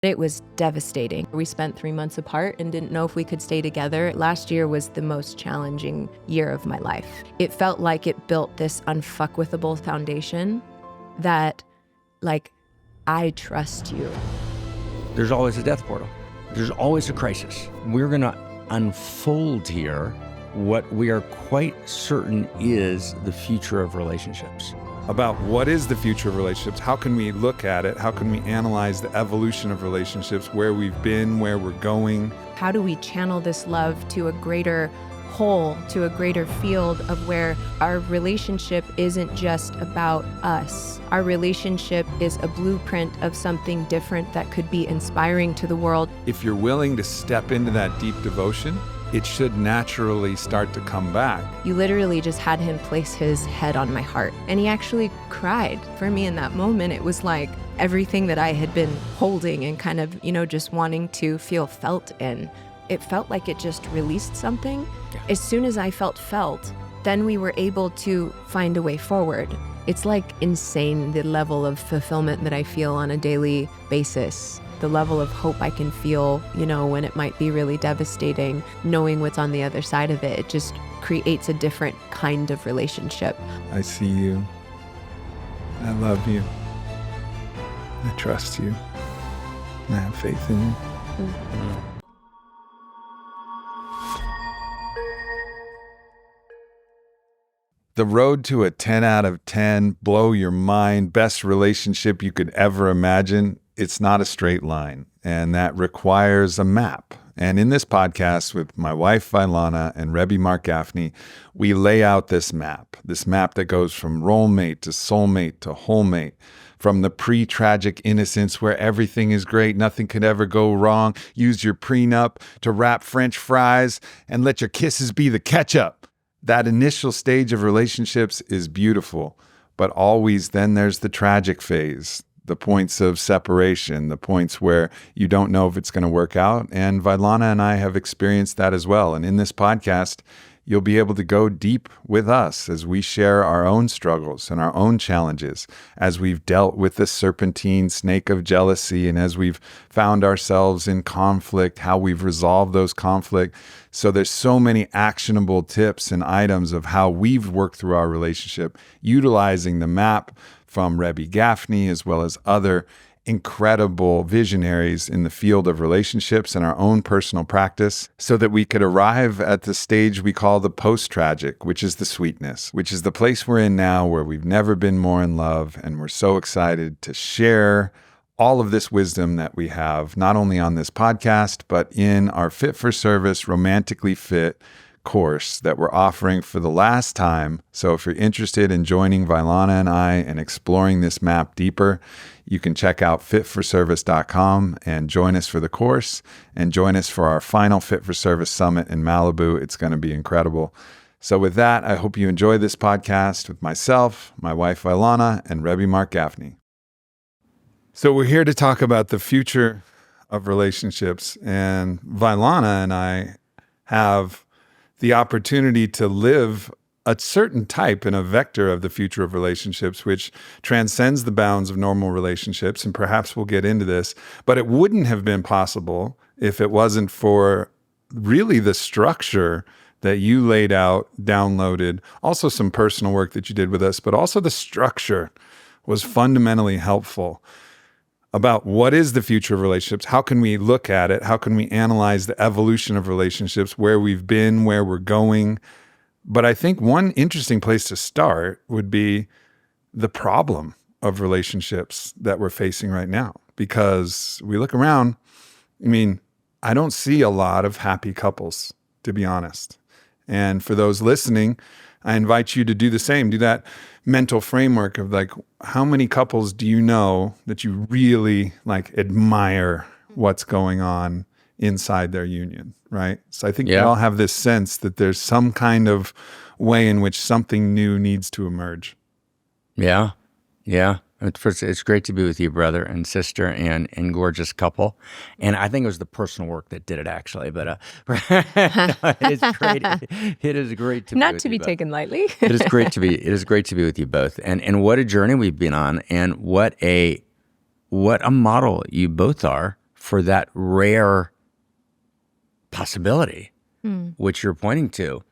It was devastating. We spent 3 months apart and didn't know if we could stay together. Last year was the most challenging year of my life. It felt like it built this unfuckwithable foundation that, like, I trust you. There's always a death portal. There's always a crisis. We're going to unfold here what we are quite certain is the future of relationships. About what is the future of relationships, how can we look at it, how can we analyze the evolution of relationships, where we've been, where we're going. How do we channel this love to a greater whole, to a greater field of where our relationship isn't just about us. Our relationship is a blueprint of something different that could be inspiring to the world. If you're willing to step into that deep devotion, it should naturally start to come back. You literally just had him place his head on my heart. And he actually cried. For me in that moment, it was like everything that I had been holding and kind of, just wanting to feel felt in. It felt like it just released something. Yeah. As soon as I felt, then we were able to find a way forward. It's like insane, the level of fulfillment that I feel on a daily basis. The level of hope I can feel, when it might be really devastating, knowing what's on the other side of it. It just creates a different kind of relationship. I see you. I love you. I trust you. I have faith in you. Mm-hmm. The road to a 10 out of 10, blow your mind, best relationship you could ever imagine, it's not a straight line, and that requires a map. And in this podcast with my wife, Vylana, and Rebbe Marc Gafni, we lay out this map that goes from role mate to soulmate to whole mate, from the pre-tragic innocence where everything is great, nothing could ever go wrong, use your prenup to wrap French fries and let your kisses be the ketchup. That initial stage of relationships is beautiful, but always then there's the tragic phase, the points of separation, the points where you don't know if it's going to work out. And Vylana and I have experienced that as well. And in this podcast, you'll be able to go deep with us as we share our own struggles and our own challenges, as we've dealt with the serpentine snake of jealousy, and as we've found ourselves in conflict, how we've resolved those conflicts. So there's so many actionable tips and items of how we've worked through our relationship, utilizing the map from Rebbe Gafni, as well as other incredible visionaries in the field of relationships and our own personal practice, so that we could arrive at the stage we call the post-tragic, which is the sweetness, which is the place we're in now where we've never been more in love, and we're so excited to share all of this wisdom that we have, not only on this podcast, but in our Fit for Service Romantically Fit course that we're offering for the last time. So if you're interested in joining Vylana and I and exploring this map deeper, you can check out fitforservice.com and join us for the course, and join us for our final Fit for Service Summit in Malibu. It's going to be incredible. So with that, I hope you enjoy this podcast with myself, my wife Vylana, and Rebbe Marc Gafni. So we're here to talk about the future of relationships, and Vylana and I have the opportunity to live a certain type and a vector of the future of relationships, which transcends the bounds of normal relationships, and perhaps we'll get into this, but it wouldn't have been possible if it wasn't for really the structure that you laid out, downloaded, also some personal work that you did with us, but also the structure was fundamentally helpful about what is the future of relationships, how can we look at it, how can we analyze the evolution of relationships, where we've been, where we're going. But I think one interesting place to start would be the problem of relationships that we're facing right now. Because we look around, I don't see a lot of happy couples, to be honest. And for those listening, I invite you to do the same. Do that mental framework of how many couples do you know that you really admire what's going on inside their union, right? So I think we all have this sense that there's some kind of way in which something new needs to emerge. Yeah. First, it's great to be with you, brother and sister, and gorgeous couple. And I think it was the personal work that did it, actually. But it's great. It is great to be not with to you be both. taken lightly. It is great to be. It is great to be with you both. And what a journey we've been on, and what a model you both are for that rare possibility, which you're pointing to,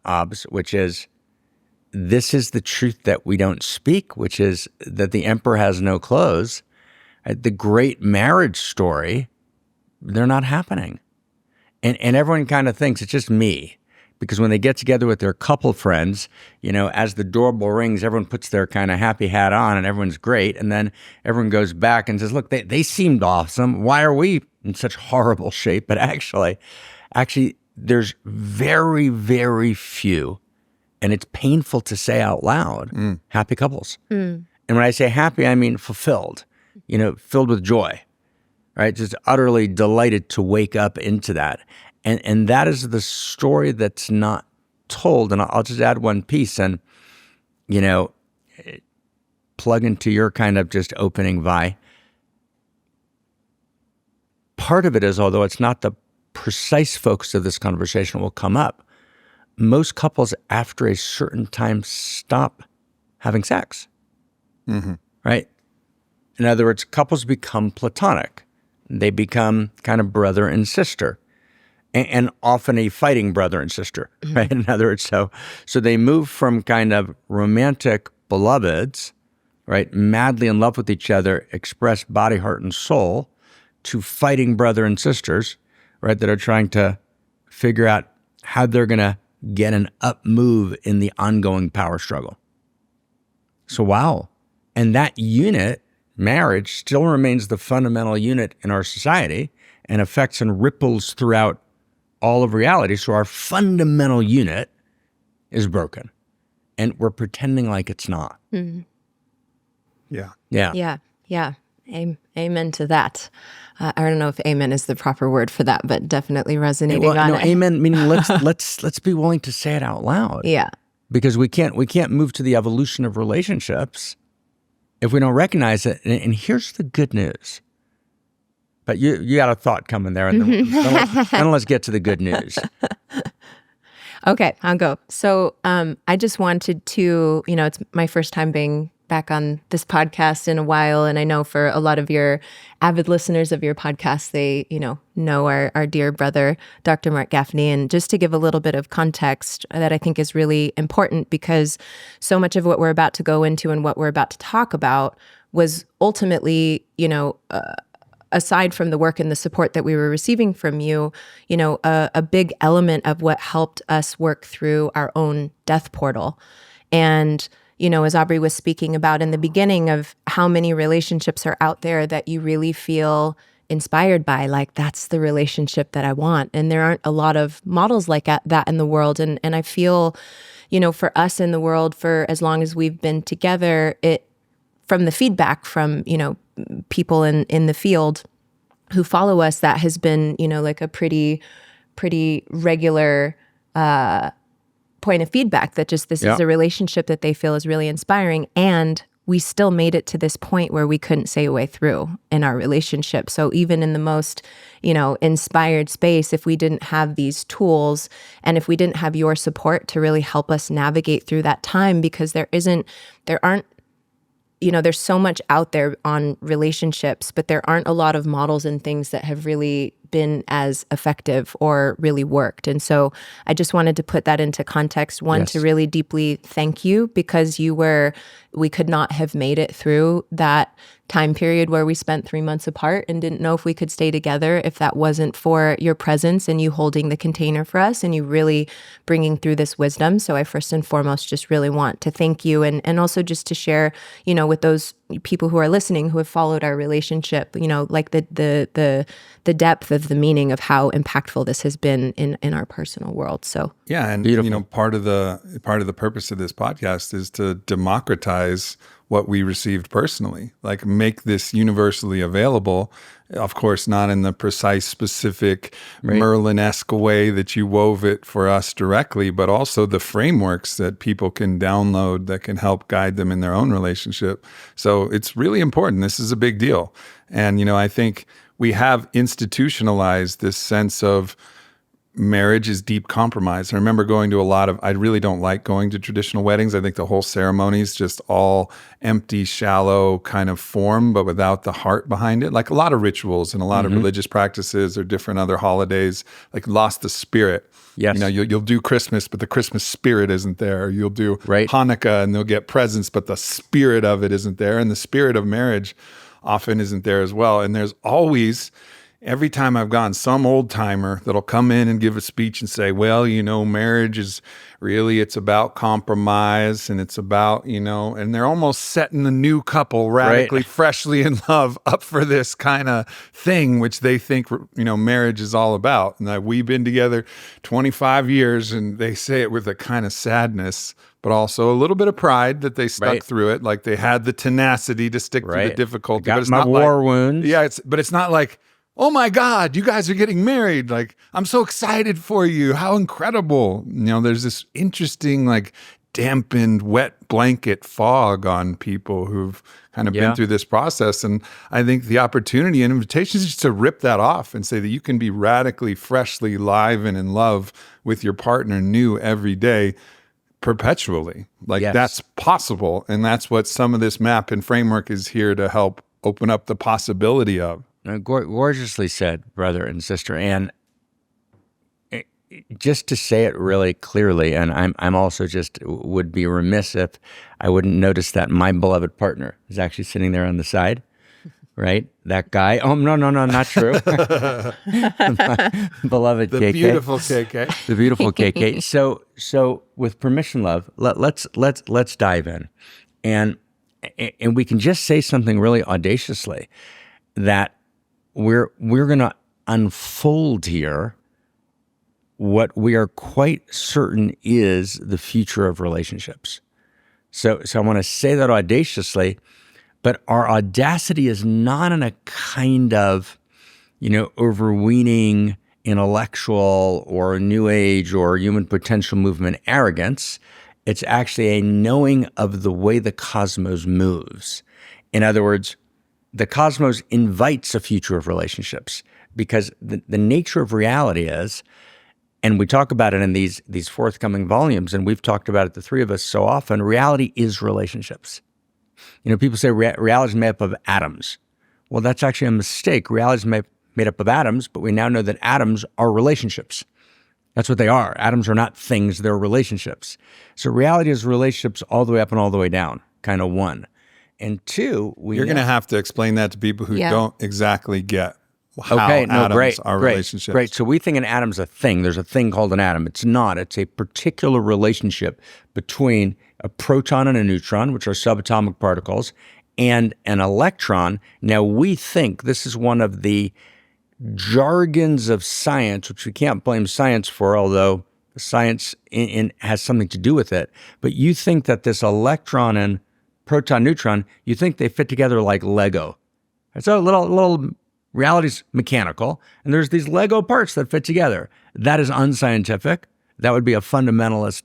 Obs, which is, this is the truth that we don't speak, which is that the emperor has no clothes. The great marriage story, they're not happening. And everyone kind of thinks it's just me. Because when they get together with their couple friends, as the doorbell rings, everyone puts their kind of happy hat on and everyone's great. And then everyone goes back and says, look, they seemed awesome. Why are we in such horrible shape? But actually, there's very, very few, and it's painful to say out loud, happy couples. And when I say happy, I mean fulfilled, filled with joy, right? Just utterly delighted to wake up into that. And that is the story that's not told. And I'll just add one piece and, plug into your kind of just opening, Vi. Part of it is, although it's not the precise focus of this conversation will come up, most couples after a certain time stop having sex, right? In other words, couples become platonic. They become kind of brother and sister. And often a fighting brother and sister, right? In other words, so they move from kind of romantic beloveds, right, madly in love with each other, expressed body, heart, and soul, to fighting brother and sisters, right, that are trying to figure out how they're going to get an up move in the ongoing power struggle. So, wow. And that unit, marriage, still remains the fundamental unit in our society and affects and ripples throughout all of reality. So our fundamental unit is broken, and we're pretending like it's not. Yeah. Amen to that. I don't know if amen is the proper word for that, but definitely resonating on it. Amen meaning let's be willing to say it out loud. Yeah. Because we can't move to the evolution of relationships if we don't recognize it. And here's the good news. But you got a thought coming there, and then let's get to the good news. Okay, I'll go. So I just wanted to, it's my first time being back on this podcast in a while, and I know for a lot of your avid listeners of your podcast, they, know our dear brother, Dr. Marc Gafni. And just to give a little bit of context that I think is really important, because so much of what we're about to go into and what we're about to talk about was ultimately, aside from the work and the support that we were receiving from you, a big element of what helped us work through our own death portal. And, as Aubrey was speaking about in the beginning of how many relationships are out there that you really feel inspired by, like, that's the relationship that I want. And there aren't a lot of models like that in the world. And I feel, for us in the world, for as long as we've been together, from the feedback from, people in the field who follow us, that has been, like a pretty regular point of feedback, that just this is a relationship that they feel is really inspiring. And we still made it to this point where we couldn't say a way through in our relationship. So even in the most, inspired space, if we didn't have these tools and if we didn't have your support to really help us navigate through that time, because there's so much out there on relationships, but there aren't a lot of models and things that have really been as effective or really worked. And so I just wanted to put that into context. One, to really deeply thank you, because we could not have made it through that time period where we spent 3 months apart and didn't know if we could stay together if that wasn't for your presence and you holding the container for us and you really bringing through this wisdom. So I first and foremost just really want to thank you, and also just to share, with those people who are listening who have followed our relationship, like the depth of the meaning of how impactful this has been in our personal world. So yeah, and beautiful. Part of the purpose of this podcast is to democratize what we received personally, like make this universally available. Of course, not in the precise, specific Merlin-esque way that you wove it for us directly, but also the frameworks that people can download that can help guide them in their own relationship. So it's really important. This is a big deal. And, I think we have institutionalized this sense of marriage is deep compromise. I remember going to I really don't like going to traditional weddings. I think the whole ceremony is just all empty, shallow kind of form, but without the heart behind it. Like a lot of rituals and a lot of religious practices or different other holidays, like lost the spirit. Yes. You know, you'll do Christmas, but the Christmas spirit isn't there. You'll do Hanukkah and they'll get presents, but the spirit of it isn't there. And the spirit of marriage often isn't there as well. And there's always, every time I've gone, some old timer that'll come in and give a speech and say, well, you know, marriage is really, it's about compromise and it's about, you know, and they're almost setting the new couple radically, freshly in love up for this kind of thing, which they think, you know, marriage is all about. And we've been together 25 years and they say it with a kind of sadness, but also a little bit of pride that they stuck through it. Like they had the tenacity to stick through the difficulty. Got but it's my not war like, wounds. Yeah, but it's not like, oh my God, you guys are getting married. Like, I'm so excited for you. How incredible. You know, there's this interesting, like, dampened, wet blanket fog on people who've kind of been through this process. And I think the opportunity and invitation is just to rip that off and say that you can be radically, freshly live and in love with your partner new every day, perpetually. Like, that's possible. And that's what some of this map and framework is here to help open up the possibility of. Gorgeously said, brother and sister. And just to say it really clearly, and I'm also just would be remiss if I wouldn't notice that my beloved partner is actually sitting there on the side, right? That guy. Oh, no, not true. Beloved the KK. Beautiful KK. The beautiful KK. So with permission, love, let's dive in. And we can just say something really audaciously that we're going to unfold here what we are quite certain is the future of relationships. So I want to say that audaciously, but our audacity is not in a kind of, you know, overweening intellectual or new age or human potential movement arrogance. It's actually a knowing of the way the cosmos moves. In other words, the cosmos invites a future of relationships because the nature of reality is, and we talk about it in these forthcoming volumes, and we've talked about it, the three of us, so often, reality is relationships. You know, people say reality is made up of atoms. Well, that's actually a mistake. Reality is made up of atoms, but we now know that atoms are relationships. That's what they are. Atoms are not things, they're relationships. So reality is relationships all the way up and all the way down, kind of one. And two, you're going to have to explain that to people who don't exactly get how atoms are relationships. Great. So we think an atom's a thing. There's a thing called an atom. It's not. It's a particular relationship between a proton and a neutron, which are subatomic particles, and an electron. Now, we think this is one of the jargons of science, which we can't blame science for, although science has something to do with it. But you think that this electron and proton, neutron, you think they fit together like Lego. So little reality's mechanical, and there's these Lego parts that fit together. That is unscientific. That would be a fundamentalist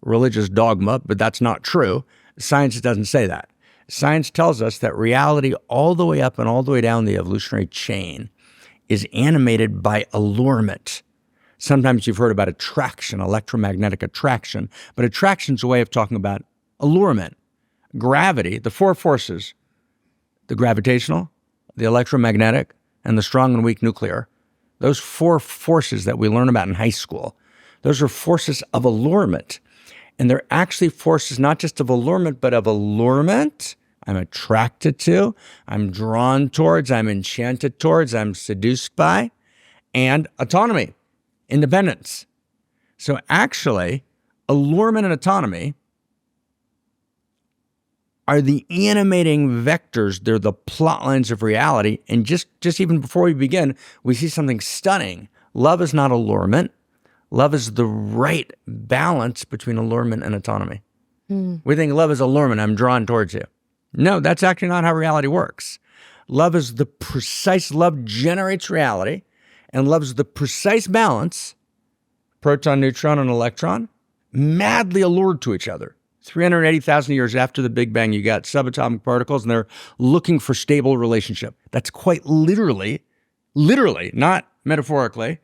religious dogma, but that's not true. Science doesn't say that. Science tells us that reality all the way up and all the way down the evolutionary chain is animated by allurement. Sometimes you've heard about attraction, electromagnetic attraction, but attraction's a way of talking about allurement. Gravity, the four forces, the gravitational, the electromagnetic, and the strong and weak nuclear, those four forces that we learn about in high school, those are forces of allurement. And they're actually forces not just of allurement, but of allurement. I'm attracted to, I'm drawn towards, I'm enchanted towards, I'm seduced by, and autonomy, independence. So actually, allurement and autonomy are the animating vectors. They're the plot lines of reality. And just even before we begin, we see something stunning. Love is not allurement. Love is the right balance between allurement and autonomy. We think love is allurement. I'm drawn towards you. No, that's actually not how reality works. Love is the precise, love generates reality, and love is the precise balance, proton, neutron, and electron, madly allured to each other. 380,000 years after the Big Bang, you got subatomic particles, and they're looking for stable relationship. That's quite literally, not metaphorically,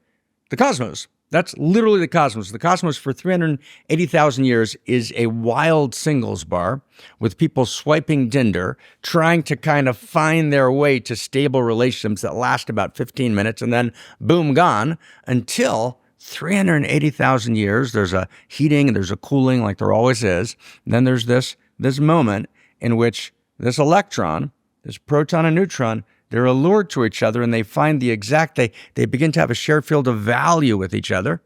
the cosmos. That's literally the cosmos. The cosmos for 380,000 years is a wild singles bar with people swiping Tinder, trying to kind of find their way to stable relationships that last about 15 minutes and then boom, gone, until 380,000 years. There's a heating and there's a cooling like there always is. And then there's this moment in which this electron, this proton and neutron, they're allured to each other and they find they begin to have a shared field of value with each other,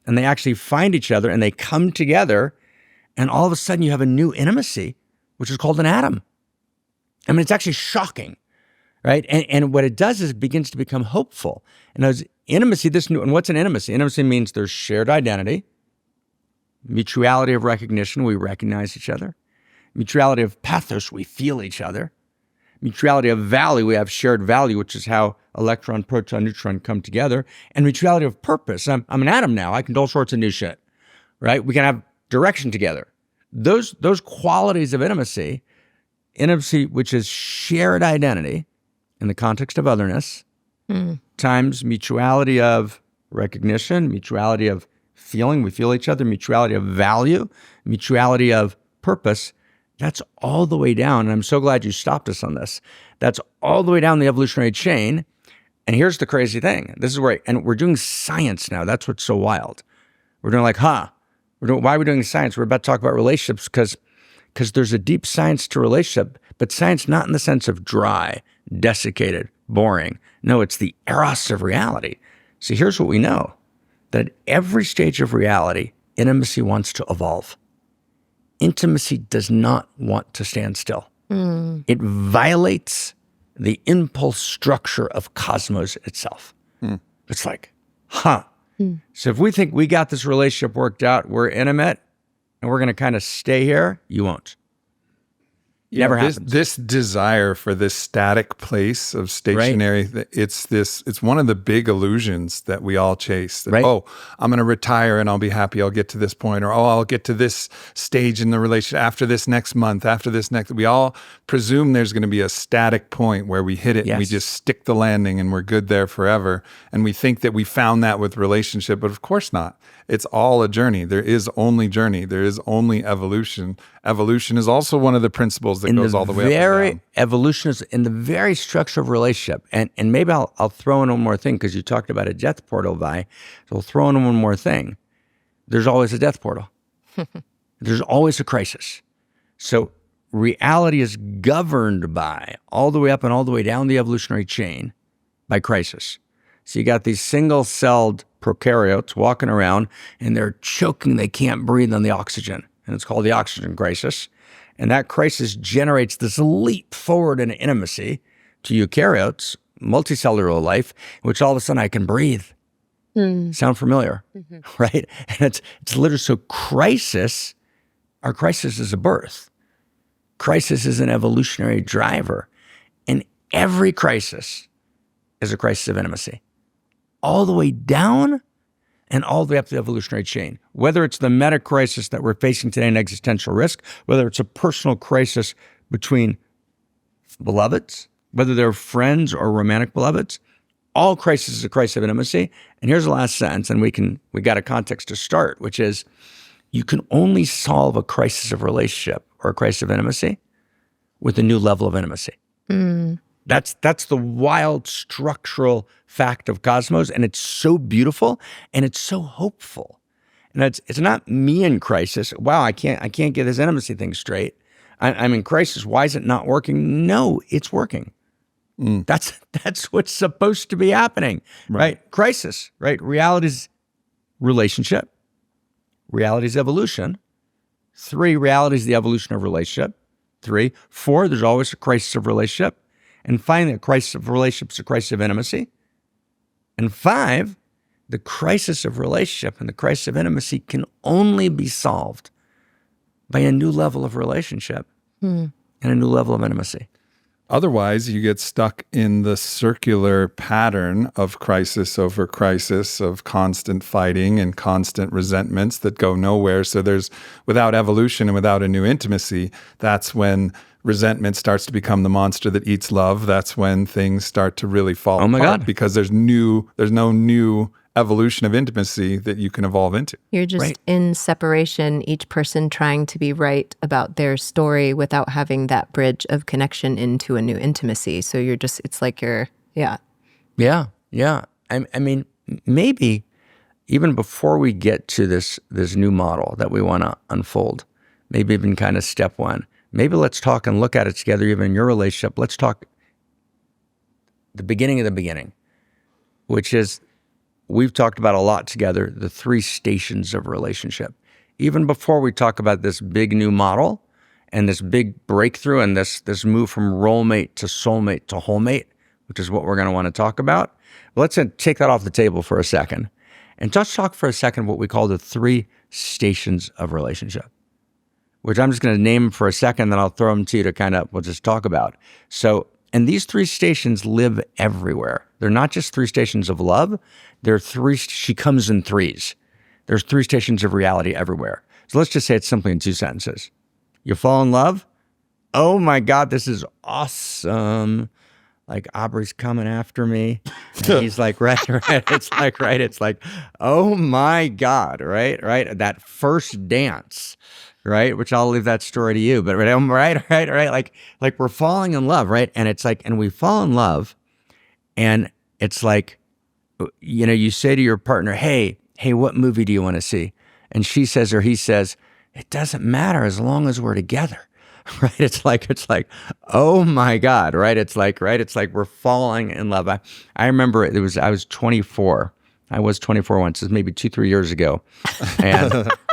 and they actually find each other and they come together, and all of a sudden you have a new intimacy, which is called an atom. I mean, it's actually shocking, right? And what it does is it begins to become hopeful. And as intimacy, and what's an intimacy? Intimacy means there's shared identity, mutuality of recognition, we recognize each other, mutuality of pathos, we feel each other, mutuality of value, we have shared value, which is how electron, proton, neutron come together, and mutuality of purpose. I'm an atom now. I can do all sorts of new shit, right? We can have direction together. Those qualities of intimacy, which is shared identity in the context of otherness, times mutuality of recognition, mutuality of feeling, we feel each other, mutuality of value, mutuality of purpose. That's all the way down, and I'm so glad you stopped us on this. That's all the way down the evolutionary chain. And here's the crazy thing. This is where, and we're doing science now. That's what's so wild. We're doing like, why are we doing science? We're about to talk about relationships because there's a deep science to relationship, but science not in the sense of dry, desiccated, boring. No, it's the eros of reality. See, here's what we know, that at every stage of reality, intimacy wants to evolve. Intimacy does not want to stand still. It violates the impulse structure of cosmos itself. It's like, So if we think we got this relationship worked out, we're intimate, and we're going to kind of stay here, you won't. Never happens. This desire for this static place of stationary, right. It's one of the big illusions that we all chase. That, right. Oh, I'm going to retire and I'll be happy. I'll get to this point, or I'll get to this stage in the relationship after this next month, after this next. We all presume there's going to be a static point where we hit it and we just stick the landing and we're good there forever. And we think that we found that with relationship, but of course not. It's all a journey. There is only journey. There is only evolution. Evolution is also one of the principles that goes all the way up and down. Evolution is in the very structure of relationship. And maybe I'll throw in one more thing, because you talked about a death portal, Vi. So I'll throw in one more thing. There's always a death portal. There's always a crisis. So reality is governed by, all the way up and all the way down the evolutionary chain, by crisis. So you got these single-celled prokaryotes walking around, and they're choking. They can't breathe on the oxygen, and it's called the oxygen crisis. And that crisis generates this leap forward in intimacy to eukaryotes, multicellular life, in which all of a sudden I can breathe. Sound familiar? Right? And it's literally, so crisis, our crisis is a birth. Crisis is an evolutionary driver. And every crisis is a crisis of intimacy. All the way down and all the way up the evolutionary chain. Whether it's the meta crisis that we're facing today, an existential risk, whether it's a personal crisis between beloveds, whether they're friends or romantic beloveds, all crisis is a crisis of intimacy. And here's the last sentence, and we got a context to start, which is, you can only solve a crisis of relationship or a crisis of intimacy with a new level of intimacy. That's the wild structural fact of cosmos, and it's so beautiful and it's so hopeful. And it's not me in crisis. Wow, I can't get this intimacy thing straight. I'm in crisis. Why is it not working? No, it's working. That's what's supposed to be happening, right? Crisis, right? Reality's relationship. Reality's evolution. 3, reality's the evolution of relationship. 3, 4, there's always a crisis of relationship. And finally, a crisis of relationship is a crisis of intimacy. And 5, the crisis of relationship and the crisis of intimacy can only be solved by a new level of relationship and a new level of intimacy. Otherwise, you get stuck in the circular pattern of crisis over crisis, of constant fighting and constant resentments that go nowhere. So without evolution and without a new intimacy, that's when resentment starts to become the monster that eats love, that's when things start to really fall Oh my apart God. because there's no new evolution of intimacy that you can evolve into. You're just Right. in separation, each person trying to be right about their story without having that bridge of connection into a new intimacy. So you're just, it's like yeah. Yeah, yeah. I mean, maybe even before we get to this new model that we want to unfold, maybe even kind of step one, maybe let's talk and look at it together, even in your relationship. Let's talk the beginning of the beginning, which is, we've talked about a lot together, the 3 stations of relationship. Even before we talk about this big new model and this big breakthrough and this move from role mate to soulmate to whole mate, which is what we're going to want to talk about. But let's take that off the table for a second and just talk for a second what we call the 3 stations of relationship, which I'm just going to name for a second, then I'll throw them to you to we'll just talk about. So, and these 3 stations live everywhere. They're not just 3 stations of love. They're 3, she comes in 3s. There's 3 stations of reality everywhere. So let's just say it simply in 2 sentences. You fall in love. Oh my God, this is awesome. Like Aubrey's coming after me. And he's like, right. It's like, oh my God, right. That first dance, right? Which I'll leave that story to you, but right. Like we're falling in love, right? And it's like, and we fall in love and it's like, you say to your partner, hey, what movie do you want to see? And she says, or he says, it doesn't matter as long as we're together. Right. It's like, oh my God. Right. It's like we're falling in love. I remember I was 24. I was 24 once. It was maybe 2-3 years ago.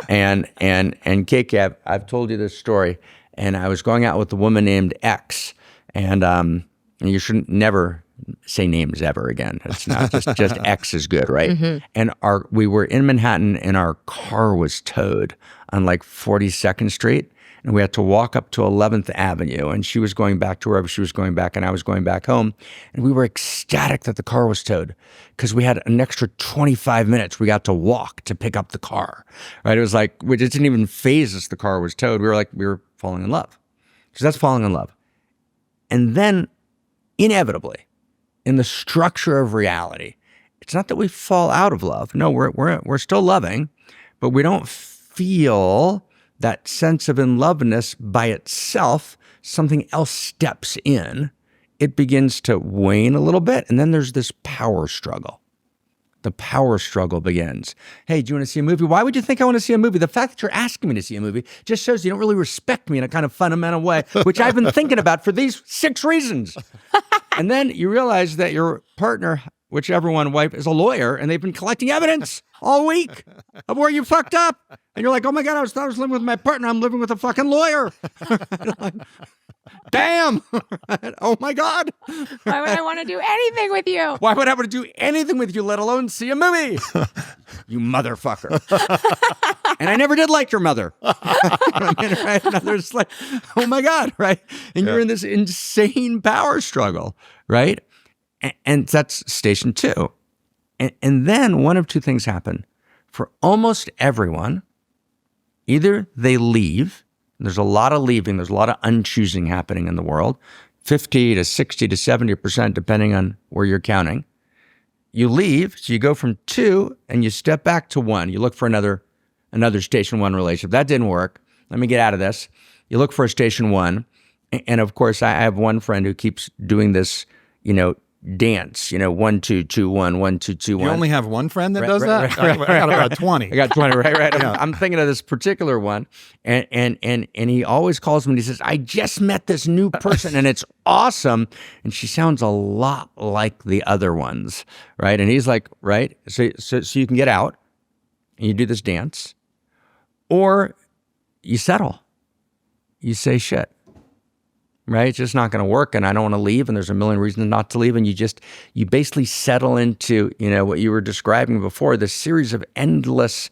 And, and KK, I've told you this story, and I was going out with a woman named X, and you shouldn't never say names ever again. It's not just X is good. Right. Mm-hmm. And we were in Manhattan and our car was towed on like 42nd Street. And we had to walk up to 11th Avenue, and she was going back to wherever she was going back, and I was going back home. And we were ecstatic that the car was towed because we had an extra 25 minutes we got to walk to pick up the car, right? It was like, it didn't even faze us the car was towed. We were falling in love. So that's falling in love. And then inevitably, in the structure of reality, it's not that we fall out of love. No, we're still loving, but we don't feel that sense of in-loveness by itself. Something else steps in. It begins to wane a little bit, and then there's this power struggle. The power struggle begins. Hey, do you want to see a movie? Why would you think I want to see a movie? The fact that you're asking me to see a movie just shows you don't really respect me in a kind of fundamental way, which I've been thinking about for these 6 reasons. And then you realize that your partner, whichever one, wife, is a lawyer, and they've been collecting evidence all week of where you fucked up. And you're like, oh my God, I thought I was living with my partner. I'm living with a fucking lawyer. Like, damn. Oh my God. Why would I want to do anything with you? Why would I want to do anything with you, let alone see a movie? You motherfucker. And I never did like your mother. Right? And there's like, oh my God, right? And you're in this insane power struggle, right? And that's station 2. And then one of 2 things happen. For almost everyone, either they leave, there's a lot of leaving, there's a lot of unchoosing happening in the world, 50 to 60 to 70%, depending on where you're counting. You leave, so you go from 2 and you step back to 1. You look for another station 1 relationship. That didn't work. Let me get out of this. You look for a station 1. And of course, I have one friend who keeps doing this, dance, 1 2 2 1 1 2 2 1. You only have one friend that does that? Right, I got about 20. I got 20, right. Yeah. I'm thinking of this particular one, and he always calls me and he says, I just met this new person and it's awesome, and she sounds a lot like the other ones, right? And he's like, right, so you can get out and you do this dance, or you settle. You say shit. Right? It's just not going to work, and I don't want to leave, and there's a million reasons not to leave, and you basically settle into, what you were describing before, this series of endless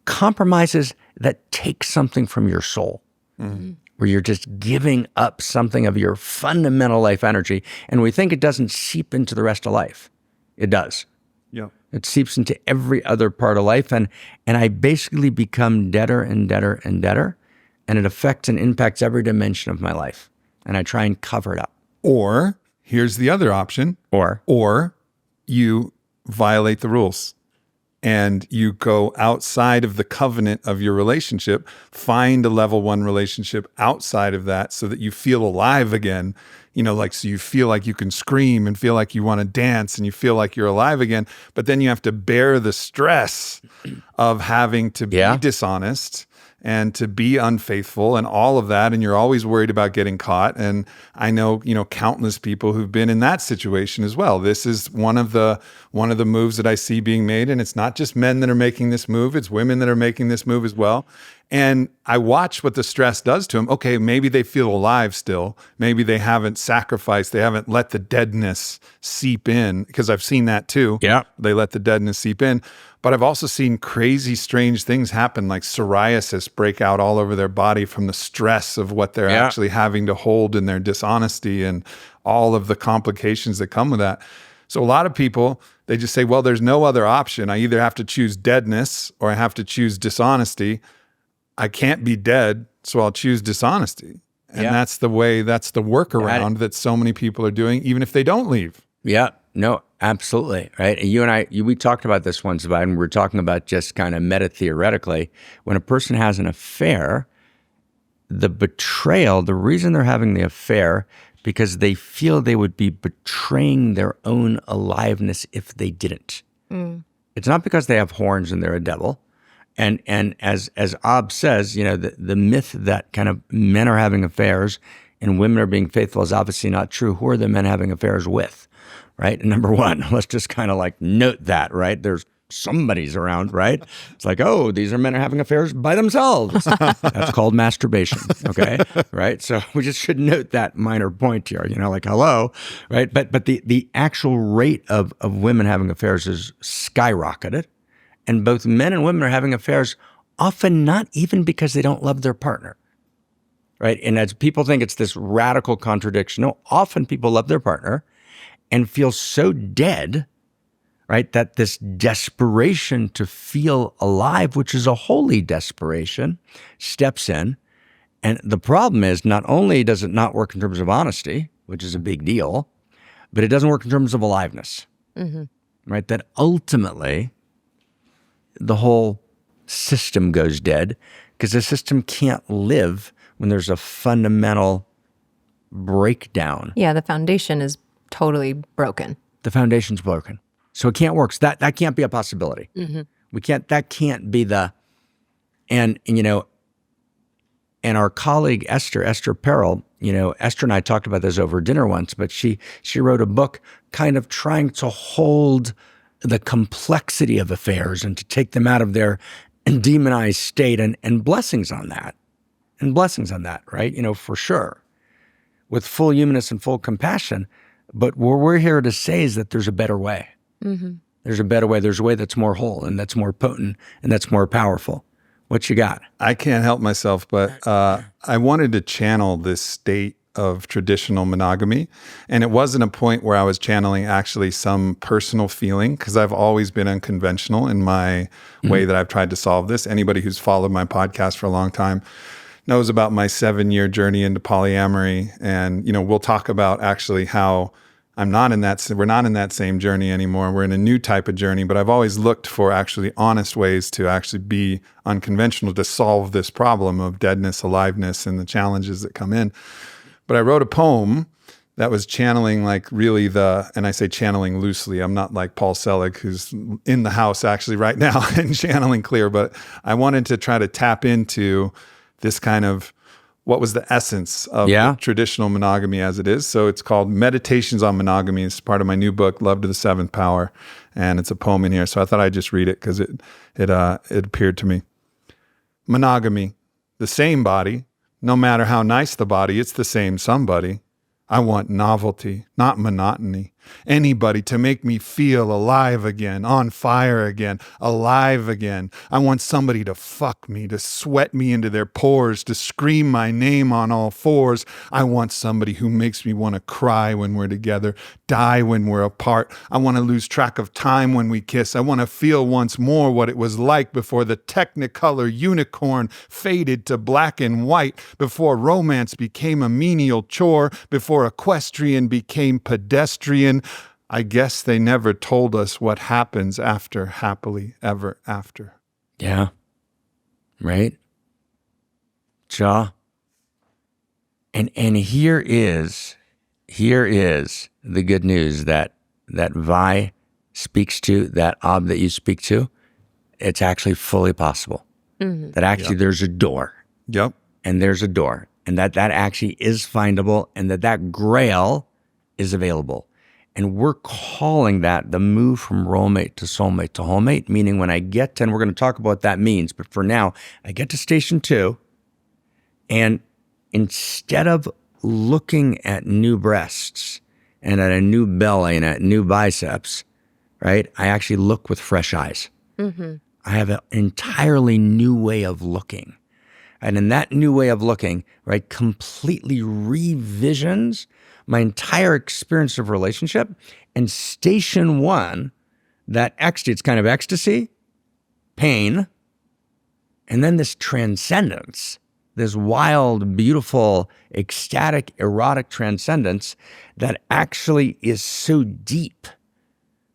compromises that take something from your soul, where you're just giving up something of your fundamental life energy, and we think it doesn't seep into the rest of life. It does. Yeah. It seeps into every other part of life, and I basically become deader and deader and deader and it affects and impacts every dimension of my life. And I try and cover it up. Or here's the other option. Or you violate the rules and you go outside of the covenant of your relationship, find a level 1 relationship outside of that so that you feel alive again. So you feel like you can scream and feel like you want to dance and you feel like you're alive again. But then you have to bear the stress of having to be dishonest and to be unfaithful and all of that. And you're always worried about getting caught. And I know, countless people who've been in that situation as well. This is one of the moves that I see being made. And it's not just men that are making this move. It's women that are making this move as well. And I watch what the stress does to them. Okay, maybe they feel alive still. Maybe they haven't sacrificed. They haven't let the deadness seep in, because I've seen that too. Yeah. They let the deadness seep in. But I've also seen crazy, strange things happen, like psoriasis break out all over their body from the stress of what they're actually having to hold in their dishonesty and all of the complications that come with that. So a lot of people, they just say, well, there's no other option. I either have to choose deadness or I have to choose dishonesty. I can't be dead, so I'll choose dishonesty. And that's the workaround that so many people are doing, even if they don't leave. Yeah, no, absolutely. Right. And you and I, we talked about this once, and we were talking about just kind of meta-theoretically. When a person has an affair, the betrayal, the reason they're having the affair, because they feel they would be betraying their own aliveness if they didn't. It's not because they have horns and they're a devil. And as Aubrey says, the myth that kind of men are having affairs and women are being faithful is obviously not true. Who are the men having affairs with, right? And number one, let's just kind of like note that, right? There's somebody's around, right? It's like, oh, these are men are having affairs by themselves. That's called masturbation, okay? Right? So we just should note that minor point here, like, hello, right? But the actual rate of women having affairs is skyrocketed. And both men and women are having affairs, often not even because they don't love their partner, right? And as people think it's this radical contradiction, no, often people love their partner and feel so dead, right, that this desperation to feel alive, which is a holy desperation, steps in. And the problem is, not only does it not work in terms of honesty, which is a big deal, but it doesn't work in terms of aliveness, right? That ultimately the whole system goes dead because the system can't live when there's a fundamental breakdown. Yeah, the foundation is totally broken. The foundation's broken. So it can't work. So that can't be a possibility. That can't be and our colleague Esther Perel, Esther and I talked about this over dinner once, but she wrote a book kind of trying to hold the complexity of affairs and to take them out of their demonized state and blessings on that. And blessings on that, right? For sure. With full humanness and full compassion. But what we're here to say is that there's a better way. There's a better way. There's a way that's more whole and that's more potent and that's more powerful. What you got? I can't help myself, but I wanted to channel this state of traditional monogamy. And it wasn't a point where I was channeling actually some personal feeling, because I've always been unconventional in my way that I've tried to solve this. Anybody who's followed my podcast for a long time knows about my 7-year journey into polyamory. And, we'll talk about actually how we're not in that same journey anymore. We're in a new type of journey, but I've always looked for actually honest ways to actually be unconventional to solve this problem of deadness, aliveness, and the challenges that come in. But I wrote a poem that was channeling like really and I say channeling loosely. I'm not like Paul Selig, who's in the house actually right now and channeling clear, but I wanted to try to tap into this kind of what was the essence of traditional monogamy as it is. So it's called Meditations on Monogamy. It's part of my new book, Love to the Seventh Power. And it's a poem in here. So I thought I'd just read it because it appeared to me. Monogamy, the same body. No matter how nice the body, it's the same somebody. I want novelty, not monotony. Anybody to make me feel alive again, on fire again, alive again. I want somebody to fuck me, to sweat me into their pores, to scream my name on all fours. I want somebody who makes me want to cry when we're together, die when we're apart. I want to lose track of time when we kiss. I want to feel once more what it was like before the Technicolor unicorn faded to black and white, before romance became a menial chore, before equestrian became pedestrian. I guess they never told us what happens after happily ever after. Yeah. Right? Ja. And here is the good news that Vi speaks to, that Ob that you speak to. It's actually fully possible. Mm-hmm. That actually there's a door. Yep. And there's a door. And that actually is findable, and that grail is available. And we're calling that the move from roommate to soulmate to wholemate, meaning when I get to, and we're going to talk about what that means, but for now, I get to station 2, and instead of looking at new breasts and at a new belly and at new biceps, right, I actually look with fresh eyes. Mm-hmm. I have an entirely new way of looking. And in that new way of looking, right, completely revisions my entire experience of relationship. And station 1, that ecstasy, it's kind of ecstasy, pain, and then this transcendence, this wild, beautiful, ecstatic, erotic transcendence that actually is so deep,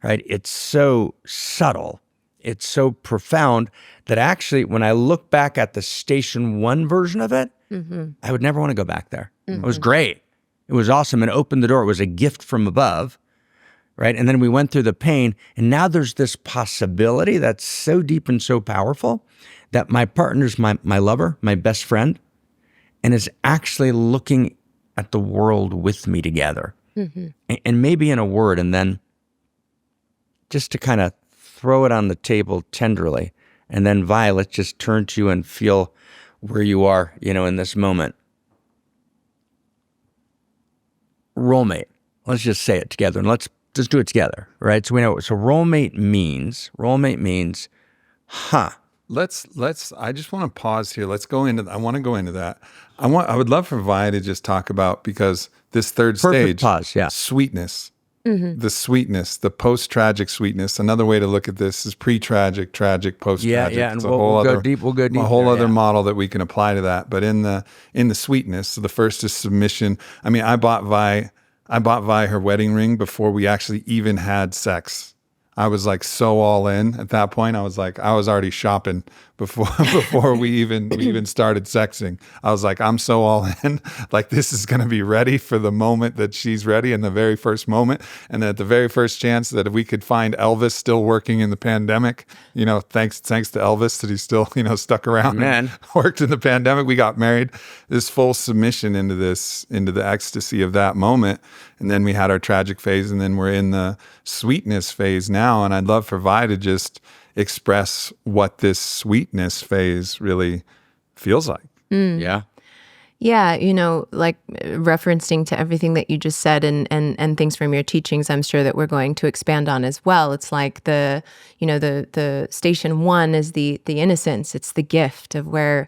right? It's so subtle. It's so profound that actually, when I look back at the station 1 version of it, mm-hmm. I would never want to go back there. Mm-hmm. It was great. It was awesome and opened the door. It was a gift from above, right? And then we went through the pain, and now there's this possibility that's so deep and so powerful that my partner's my lover, my best friend, and is actually looking at the world with me together. Mm-hmm. And maybe in a word, and then just to kind of throw it on the table tenderly, and then Violet, just turn to you and feel where you are, in this moment. Roommate. Let's just say it together, and let's just do it together, right? So we know. So roommate means, Let's. I just want to pause here. Let's go into. I want to go into that. I would love for Vi to just talk about, because this third Perfect stage, pause, yeah. Sweetness. Mm-hmm. The sweetness, the post-tragic sweetness. Another way to look at this is pre-tragic, tragic, post-tragic. Yeah, and we'll go deep. We'll go deep. A whole other model that we can apply to that. But in the sweetness, so the first is submission. I mean, I bought Vi her wedding ring before we actually even had sex. I was like so all in at that point. I was already shopping before we even started sexing. I was like, I'm so all in. Like, this is going to be ready for the moment that she's ready, in the very first moment. And at the very first chance that if we could find Elvis still working in the pandemic, thanks to Elvis that he's still, stuck around and worked in the pandemic, we got married. This full submission into the ecstasy of that moment. And then we had our tragic phase, and then we're in the sweetness phase now. And I'd love for Vi to just express what this sweetness phase really feels like. Mm. Yeah. Yeah, like referencing to everything that you just said and things from your teachings, I'm sure that we're going to expand on as well. It's like the station 1 is the innocence. It's the gift of where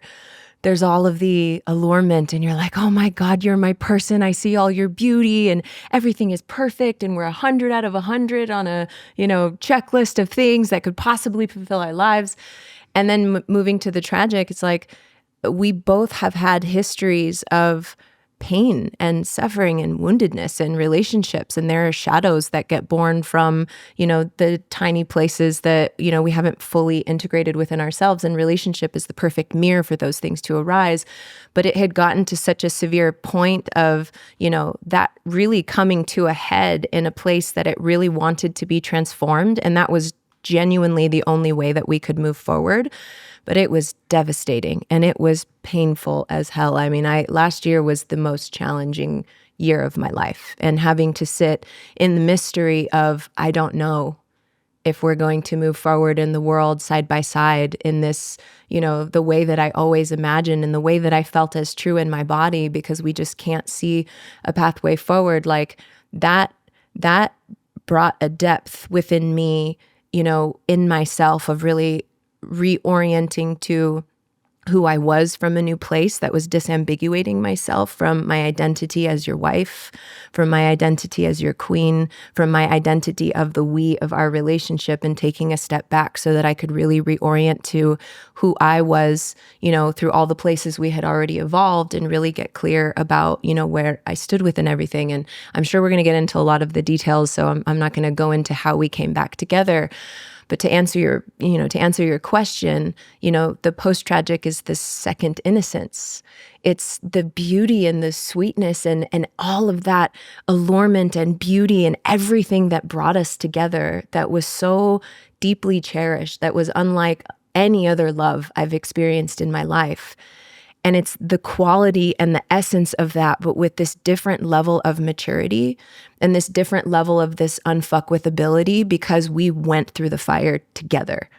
there's all of the allurement, and you're like, oh my God, you're my person. I see all your beauty and everything is perfect. And we're 100 out of 100 on a, checklist of things that could possibly fulfill our lives. And then moving to the tragic, it's like we both have had histories of pain and suffering and woundedness in relationships. And there are shadows that get born from, the tiny places that, we haven't fully integrated within ourselves. And relationship is the perfect mirror for those things to arise. But it had gotten to such a severe point of, that really coming to a head in a place that it really wanted to be transformed. And that was genuinely the only way that we could move forward. But it was devastating and it was painful as hell. I mean, last year was the most challenging year of my life, and having to sit in the mystery of, I don't know if we're going to move forward in the world side by side in this, the way that I always imagined and the way that I felt as true in my body, because we just can't see a pathway forward. Like that that brought a depth within me, in myself, of really reorienting to who I was from a new place that was disambiguating myself from my identity as your wife, from my identity as your queen, from my identity of the we of our relationship, and taking a step back so that I could really reorient to who I was, through all the places we had already evolved, and really get clear about, where I stood within everything. And I'm sure we're going to get into a lot of the details, so I'm not going to go into how we came back together. But to answer your question, the post-tragic is the second innocence. It's the beauty and the sweetness and all of that allurement and beauty and everything that brought us together that was so deeply cherished, that was unlike any other love I've experienced in my life. And it's the quality and the essence of that, but with this different level of maturity and this different level of this unfuckwithability, because we went through the fire together.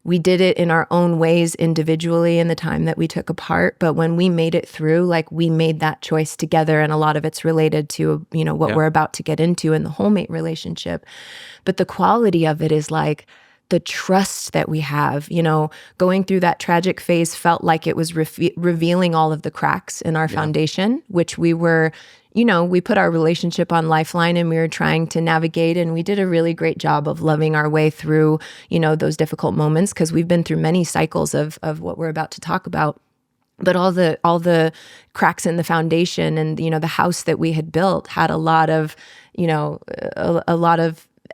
We did it in our own ways individually in the time that we took apart. But when we made it through, we made that choice together. And a lot of it's related to, what we're about to get into in the wholemate relationship. But the quality of it is the trust that we have, going through that tragic phase felt like it was revealing all of the cracks in our foundation, which we were, we put our relationship on lifeline and we were trying to navigate, and we did a really great job of loving our way through, those difficult moments, because we've been through many cycles of what we're about to talk about. But all the cracks in the foundation and, the house that we had built had a lot of,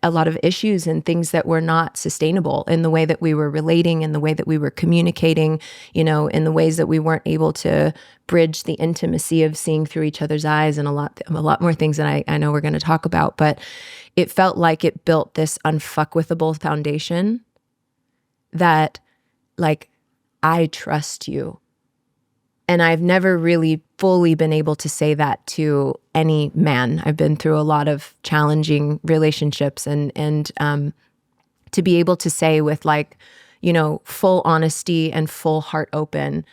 a lot of issues and things that were not sustainable in the way that we were relating, in the way that we were communicating, in the ways that we weren't able to bridge the intimacy of seeing through each other's eyes, and a lot more things that I know we're going to talk about. But it felt like it built this unfuckwithable foundation that, I trust you. And I've never really fully been able to say that to any man. I've been through a lot of challenging relationships, and to be able to say with full honesty and full heart open,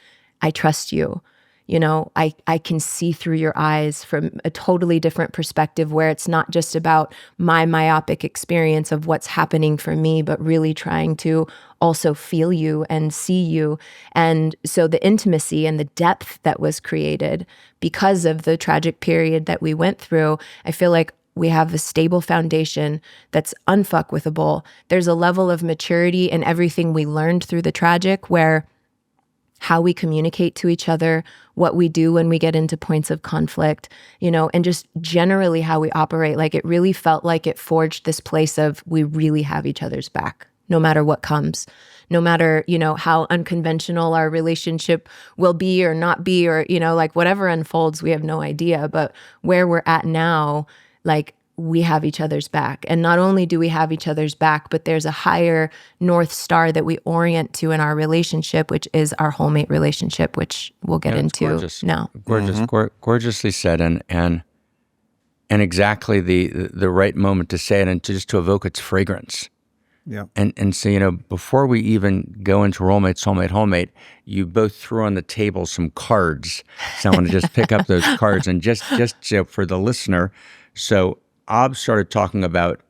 I trust you. I can see through your eyes from a totally different perspective, where it's not just about my myopic experience of what's happening for me, but really trying to also feel you and see you. And so the intimacy and the depth that was created because of the tragic period that we went through, I feel like we have a stable foundation that's unfuckwithable. There's a level of maturity in everything we learned through the tragic, where how we communicate to each other, what we do when we get into points of conflict, and just generally how we operate. It really felt like it forged this place of we really have each other's back, no matter what comes, no matter, how unconventional our relationship will be or not be, or, whatever unfolds, we have no idea. But where we're at now, we have each other's back. And not only do we have each other's back, but there's a higher North Star that we orient to in our relationship, which is our wholemate relationship, which we'll get into now. Gorgeously said, and exactly the right moment to say it, and to evoke its fragrance. Yeah. And so, before we even go into roommate, soulmate, homemate, you both threw on the table some cards. So I want to just pick up those cards and just for the listener. So Ob started talking about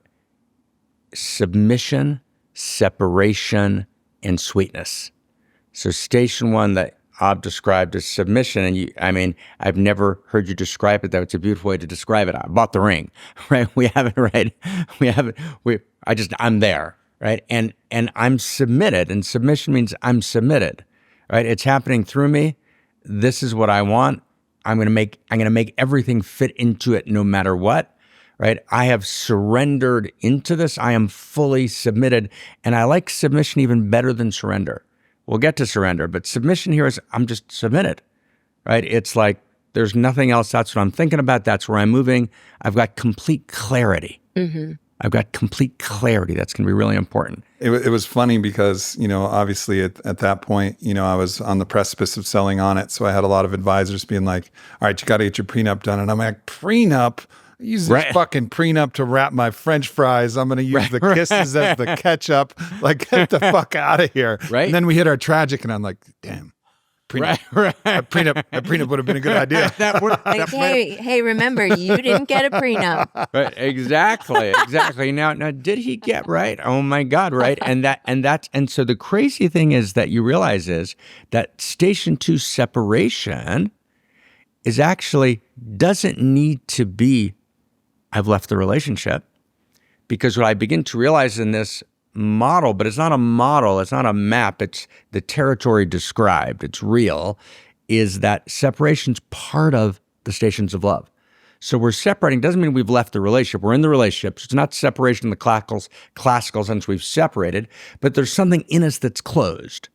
submission, separation, and sweetness. So station one that Ob described as submission, and I've never heard you describe it. That's a beautiful way to describe it. I bought the ring, right? We have it, right? I'm there, right? And I'm submitted, and submission means I'm submitted, right? It's happening through me. This is what I want. I'm going to make everything fit into it no matter what. Right? I have surrendered into this. I am fully submitted. And I like submission even better than surrender. We'll get to surrender, but submission here is I'm just submitted, right? It's there's nothing else. That's what I'm thinking about. That's where I'm moving. I've got complete clarity. Mm-hmm. I've got complete clarity. That's going to be really important. It was funny because, obviously at that point, I was on the precipice of selling on it. So I had a lot of advisors being like, all right, you got to get your prenup done. And I'm like, prenup? Use this fucking prenup to wrap my French fries. I'm going to use the kisses as the ketchup. Get the fuck out of here. Right. And then we hit our tragic, and I'm like, damn, Prenup. Right. A prenup would have been a good idea. Like, hey, remember, you didn't get a prenup. Right, exactly. Now, did he get right? Oh my God, right? And so the crazy thing is that you realize is that station 2 separation is actually doesn't need to be, I've left the relationship, because what I begin to realize in this model, but it's not a model, it's not a map, it's the territory described, it's real, is that separation's part of the stations of love. So we're separating, doesn't mean we've left the relationship. We're in the relationship. So it's not separation in the classical sense we've separated, but there's something in us that's closed,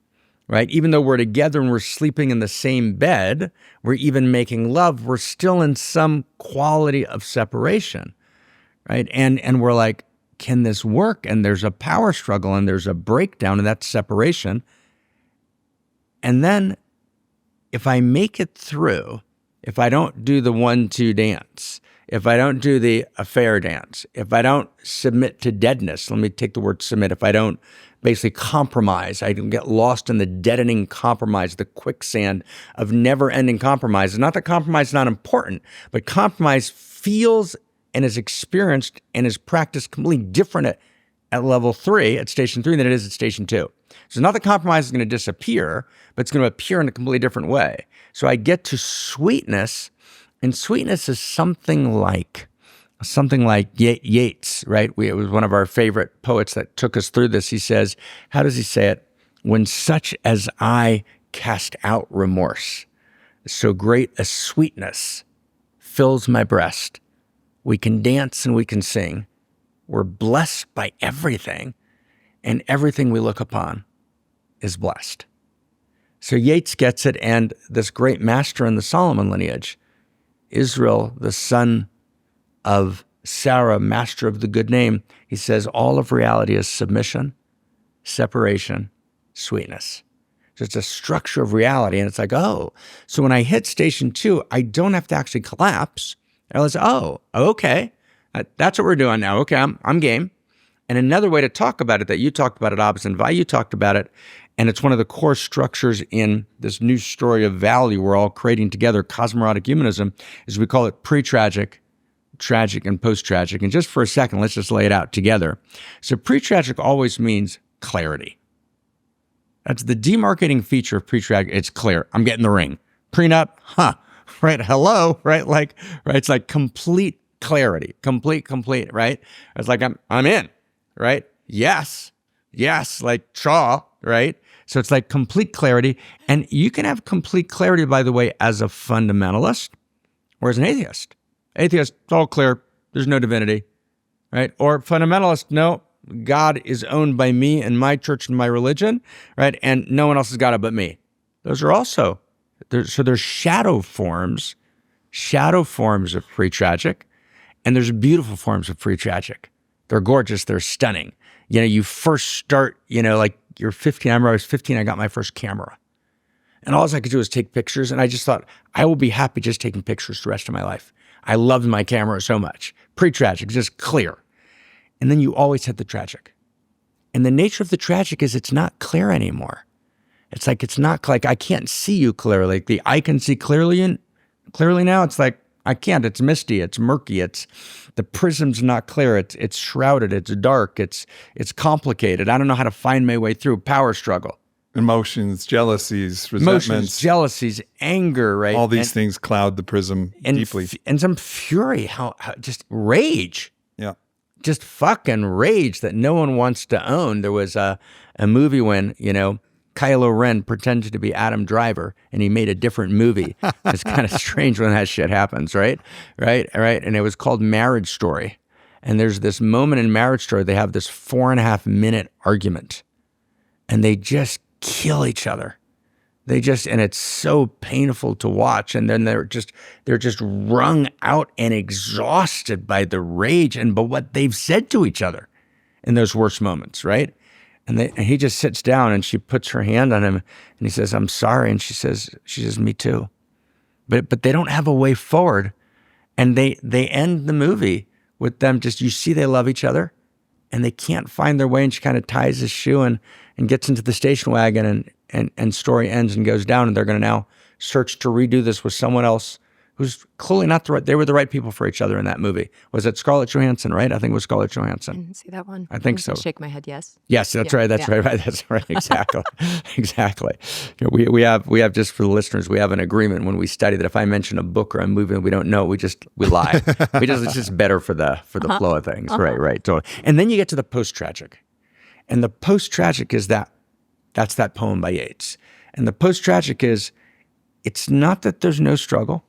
right? Even though we're together and we're sleeping in the same bed, we're even making love, we're still in some quality of separation, right? And we're like, can this work? And there's a power struggle and there's a breakdown, and that's separation. And then if I make it through, if I don't do the 1-2 dance, if I don't do the affair dance, if I don't submit to deadness, let me take the word submit, if I don't basically compromise, I can get lost in the deadening compromise, the quicksand of never-ending compromise. It's not that compromise is not important, but compromise feels and is experienced and is practiced completely different at level 3, at station 3, than it is at station 2. So not that compromise is going to disappear, but it's going to appear in a completely different way. So I get to sweetness, and sweetness is something like Yeats, right? It was one of our favorite poets that took us through this. He says, how does he say it? When such as I cast out remorse, so great a sweetness fills my breast. We can dance and we can sing. We're blessed by everything, and everything we look upon is blessed. So Yeats gets it, and this great master in the Solomon lineage, Israel, the son of Sarah, master of the good name, he says all of reality is submission, separation, sweetness. So it's a structure of reality, and it's like, oh, so when I hit station 2, I don't have to actually collapse. I was, oh, okay, that's what we're doing now. Okay, I'm game. And another way to talk about it that you talked about it, Aubrey, and Vi, you talked about it, and it's one of the core structures in this new story of value we're all creating together, cosmoerotic humanism, is we call it pre-tragic, tragic, and post-tragic. And just for a second, let's just lay it out together. So pre-tragic always means clarity. That's the demarcating feature of pre-tragic. It's clear. I'm getting the ring. Prenup, right? Hello, right? Right? It's like complete clarity, complete, right? It's like I'm in, right? Yes, like chaw, right? So it's like complete clarity. And you can have complete clarity, by the way, as a fundamentalist or as an atheist. Atheist, it's all clear. There's no divinity, right? Or fundamentalist, no, God is owned by me and my church and my religion, right? And no one else has got it but me. Those are also, there's shadow forms of pre-tragic, and there's beautiful forms of pre-tragic. They're gorgeous. They're stunning. You first start, like you're 15. I remember I was 15. I got my first camera. And all I could do was take pictures. And I just thought, I will be happy just taking pictures the rest of my life. I loved my camera so much. Pre-tragic, just clear. And then you always hit the tragic. And the nature of the tragic is it's not clear anymore. It's not like I can't see you clearly. Like the I can see clearly now. It's like, I can't. It's misty. It's murky. It's the prism's not clear. It's shrouded. It's dark. It's complicated. I don't know how to find my way through. Power struggle. Emotions, jealousies, resentments. Jealousies, anger, right? All these things cloud the prism deeply. And some fury, how just rage. Yeah. Just fucking rage that no one wants to own. There was a movie when, Kylo Ren pretended to be Adam Driver, and he made a different movie. It's kind of strange when that shit happens, right? Right. And it was called Marriage Story. And there's this moment in Marriage Story, they have this 4.5-minute argument, and they just kill each other. And it's so painful to watch. And then they're just wrung out and exhausted by the rage but what they've said to each other in those worst moments, right? And he just sits down, and she puts her hand on him, and he says, "I'm sorry." And she says, "Me too." But they don't have a way forward. And they end the movie with them you see they love each other, and they can't find their way. And she kind of ties his shoe and gets into the station wagon, and story ends and goes down, and they're going to now search to redo this with someone else who's clearly not the right. They were the right people for each other in that movie. Was it Scarlett Johansson? Right? I think it was Scarlett I Johansson. didn't see that one. I think so. Shake my head, yes. Yes, that's right. That's right. That's right. Exactly. Exactly. We have just for the listeners, we have an agreement when we study that if I mention a book or a movie and we don't know, we lie. It's just better for the flow of things. Right. Totally. And then you get to the post-tragic. And the post-tragic is that's that poem by Yeats. And the post-tragic is, it's not that there's no struggle.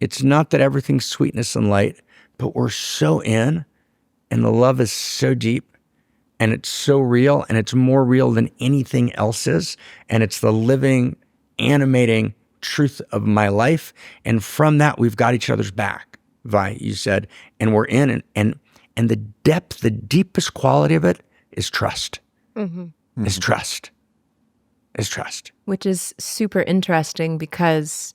It's not that everything's sweetness and light, but we're so in, and the love is so deep, and it's so real, and it's more real than anything else is, and it's the living, animating truth of my life, and from that, we've got each other's back, Vi, you said, and we're in, and the depth, the deepest quality of it is trust. Is trust. Is trust. Which is super interesting because,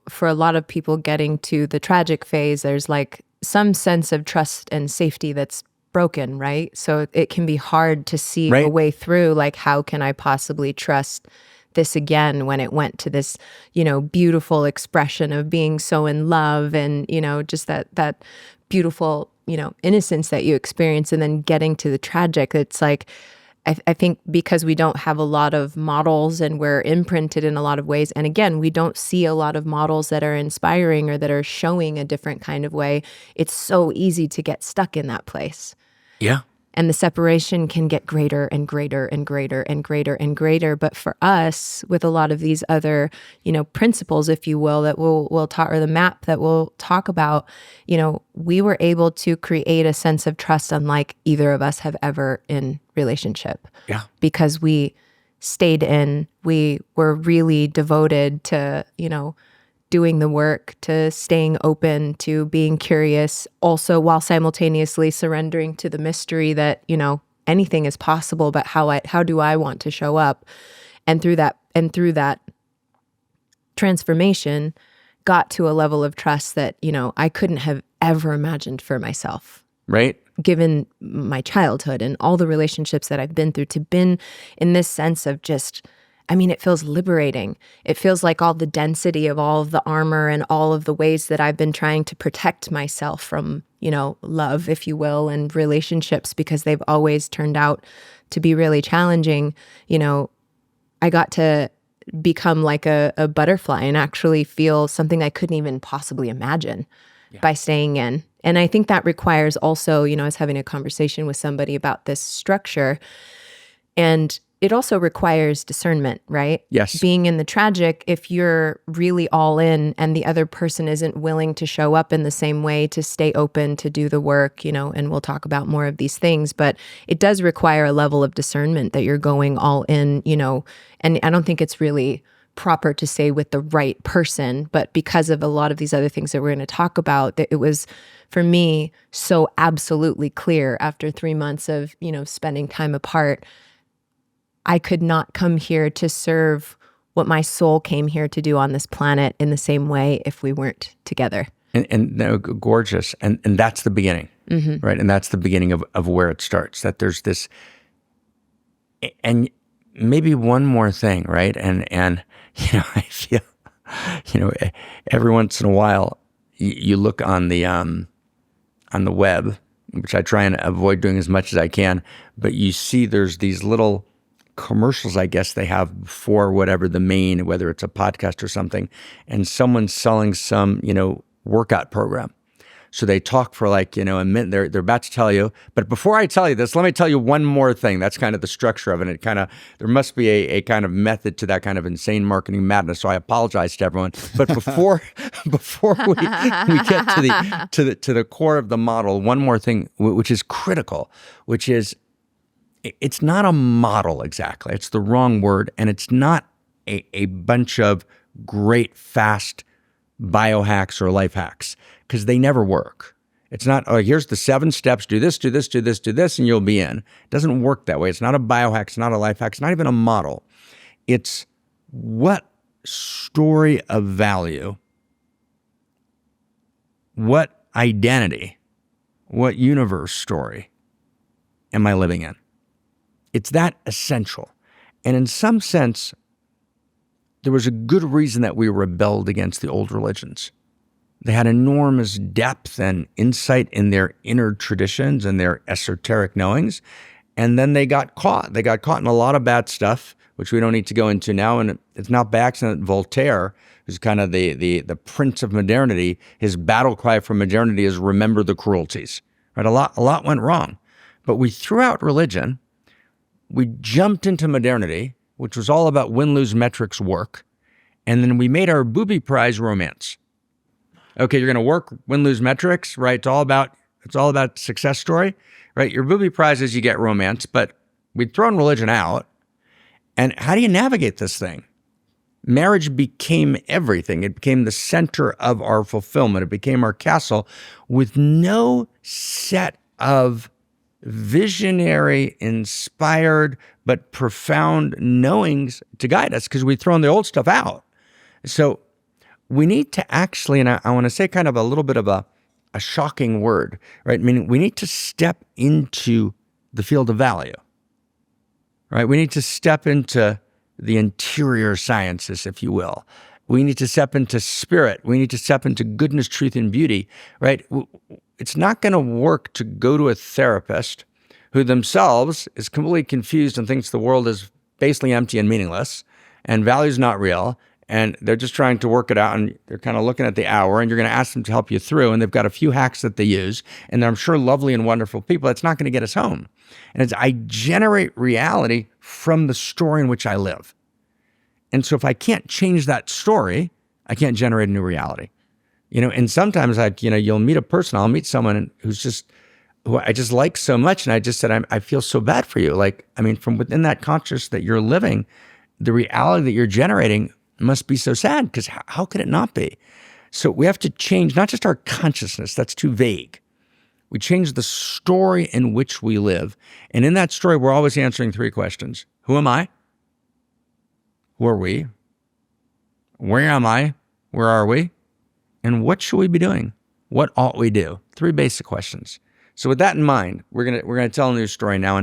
for a lot of people getting to the tragic phase, there's like some sense of trust and safety that's broken, right? So it can be hard to see a way through, like, how can I possibly trust this again when it went to this, beautiful expression of being so in love and, just that beautiful, innocence that you experience, and then getting to the tragic. It's like, I think because we don't have a lot of models and we're imprinted in a lot of ways. And again, we don't see a lot of models that are inspiring or that are showing a different kind of way. It's so easy to get stuck in that place. Yeah. And the separation can get greater and greater and greater and greater and greater. But for us, with a lot of these other, principles, if you will, that we'll talk, or the map that we'll talk about, we were able to create a sense of trust unlike either of us have ever in relationship. Yeah. Because we stayed in, we were really devoted to, doing the work, to staying open, to being curious, also while simultaneously surrendering to the mystery that, anything is possible, but how do I want to show up? And through that transformation, got to a level of trust that, I couldn't have ever imagined for myself. Right. Given my childhood and all the relationships that I've been through, to been in this sense of just, it feels liberating. It feels like all the density of all of the armor and all of the ways that I've been trying to protect myself from, love, if you will, and relationships, because they've always turned out to be really challenging. I got to become like a butterfly and actually feel something I couldn't even possibly imagine by staying in. And I think that requires also, I was having a conversation with somebody about this structure, and it also requires discernment, right? Yes. Being in the tragic, if you're really all in and the other person isn't willing to show up in the same way, to stay open, to do the work, and we'll talk about more of these things, but it does require a level of discernment that you're going all in, and I don't think it's really proper to say with the right person, but because of a lot of these other things that we're going to talk about, that it was, for me, so absolutely clear after 3 months of, spending time apart, I could not come here to serve what my soul came here to do on this planet in the same way if we weren't together. And no, gorgeous. And that's the beginning, right? And that's the beginning of where it starts, that there's this, and maybe one more thing, right? And I feel, every once in a while, you look on the web, which I try and avoid doing as much as I can, but you see there's these little commercials, I guess they have before whatever the main, whether it's a podcast or something, and someone's selling some, workout program. So they talk for like, a minute, they're about to tell you, but before I tell you this, let me tell you one more thing. That's kind of the structure of it. It kind of, there must be a kind of method to that kind of insane marketing madness. So I apologize to everyone. But before we get to the core of the model, one more thing, which is critical, which is, it's not a model exactly. It's the wrong word. And it's not a bunch of great, fast biohacks or life hacks, because they never work. It's not, here's the 7 steps, do this, do this, do this, do this, and you'll be in. It doesn't work that way. It's not a biohack. It's not a life hack. It's not even a model. It's what story of value, what identity, what universe story am I living in? It's that essential. And in some sense, there was a good reason that we rebelled against the old religions. They had enormous depth and insight in their inner traditions and their esoteric knowings. And then they got caught. They got caught in a lot of bad stuff, which we don't need to go into now. And it's not by accident that Voltaire, who's kind of the prince of modernity, his battle cry for modernity is remember the cruelties. Right? A lot went wrong. But we threw out religion. We jumped into modernity, which was all about win-lose metrics work. And then we made our booby prize romance. Okay, you're going to work win-lose metrics, right? It's all about success story, right? Your booby prize is you get romance, but we'd thrown religion out. And how do you navigate this thing? Marriage became everything. It became the center of our fulfillment. It became our castle with no set of visionary, inspired, but profound knowings to guide us because we'd thrown the old stuff out. So we need to actually, and I want to say kind of a little bit of a shocking word, right? Meaning we need to step into the field of value, right? We need to step into the interior sciences, if you will. We need to step into spirit. We need to step into goodness, truth, and beauty, right? It's not going to work to go to a therapist who themselves is completely confused and thinks the world is basically empty and meaningless and value's not real. And they're just trying to work it out, and they're kind of looking at the hour, and you're going to ask them to help you through, and they've got a few hacks that they use, and they're, I'm sure, lovely and wonderful people. It's not going to get us home. And I generate reality from the story in which I live. And so if I can't change that story, I can't generate a new reality. And sometimes you'll meet a person, I'll meet someone who I just like so much, and I just said, I feel so bad for you. From within that consciousness that you're living, the reality that you're generating must be so sad, because how could it not be? So we have to change not just our consciousness, that's too vague. We change the story in which we live. And in that story, we're always answering three questions. Who am I? Who are we? Where am I? Where are we? And what should we be doing? What ought we do? Three basic questions. So with that in mind, we're gonna tell a new story now,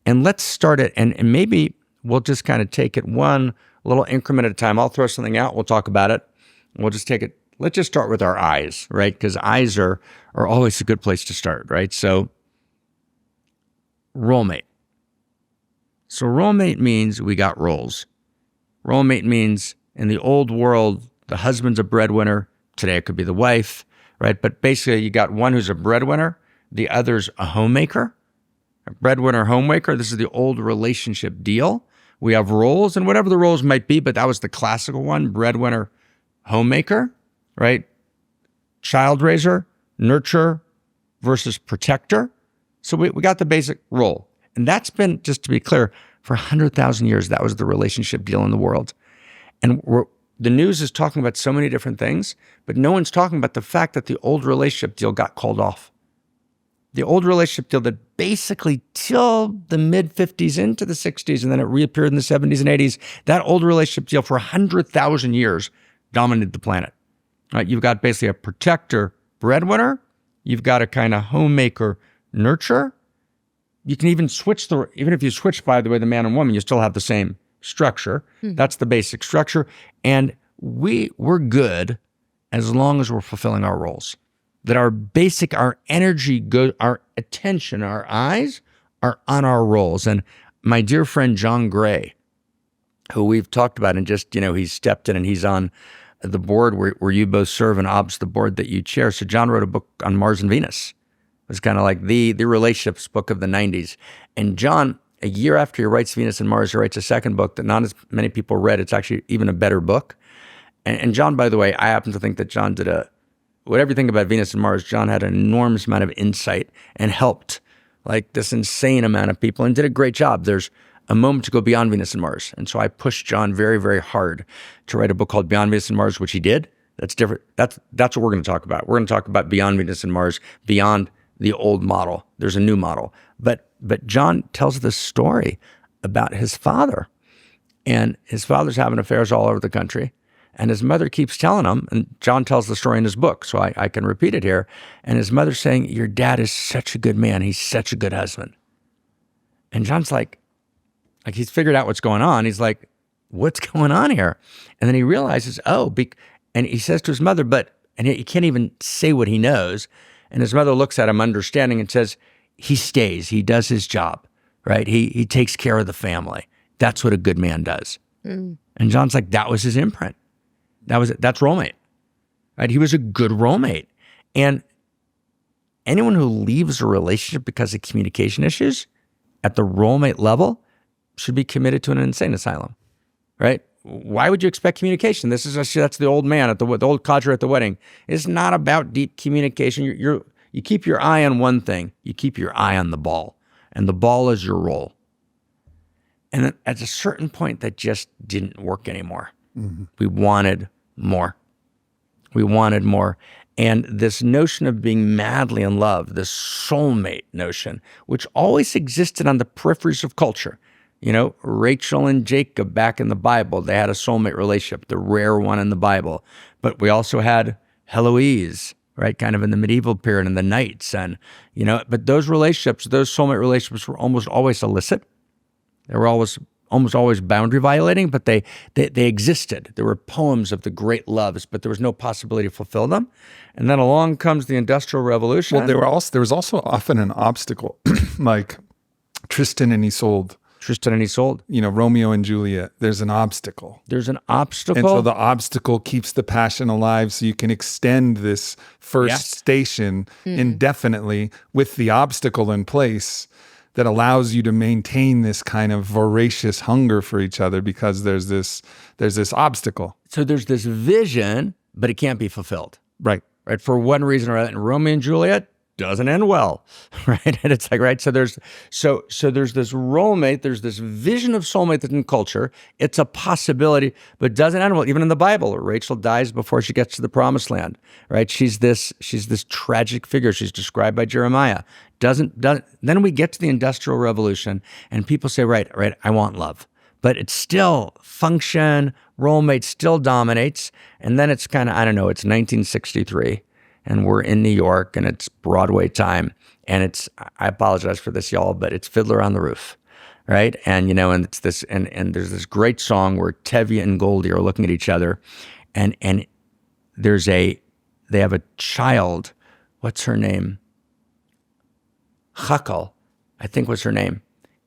and let's start it, and maybe we'll just kind of take it one little increment at a time. I'll throw something out. We'll talk about it. We'll just take it. Let's just start with our eyes, right? Because eyes are always a good place to start, right? So role mate. So role mate means we got roles. Role mate means in the old world, the husband's a breadwinner. Today it could be the wife, right? But basically you got one who's a breadwinner. The other's a homemaker. A breadwinner, homemaker. This is the old relationship deal. We have roles, and whatever the roles might be, but that was the classical one, breadwinner, homemaker, right? Child raiser, nurturer versus protector. So we got the basic role. And that's been, just to be clear, for 100,000 years, that was the relationship deal in the world. And the news is talking about so many different things, but no one's talking about the fact that the old relationship deal got called off. The old relationship deal that basically till the mid-50s into the 60s, and then it reappeared in the 70s and 80s, that old relationship deal for 100,000 years dominated the planet. Right? You've got basically a protector breadwinner. You've got a kind of homemaker nurturer. You can even even if you switch, by the way, the man and woman, you still have the same structure. That's the basic structure. And we're good as long as we're fulfilling our roles. That our energy, our attention, our eyes are on our roles. And my dear friend John Gray, who we've talked about, and just, he's stepped in and he's on the board where you both serve, and Ob's the board that you chair. So John wrote a book on Mars and Venus. It was kind of like the relationships book of the 90s. And John, a year after he writes Venus and Mars, he writes a second book that not as many people read. It's actually even a better book. And John, by the way, I happen to think that John did whatever you think about Venus and Mars, John had an enormous amount of insight and helped like this insane amount of people and did a great job. There's a moment to go beyond Venus and Mars. And so I pushed John very, very hard to write a book called Beyond Venus and Mars, which he did. That's different. That's what we're going to talk about. We're going to talk about beyond Venus and Mars, beyond the old model. There's a new model. But John tells this story about his father. And his father's having affairs all over the country. And his mother keeps telling him, and John tells the story in his book, so I can repeat it here. And his mother's saying, your dad is such a good man. He's such a good husband. And John's like, Like he's figured out what's going on. He's like, what's going on here? And then he realizes, and he says to his mother, and he can't even say what he knows. And his mother looks at him understanding and says, he stays, he does his job, right? He takes care of the family. That's what a good man does. And John's like, that was his imprint. That's roommate, right? He was a good roommate. And anyone who leaves a relationship because of communication issues at the roommate level should be committed to an insane asylum, right? Why would you expect communication? That's the old man the old codger at the wedding. It's not about deep communication. You keep your eye on one thing. You keep your eye on the ball, and the ball is your role. And then at a certain point, that just didn't work anymore. Mm-hmm. We wanted more. And this notion of being madly in love, this soulmate notion, which always existed on the peripheries of culture. Rachel and Jacob back in the Bible, they had a soulmate relationship, the rare one in the Bible. But we also had Heloise, right, kind of in the medieval period, and the knights. And, but those soulmate relationships were almost always illicit. They were almost always boundary violating, but they existed. There were poems of the great loves, but there was no possibility to fulfill them. And then along comes the Industrial Revolution. Well, there was also often an obstacle, like Tristan and Isolde. Romeo and Juliet. There's an obstacle. And so the obstacle keeps the passion alive, so you can extend this first station indefinitely with the obstacle in place that allows you to maintain this kind of voracious hunger for each other because there's this obstacle. So there's this vision, but it can't be fulfilled. Right. For one reason or other. And Romeo and Juliet doesn't end well, right? And it's like, right. So there's this roommate, there's this vision of soulmate that's in culture. It's a possibility, but doesn't end well. Even in the Bible, Rachel dies before she gets to the promised land, right? She's this tragic figure. She's described by Jeremiah. Then we get to the Industrial Revolution and people say, right, I want love. But it's still function, roommate still dominates. And then it's kind of, it's 1963. And we're in New York, and it's Broadway time, and I apologize for this, y'all, but it's Fiddler on the Roof, right? And, and it's this, and there's this great song where Tevye and Goldie are looking at each other, and they have a child. What's her name? Chakal, I think was her name.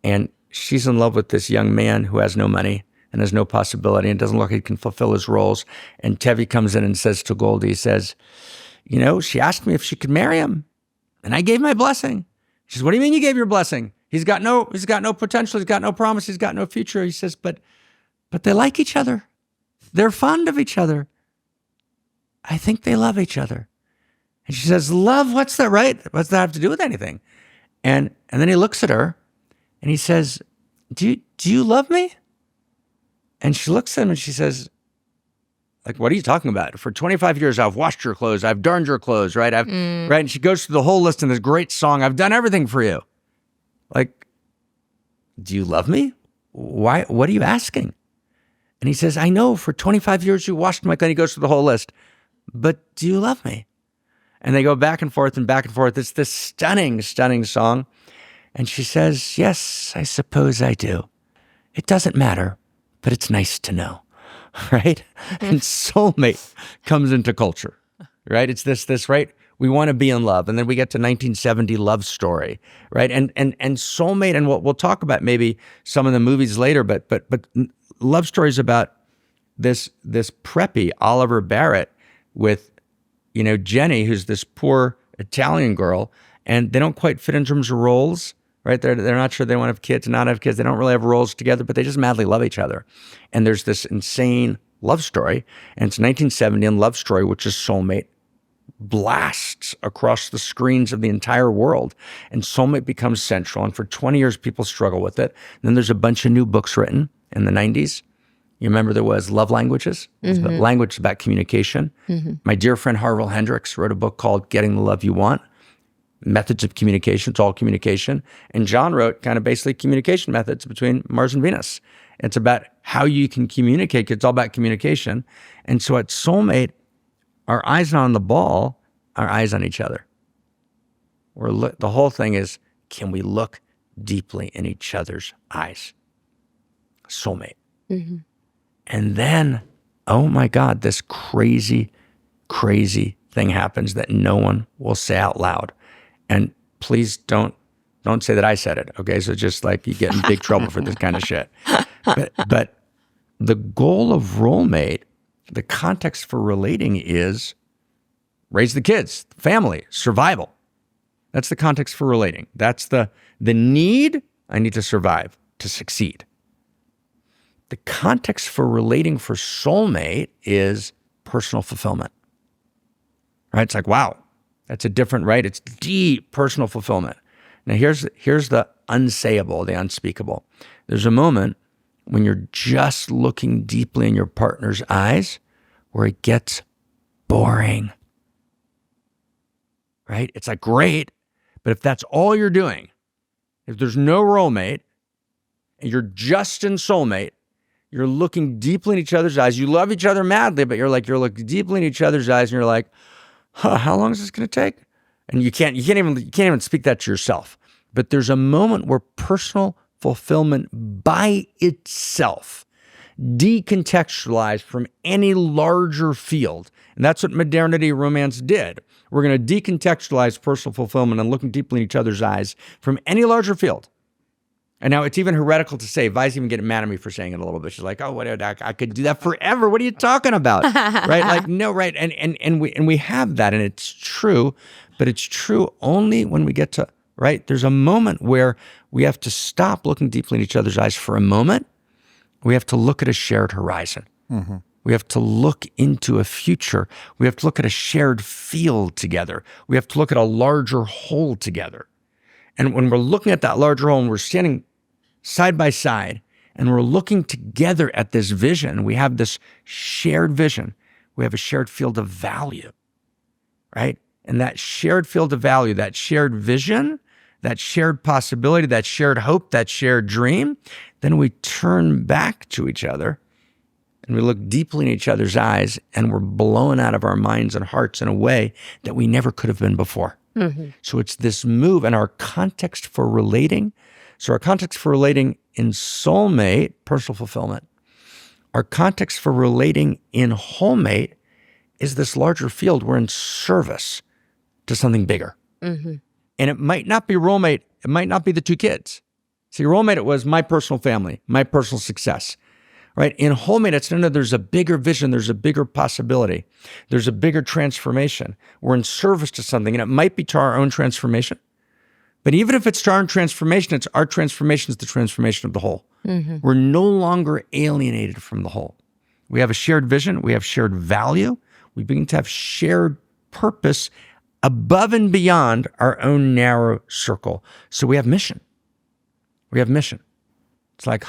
And she's in love with this young man who has no money and has no possibility and doesn't look like he can fulfill his roles. And Tevye comes in and says to Goldie, she asked me if she could marry him, and I gave my blessing. She says, what do you mean you gave your blessing? He's got no potential. He's got no promise. He's got no future. He says, but they like each other. They're fond of each other. I think they love each other. And she says, love, what's that, right? What's that have to do with anything? And then he looks at her and he says, do you love me? And she looks at him and she says, like, what are you talking about? For 25 years, I've washed your clothes. I've darned your clothes, right? Right. And she goes through the whole list in this great song. I've done everything for you. Like, do you love me? Why? What are you asking? And he says, I know for 25 years you washed my clothes. He goes through the whole list. But do you love me? And they go back and forth and back and forth. It's this stunning, stunning song. And she says, yes, I suppose I do. It doesn't matter, but it's nice to know. Right? And soulmate comes into culture, right? It's this, right? We want to be in love. And then we get to 1970 Love Story, right? And soulmate, and we'll talk about maybe some of the movies later, but Love Story is about this preppy Oliver Barrett with, Jenny, who's this poor Italian girl, and they don't quite fit in terms of roles. Right? They're not sure they want to have kids, not have kids. They don't really have roles together, but they just madly love each other. And there's this insane love story. And it's 1970 and Love Story, which is soulmate, blasts across the screens of the entire world. And soulmate becomes central. And for 20 years, people struggle with it. And then there's a bunch of new books written in the 90s. You remember there was Love Languages? Mm-hmm. Language about communication. Mm-hmm. My dear friend Harville Hendricks wrote a book called Getting the Love You Want. Methods of communication, it's all communication. And John wrote kind of basically communication methods between Mars and Venus. It's about how you can communicate. It's all about communication. And so at soulmate, our eyes not on the ball, our eyes on each other. The whole thing is, can we look deeply in each other's eyes? soulmate. And then, oh my God, this crazy, crazy thing happens that no one will say out loud. And please don't say that I said it, okay? So just like you get in big trouble for this kind of shit. But the goal of Rollmate, the context for relating is raise the kids, family, survival. That's the context for relating. That's the need. I need to survive to succeed. The context for relating for soulmate is personal fulfillment. Right? It's like, wow, that's a different, right? It's deep personal fulfillment. Now here's the unsayable, the unspeakable. There's a moment when you're just looking deeply in your partner's eyes where it gets boring. Right? It's like, great, but if that's all you're doing, if there's no roommate and you're just in soulmate, you're looking deeply in each other's eyes. You love each other madly, but you're looking deeply in each other's eyes and you're like, how long is this going to take? And you can't even speak that to yourself. But there's a moment where personal fulfillment by itself, decontextualized from any larger field. And that's what modernity romance did. We're going to decontextualize personal fulfillment and looking deeply in each other's eyes from any larger field. And now it's even heretical to say, Vi's even getting mad at me for saying it a little bit. She's like, oh, what, I could do that forever. What are you talking about? Right? Like, no, right. And we have that, and it's true, but it's true only when we get to, right? There's a moment where we have to stop looking deeply in each other's eyes for a moment. We have to look at a shared horizon. Mm-hmm. We have to look into a future. We have to look at a shared field together. We have to look at a larger whole together. And when we're looking at that larger whole and we're standing side by side and we're looking together at this vision, we have this shared vision. We have a shared field of value, right? And that shared field of value, that shared vision, that shared possibility, that shared hope, that shared dream, then we turn back to each other and we look deeply in each other's eyes and we're blown out of our minds and hearts in a way that we never could have been before. Mm-hmm. So it's this move, and our context for relating. So our context for relating in soulmate, personal fulfillment. Our context for relating in wholemate is this larger field. We're in service to something bigger. Mm-hmm. And it might not be roommate. It might not be the two kids. See, roommate, it was my personal family, my personal success. Right? In wholemate, it's no, there's a bigger vision, there's a bigger possibility, there's a bigger transformation. We're in service to something, and it might be to our own transformation. But even if it's to our own transformation, it's our transformation is the transformation of the whole. Mm-hmm. We're no longer alienated from the whole. We have a shared vision, we have shared value, we begin to have shared purpose above and beyond our own narrow circle. So we have mission. We have mission. It's like,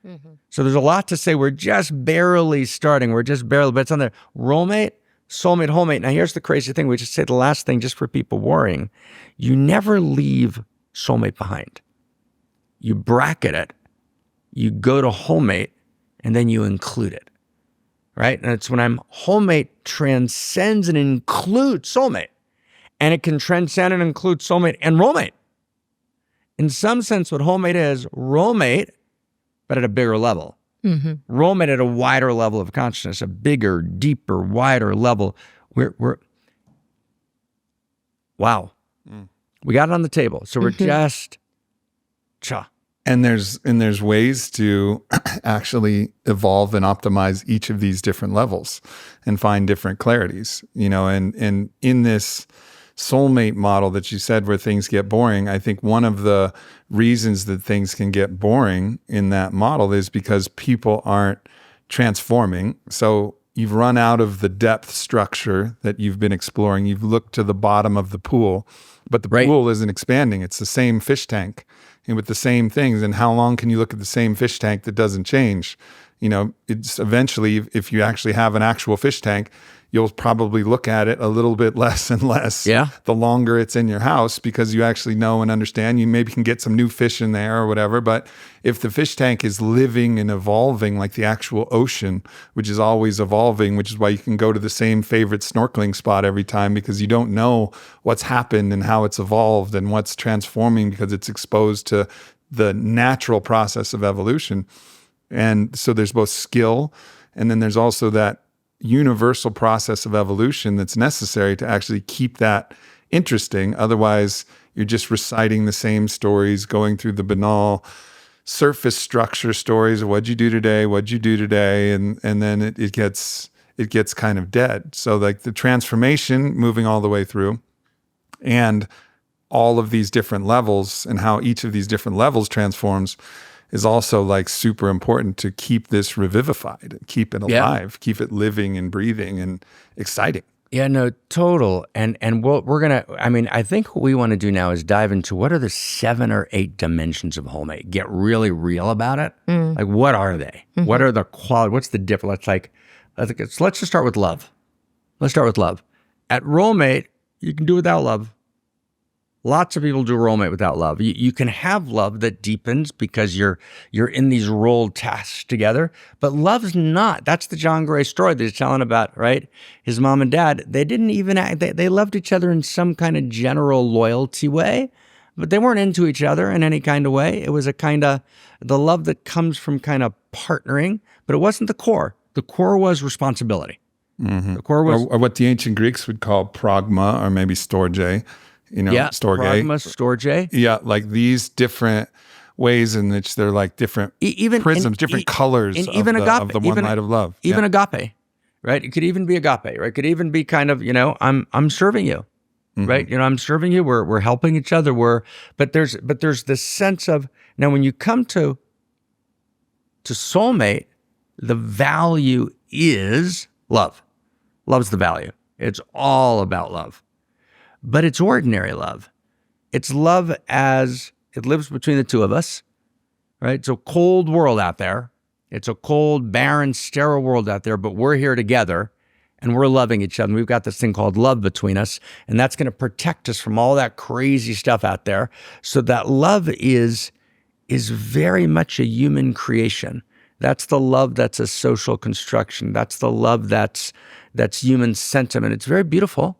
Mm-hmm. So there's a lot to say. We're just barely starting. But it's on there. Roommate, soulmate, wholemate. Now here's the crazy thing. We just say the last thing just for people worrying. You never leave soulmate behind. You bracket it. You go to wholemate, and then you include it. Right? And it's when wholemate transcends and includes soulmate. And it can transcend and include soulmate and roommate. In some sense, what wholemate is, roommate, but at a bigger level. Mm-hmm. Roommate at a wider level of consciousness, a bigger, deeper, wider level. Wow. We got it on the table. So we're just, And there's ways to actually evolve and optimize each of these different levels and find different clarities, and in this soulmate model that you said where things get boring, I think one of the reasons that things can get boring in that model is because people aren't transforming. So you've run out of the depth structure that you've been exploring. You've looked to the bottom of the pool, but the pool isn't expanding. It's the same fish tank and with the same things. And how long can you look at the same fish tank that doesn't change? It's eventually, if you actually have an actual fish tank, you'll probably look at it a little bit less and less the longer it's in your house, because you actually know and understand. You maybe can get some new fish in there or whatever. But if the fish tank is living and evolving like the actual ocean, which is always evolving, which is why you can go to the same favorite snorkeling spot every time, because you don't know what's happened and how it's evolved and what's transforming because it's exposed to the natural process of evolution. And so there's both skill, and then there's also that universal process of evolution that's necessary to actually keep that interesting. Otherwise, you're just reciting the same stories, going through the banal surface structure stories of what'd you do today, and then it gets kind of dead. So like the transformation moving all the way through, and all of these different levels and how each of these different levels transforms is also like super important to keep this revivified and keep it alive, keep it living and breathing and exciting. Yeah, no, total. And I think what we want to do now is dive into what are the 7 or 8 dimensions of wholemate. Get really real about it. Like, what are they? Mm-hmm. What are the quality? What's the difference? Let's just start with love. Let's start with love. At Rolemate, you can do without love. Lots of people do Rolemate without love. You can have love that deepens because you're in these rolled tasks together, but love's not. That's the John Gray story that he's telling about, right? His mom and dad, they didn't even act, they loved each other in some kind of general loyalty way, but they weren't into each other in any kind of way. It was a kind of the love that comes from kind of partnering, but it wasn't the core. The core was responsibility. Mm-hmm. The core was... Or what the ancient Greeks would call pragma, or maybe storge. Storge. Pragma, storge. Yeah, like these different ways in which they're like different prisms, different colors of the one light of love. Even agape, right? It could even be agape, right? It could even be kind of, I'm serving you, right? I'm serving you. We're helping each other. But there's this sense of, now when you come to soulmate, the value is love. Love's the value. It's all about love. But it's ordinary love. It's love as it lives between the two of us, right? It's a cold world out there. It's a cold, barren, sterile world out there, but we're here together and we're loving each other. We've got this thing called love between us, and that's going to protect us from all that crazy stuff out there. So that love is very much a human creation. That's the love that's a social construction. That's the love that's human sentiment. It's very beautiful.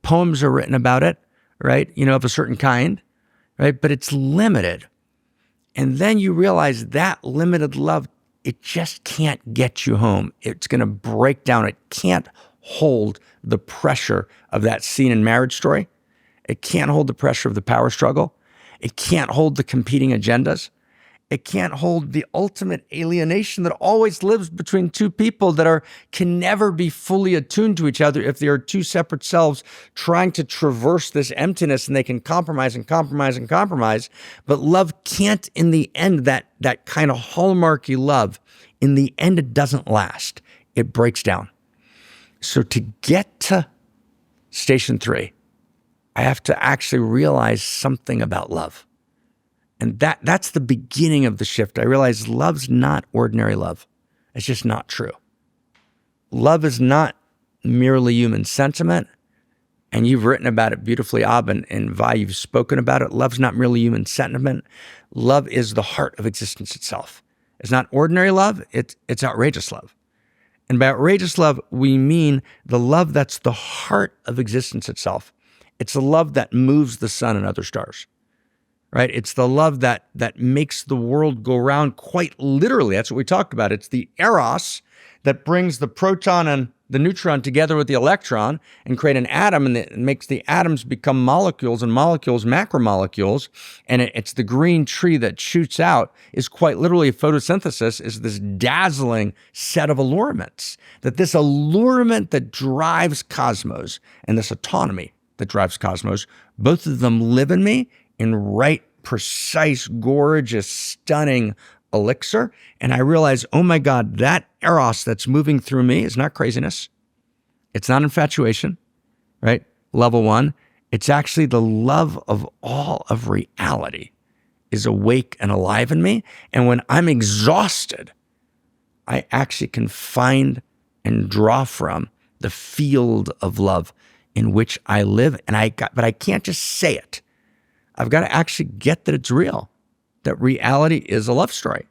Poems are written about it, right? Of a certain kind, right? But it's limited. And then you realize that limited love, it just can't get you home. It's going to break down. It can't hold the pressure of that scene in Marriage Story. It can't hold the pressure of the power struggle. It can't hold the competing agendas. It can't hold the ultimate alienation that always lives between two people that can never be fully attuned to each other if they are two separate selves trying to traverse this emptiness, and they can compromise and compromise and compromise. But love can't, in the end, that kind of hallmarky love, in the end, it doesn't last. It breaks down. So to get to station 3, I have to actually realize something about love. And that's the beginning of the shift. I realized love's not ordinary love. It's just not true. Love is not merely human sentiment. And you've written about it beautifully, Ab, and Vi, you've spoken about it. Love's not merely human sentiment. Love is the heart of existence itself. It's not ordinary love, it's outrageous love. And by outrageous love, we mean the love that's the heart of existence itself. It's the love that moves the sun and other stars. Right? It's the love that makes the world go round, quite literally. That's what we talked about. It's the eros that brings the proton and the neutron together with the electron and create an atom, and it makes the atoms become molecules, and molecules macromolecules. And it's the green tree that shoots out is quite literally photosynthesis, is this dazzling set of allurements. That this allurement that drives cosmos and this autonomy that drives cosmos, both of them live in me in right, precise, gorgeous, stunning elixir. And I realize, oh my God, that eros that's moving through me is not craziness. It's not infatuation, right? Level 1. It's actually the love of all of reality is awake and alive in me. And when I'm exhausted, I actually can find and draw from the field of love in which I live. But I can't just say it. I've got to actually get that it's real, that reality is a love story.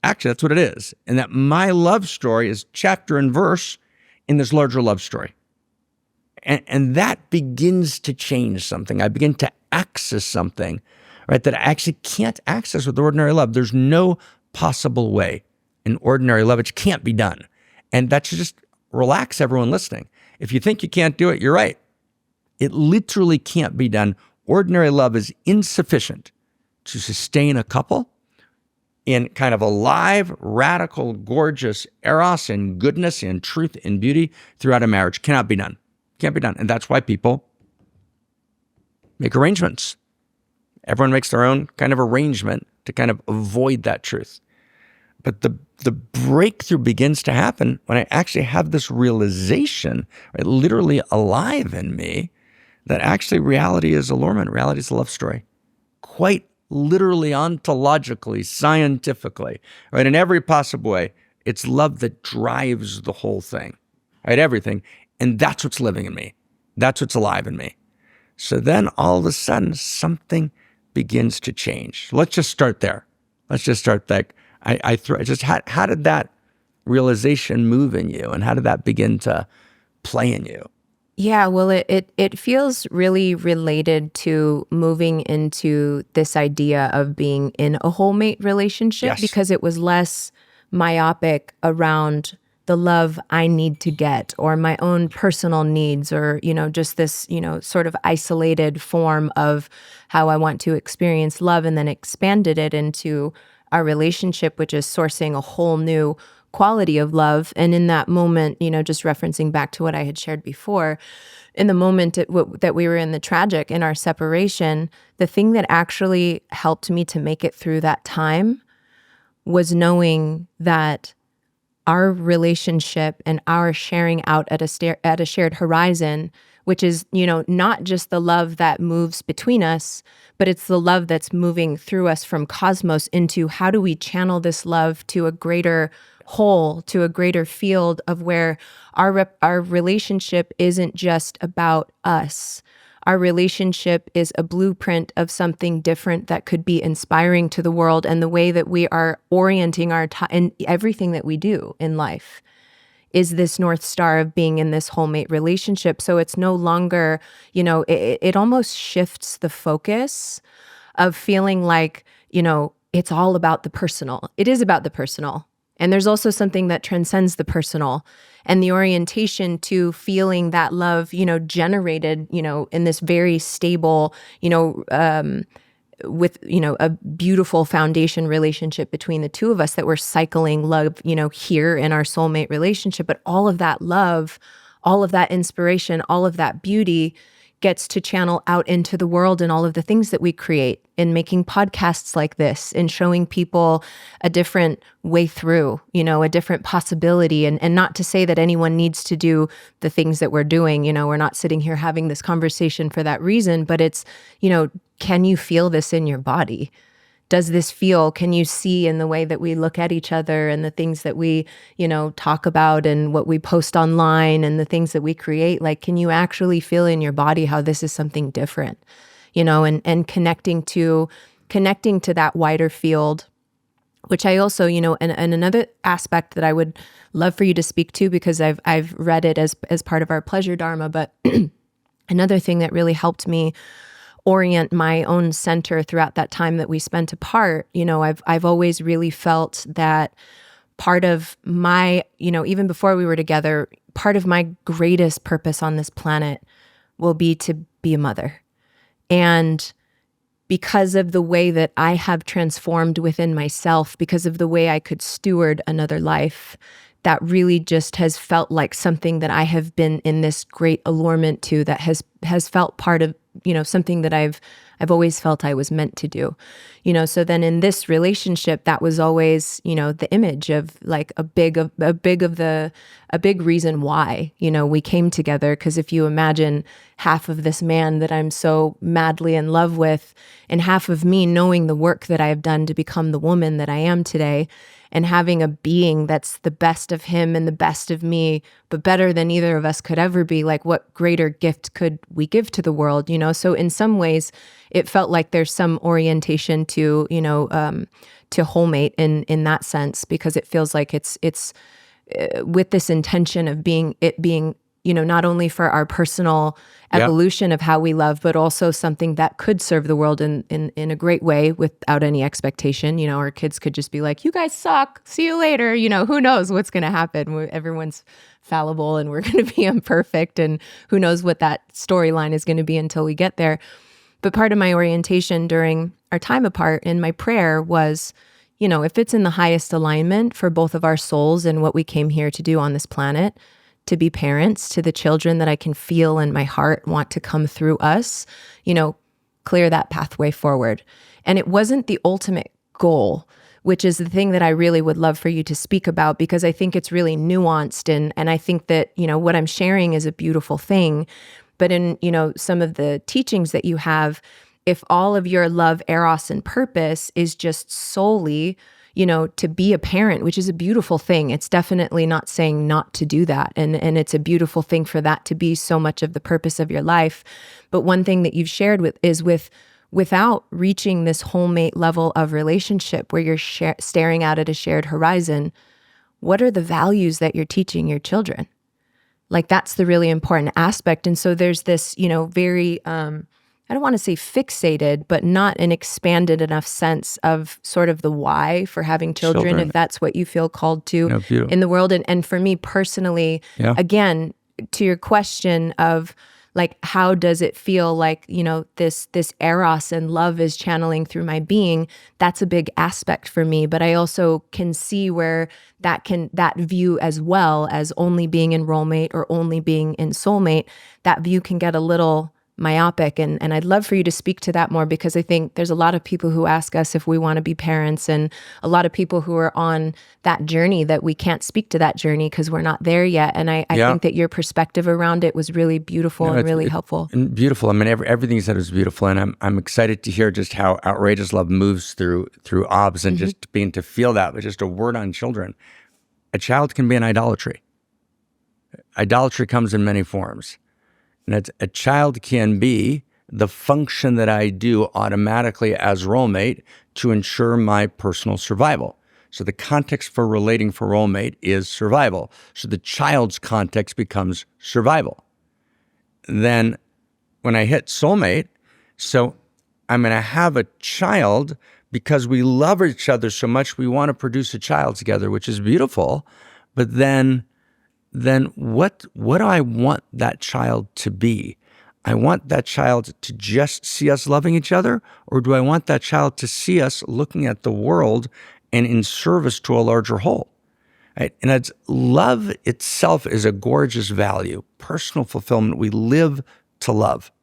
Actually, that's what it is. And that my love story is chapter and verse in this larger love story. And that begins to change something. I begin to access something, right, that I actually can't access with ordinary love. There's no possible way in ordinary love. It can't be done. And that should just relax everyone listening. If you think you can't do it, you're right. It literally can't be done. Ordinary love is insufficient to sustain a couple in kind of a live, radical, gorgeous eros and goodness and truth and beauty throughout a marriage. Cannot be done. Can't be done. And that's why people make arrangements. Everyone makes their own kind of arrangement to kind of avoid that truth. But the breakthrough begins to happen when I actually have this realization, right, literally alive in me, that actually reality is allurement. Reality is a love story. Quite literally, ontologically, scientifically, right? In every possible way, it's love that drives the whole thing, right? Everything. And that's what's living in me. That's what's alive in me. So then all of a sudden, something begins to change. Let's just start there. Let's just start there. How did that realization move in you, and how did that begin to play in you? Yeah, well, it feels really related to moving into this idea of being in a whole mate relationship, Yes. because it was less myopic around the love I need to get or my own personal needs, or, just this, sort of isolated form of how I want to experience love, and then expanded it into our relationship, which is sourcing a whole new quality of love. And in that moment, just referencing back to what I had shared before, in the moment that we were in the tragic, in our separation, the thing that actually helped me to make it through that time was knowing that our relationship and our sharing out at a shared horizon, which is, not just the love that moves between us, but it's the love that's moving through us from cosmos into how do we channel this love to a greater whole, to a greater field of where our relationship isn't just about us. Our relationship is a blueprint of something different that could be inspiring to the world, and the way that we are orienting our time and everything that we do in life is this North Star of being in this whole mate relationship. So it's no longer, it almost shifts the focus of feeling like, it's all about the personal. It is about the personal. And there's also something that transcends the personal, and the orientation to feeling that love, generated, in this very stable, with, a beautiful foundation relationship between the two of us, that we're cycling love, here in our soulmate relationship. But all of that love, all of that inspiration, all of that beauty gets to channel out into the world and all of the things that we create in making podcasts like this, in showing people a different way through, a different possibility. And not to say that anyone needs to do the things that we're doing. We're not sitting here having this conversation for that reason, but it's, can you feel this in your body? Does this feel, can you see in the way that we look at each other and the things that we, talk about and what we post online and the things that we create? Like, can you actually feel in your body how this is something different, and connecting to that wider field, which I also, and another aspect that I would love for you to speak to, because I've read it as part of our pleasure dharma, but another thing that really helped me orient my own center throughout that time that we spent apart, I've always really felt that part of my, even before we were together, part of my greatest purpose on this planet will be to be a mother. And because of the way that I have transformed within myself, because of the way I could steward another life, that really just has felt like something that I have been in this great allurement to, that has felt part of, something that I've always felt I was meant to do, so then in this relationship, that was always, the image of like a big reason why, we came together. Because if you imagine half of this man that I'm so madly in love with, and half of me knowing the work that I have done to become the woman that I am today, and having a being that's the best of him and the best of me, but better than either of us could ever be, like what greater gift could we give to the world, So in some ways, it felt like there's some orientation to, to whole mate in that sense, because it feels like it's with this intention of being not only for our personal evolution of how we love, but also something that could serve the world in a great way without any expectation. Our kids could just be like, you guys suck. See you later. Who knows what's going to happen? Everyone's fallible and we're going to be imperfect. And who knows what that storyline is going to be until we get there. But part of my orientation during our time apart in my prayer was, if it's in the highest alignment for both of our souls and what we came here to do on this planet, to be parents to the children that I can feel in my heart want to come through us, clear that pathway forward. And it wasn't the ultimate goal, which is the thing that I really would love for you to speak about, because I think it's really nuanced. And I think that, what I'm sharing is a beautiful thing. But in, some of the teachings that you have, if all of your love, eros, and purpose is just solely, to be a parent, which is a beautiful thing. It's definitely not saying not to do that. And it's a beautiful thing for that to be so much of the purpose of your life. But one thing that you've shared without reaching this whole-mate level of relationship where you're staring out at a shared horizon, what are the values that you're teaching your children? Like, that's the really important aspect. And so there's this, very, I don't want to say fixated, but not an expanded enough sense of sort of the why for having children. If that's what you feel called to in the world. And for me personally, again, to your question of like, how does it feel like, this eros and love is channeling through my being? That's a big aspect for me. But I also can see where that view, as well as only being in roommate or only being in soulmate, that view can get a little myopic. And I'd love for you to speak to that more, because I think there's a lot of people who ask us if we want to be parents, and a lot of people who are on that journey that we can't speak to that journey because we're not there yet. And I think that your perspective around it was really beautiful and really helpful. And beautiful. I mean, everything you said was beautiful. And I'm excited to hear just how outrageous love moves through obs, and just being to feel that, but just a word on children. A child can be an idolatry. Idolatry comes in many forms. And a child can be the function that I do automatically as roommate to ensure my personal survival. So the context for relating for roommate is survival. So the child's context becomes survival. Then when I hit soulmate, so I'm going to have a child because we love each other so much, we want to produce a child together, which is beautiful. But then what do I want that child to be? I want that child to just see us loving each other, or do I want that child to see us looking at the world and in service to a larger whole? Right? And love itself is a gorgeous value, personal fulfillment. We live to love.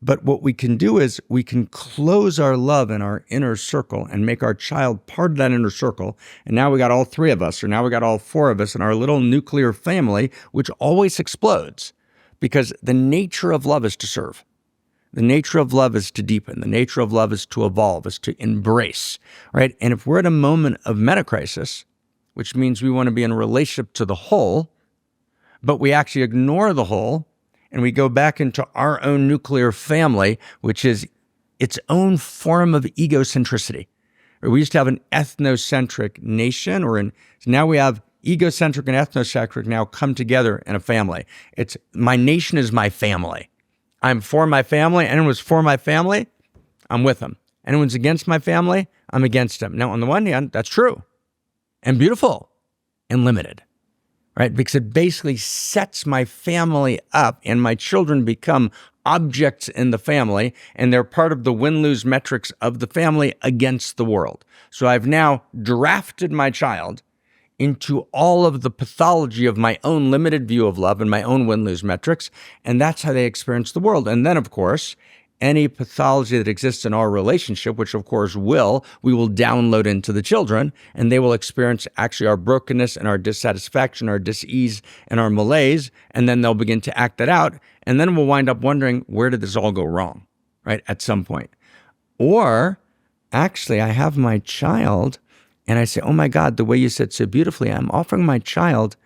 But what we can do is we can close our love in our inner circle and make our child part of that inner circle. And now we got all three of us, or now we got all four of us in our little nuclear family, which always explodes, because the nature of love is to serve. The nature of love is to deepen. The nature of love is to evolve, is to embrace, right? And if we're at a moment of metacrisis, which means we want to be in a relationship to the whole, but we actually ignore the whole, and we go back into our own nuclear family, which is its own form of egocentricity. Or we used to have an ethnocentric nation, so now we have egocentric and ethnocentric now come together in a family. It's my nation is my family. I'm for my family. Anyone's for my family, I'm with them. Anyone's against my family, I'm against them. Now, on the one hand, that's true and beautiful and limited. Right? Because it basically sets my family up, and my children become objects in the family, and they're part of the win-lose metrics of the family against the world. So I've now drafted my child into all of the pathology of my own limited view of love and my own win-lose metrics, and that's how they experience the world. And then, of course, any pathology that exists in our relationship, which of course we will download into the children, and they will experience actually our brokenness and our dissatisfaction, our dis-ease and our malaise, and then they'll begin to act that out. And then we'll wind up wondering, where did this all go wrong, right, at some point? Or actually, I have my child and I say, oh my God, the way you said so beautifully, I'm offering my child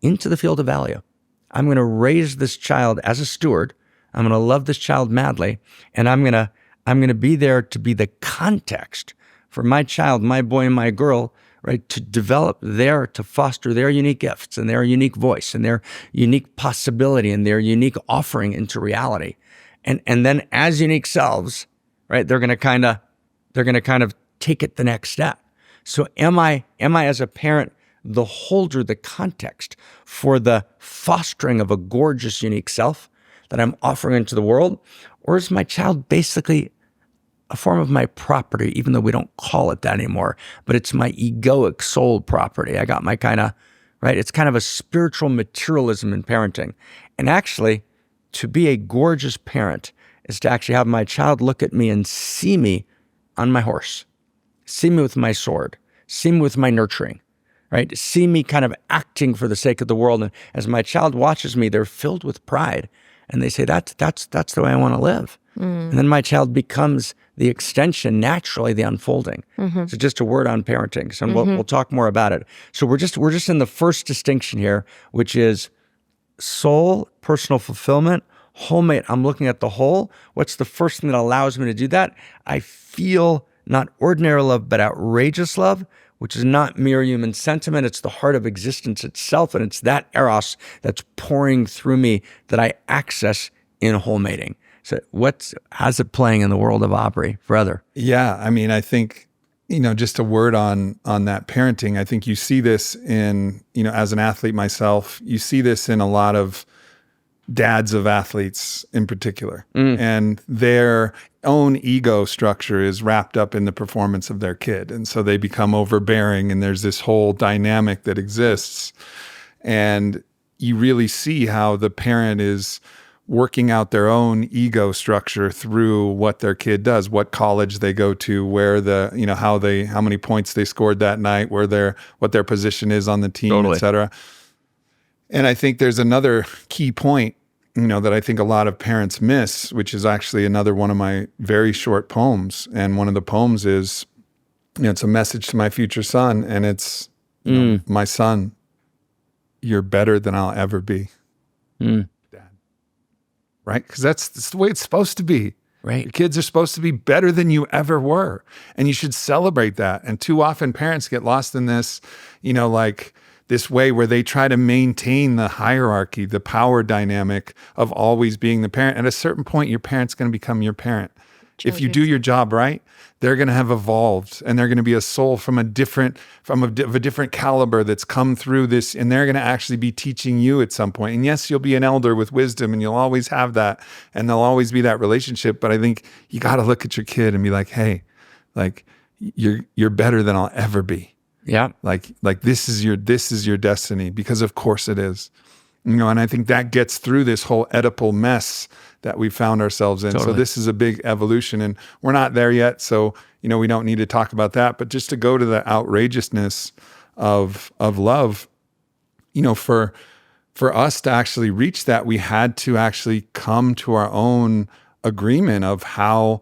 into the field of value. I'm going to raise this child as a steward. I'm going to love this child madly, and I'm going to be there to be the context for my child, my boy and my girl, right, to foster their unique gifts and their unique voice and their unique possibility and their unique offering into reality. And then as unique selves, right, they're going to kind of take it the next step. So am I as a parent the holder, the context for the fostering of a gorgeous, unique self that I'm offering into the world? Or is my child basically a form of my property, even though we don't call it that anymore, but it's my egoic soul property? I got my right? It's kind of a spiritual materialism in parenting. And actually, to be a gorgeous parent is to actually have my child look at me and see me on my horse, see me with my sword, see me with my nurturing, right? See me kind of acting for the sake of the world. And as my child watches me, they're filled with pride. And they say, that's the way I want to live. And then my child becomes the extension, naturally, the unfolding. So just a word on parenting. So we'll talk more about it. So we're just in the first distinction here, which is soul, personal fulfillment, wholemate. I'm looking at the whole. What's the first thing that allows me to do that? I feel not ordinary love, but outrageous love, which is not mere human sentiment. It's the heart of existence itself. And it's that eros that's pouring through me that I access in wholemating. So how's it playing in the world of Aubrey, brother? Yeah, I mean, I think, just a word on that parenting. I think you see this in, as an athlete myself, you see this in a lot of dads of athletes in particular. And their own ego structure is wrapped up in the performance of their kid. And so they become overbearing, and there's this whole dynamic that exists. And you really see how the parent is working out their own ego structure through what their kid does, what college they go to, where how many points they scored that night, what their position is on the team, Totally. et cetera. And I think there's another key point, that I think a lot of parents miss, which is actually another one of my very short poems. And one of the poems is, it's a message to my future son, and it's, my son, you're better than I'll ever be. Right? Because that's the way it's supposed to be. Right. Your kids are supposed to be better than you ever were. And you should celebrate that. And too often parents get lost in this, this way where they try to maintain the hierarchy, the power dynamic of always being the parent. At a certain point, your parent's going to become your parent. If you do your job right, they're going to have evolved, and they're going to be a soul from a different caliber that's come through this, and they're going to actually be teaching you at some point. And yes, you'll be an elder with wisdom, and you'll always have that, and there'll always be that relationship. But I think you got to look at your kid and be like, hey, you're better than I'll ever be. Yeah. Like this is your destiny, because of course it is. And I think that gets through this whole Oedipal mess that we found ourselves in. Totally. So this is a big evolution, and we're not there yet. So, we don't need to talk about that, but just to go to the outrageousness of love, for us to actually reach that, we had to actually come to our own agreement of how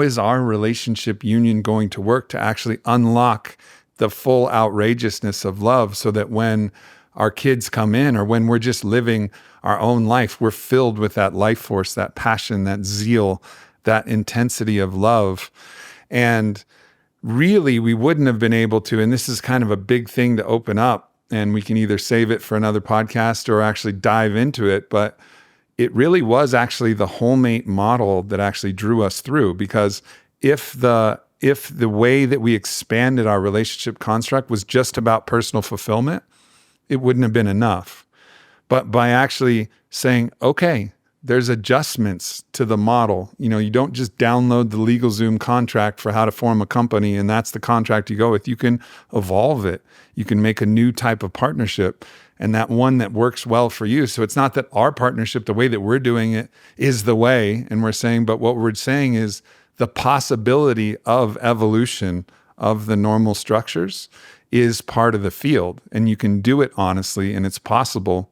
is our relationship union going to work to actually unlock the full outrageousness of love, so that when our kids come in, or when we're just living our own life, we're filled with that life force, that passion, that zeal, that intensity of love. And really, we wouldn't have been able to, and this is kind of a big thing to open up, and we can either save it for another podcast or actually dive into it, but it really was actually the wholemate model that actually drew us through. Because if the way that we expanded our relationship construct was just about personal fulfillment, it wouldn't have been enough. But by actually saying, okay, there's adjustments to the model. You don't just download the LegalZoom contract for how to form a company, and that's the contract you go with. You can evolve it. You can make a new type of partnership, and that one that works well for you. So it's not that our partnership, the way that we're doing it, is the way, and we're saying, but what we're saying is the possibility of evolution of the normal structures is part of the field, and you can do it honestly, and it's possible,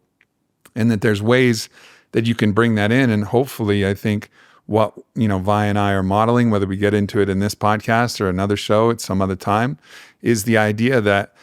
and that there's ways that you can bring that in. And hopefully, I think what Vi and I are modeling, whether we get into it in this podcast or another show at some other time, is the idea that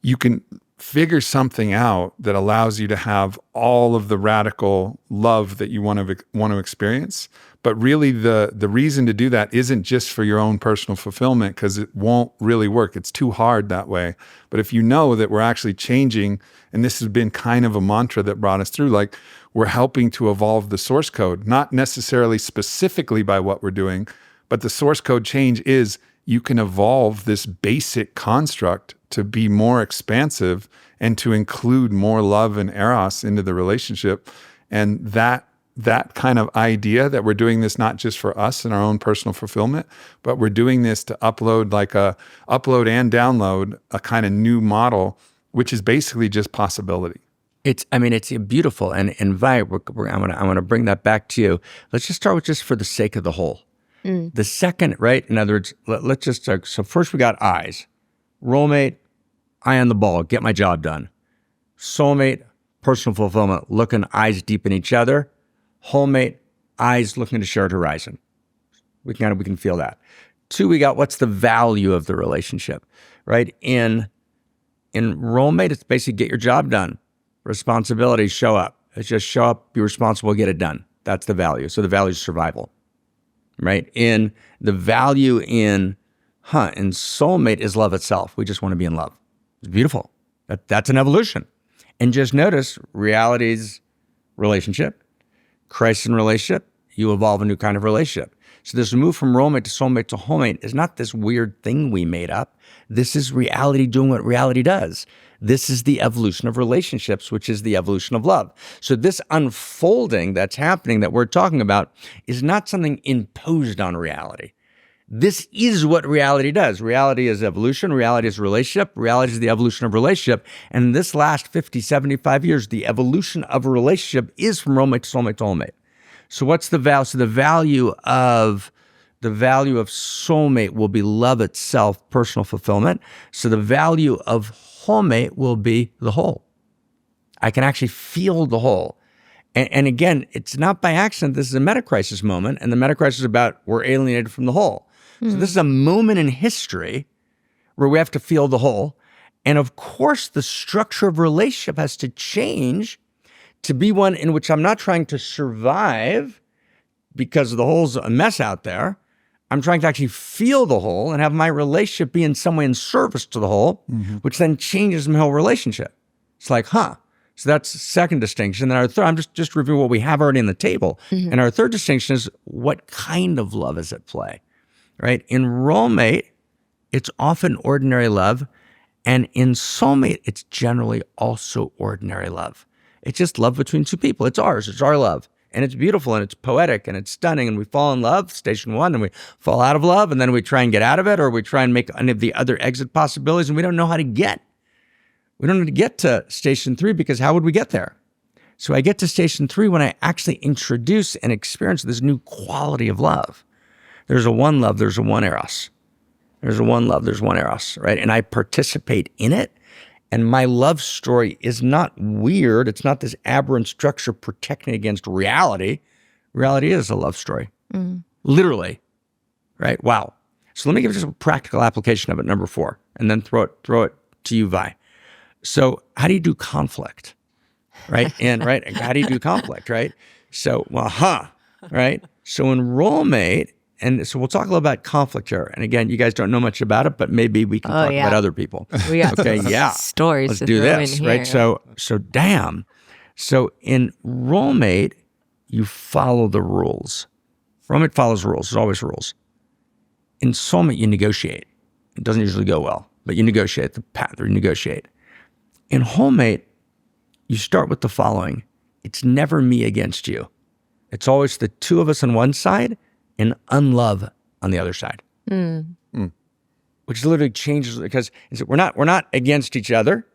you can figure something out that allows you to have all of the radical love that you want to experience. But really the reason to do that isn't just for your own personal fulfillment, because it won't really work. It's too hard that way. But if you know that we're actually changing, and this has been kind of a mantra that brought us through, like we're helping to evolve the source code, not necessarily specifically by what we're doing, but the source code change is you can evolve this basic construct to be more expansive and to include more love and eros into the relationship. And that kind of idea that we're doing this not just for us and our own personal fulfillment, but we're doing this to upload and download a kind of new model, which is basically just possibility. It's beautiful. And Vi, I want to bring that back to you. Let's just start with just for the sake of the whole. The second, right? In other words, let's just start. So first we got eyes. Rollmate, eye on the ball, get my job done. Soulmate, personal fulfillment, looking eyes deep in each other. Wholemate, eyes looking to shared horizon. We can feel that. Two, we got what's the value of the relationship, right? In Rollmate, it's basically get your job done. Responsibility, show up. It's just show up, be responsible, get it done. That's the value. So the value is survival, right? In the value in soulmate is love itself. We just want to be in love. It's beautiful. That's an evolution. And just notice reality's relationship, Christ in relationship, you evolve a new kind of relationship. So this move from rollmate to soulmate to wholemate is not this weird thing we made up. This is reality doing what reality does. This is the evolution of relationships, which is the evolution of love. So this unfolding that's happening that we're talking about is not something imposed on reality. This is what reality does. Reality is evolution. Reality is relationship. Reality is the evolution of relationship. And in this last 50, 75 years, the evolution of a relationship is from rollmate to soulmate to wholemate. So what's the value? So the value of soulmate will be love itself, personal fulfillment. So the value of wholemate will be the whole. I can actually feel the whole. And again, it's not by accident. This is a meta-crisis moment. And the meta-crisis is about we're alienated from the whole. So this is a moment in history where we have to feel the whole. And of course, the structure of relationship has to change to be one in which I'm not trying to survive because the whole's a mess out there. I'm trying to actually feel the whole and have my relationship be in some way in service to the whole, which then changes my whole relationship. It's like, So that's the second distinction. Then our third, I'm just reviewing what we have already on the table. And our third distinction is what kind of love is at play, right? In rollmate, it's often ordinary love. And in soulmate, it's generally also ordinary love. It's just love between two people. It's ours. It's our love. And it's beautiful and it's poetic and it's stunning. And we fall in love, station one, and we fall out of love. And then we try and get out of it, or we try and make any of the other exit possibilities. And we don't know how to get. We don't know how to get to station three, because how would we get there? So I get to station three when I actually introduce and experience this new quality of love. There's a one love, there's a one eros. There's a one love, there's one eros, right? And I participate in it. And my love story is not weird. It's not this aberrant structure protecting against reality. Reality is a love story, literally, right? Wow. So let me give you just a practical application of it, number 4, and then throw it to you, Vi. So how do you do conflict, right? And how do you do conflict, right? So, right? So in rollmate, and so we'll talk a little about conflict here. And again, you guys don't know much about it, but maybe we can talk about other people. We got stories. Let's to do throw this, in right? here. So damn. So in rollmate, you follow the rules. Rollmate follows rules. There's always rules. In soulmate, you negotiate. It doesn't usually go well, but you negotiate the path, or you negotiate. In wholemate, you start with the following. It's never me against you. It's always the two of us on one side and unlove on the other side. Which literally changes, because we're not against each other,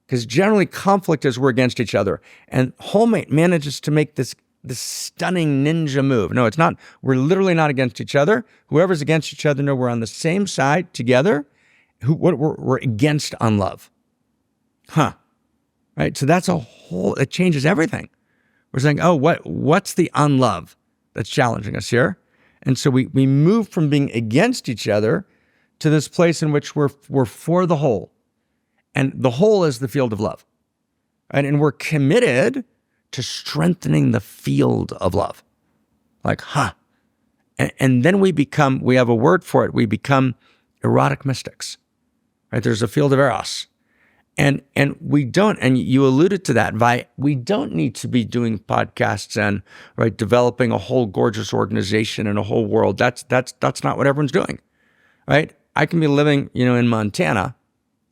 because generally conflict is we're against each other. And wholemate manages to make this stunning ninja move. No, it's not. We're literally not against each other. Whoever's against each other, no, we're on the same side together. We're against unlove. Right? So that's it changes everything. We're saying, what's the unlove that's challenging us here? And so we move from being against each other to this place in which we're for the whole. And the whole is the field of love. Right? And we're committed to strengthening the field of love. Like, And then we have a word for it. We become erotic mystics. Right? There's a field of eros. And we don't, and you alluded to that, we don't need to be doing podcasts and right developing a whole gorgeous organization and a whole world. That's not what everyone's doing. Right? I can be living, in Montana.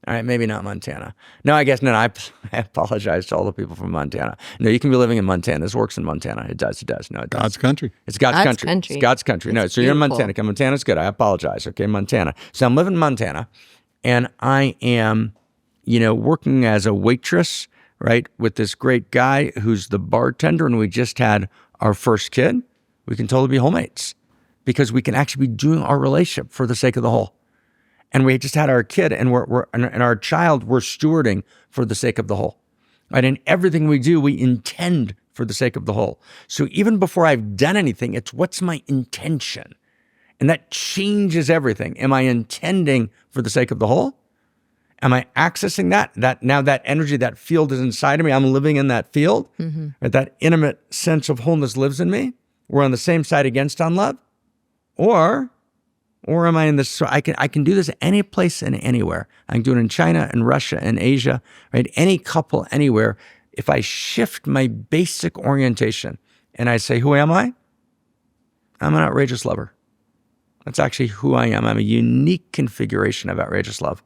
All right, maybe not Montana. No, I guess, I apologize to all the people from Montana. No, you can be living in Montana. This works in Montana. It does. No, it does. God's country. It's God's country. It's God's country. No, so you're in Montana. Okay, Montana's good. I apologize. Okay, Montana. So I'm living in Montana, and I am, working as a waitress, right, with this great guy who's the bartender, and we just had our first kid. We can totally be wholemates because we can actually be doing our relationship for the sake of the whole. And we just had our kid, and and our child, we're stewarding for the sake of the whole. Right? And everything we do, we intend for the sake of the whole. So even before I've done anything, it's what's my intention? And that changes everything. Am I intending for the sake of the whole? Am I accessing that now that energy, that field is inside of me. I'm living in that field. Mm-hmm. Right? That intimate sense of wholeness lives in me. We're on the same side against on love. Or am I in this? So I can do this any place and anywhere. I can do it in China and Russia and Asia, right? Any couple anywhere. If I shift my basic orientation and I say, who am I? I'm an outrageous lover. That's actually who I am. I'm a unique configuration of outrageous love.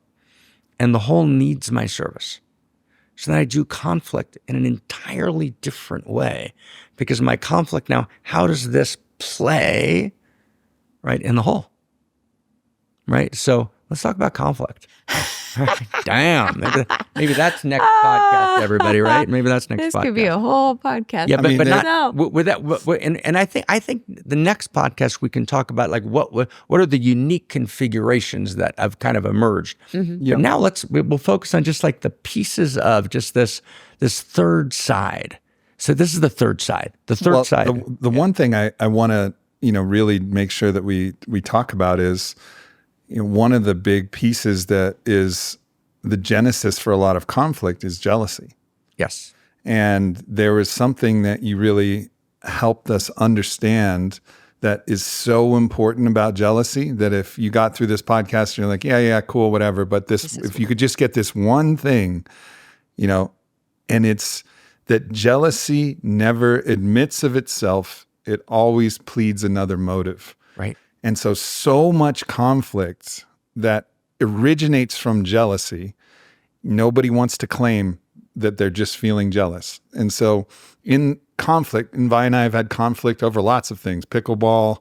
And the whole needs my service. So then I do conflict in an entirely different way. Because my conflict now, how does this play, right, in the whole? Right? So let's talk about conflict. Damn. Maybe that's next podcast, everybody, right? Maybe that's next podcast. This could be a whole podcast. Yeah, but not with that. And I think the next podcast we can talk about like what are the unique configurations that have kind of emerged. Mm-hmm. Yeah. Now we'll focus on just like the pieces of just this third side. So this is the third side. The third side. The one thing I want to really make sure that we talk about is. One of the big pieces that is the genesis for a lot of conflict is jealousy. Yes. And there was something that you really helped us understand that is so important about jealousy that if you got through this podcast and you're like, yeah, cool, whatever. But if you could just get this one thing, and it's that jealousy never admits of itself. It always pleads another motive. Right. And so much conflict that originates from jealousy, nobody wants to claim that they're just feeling jealous. And so in conflict, and Vi and I have had conflict over lots of things, pickleball,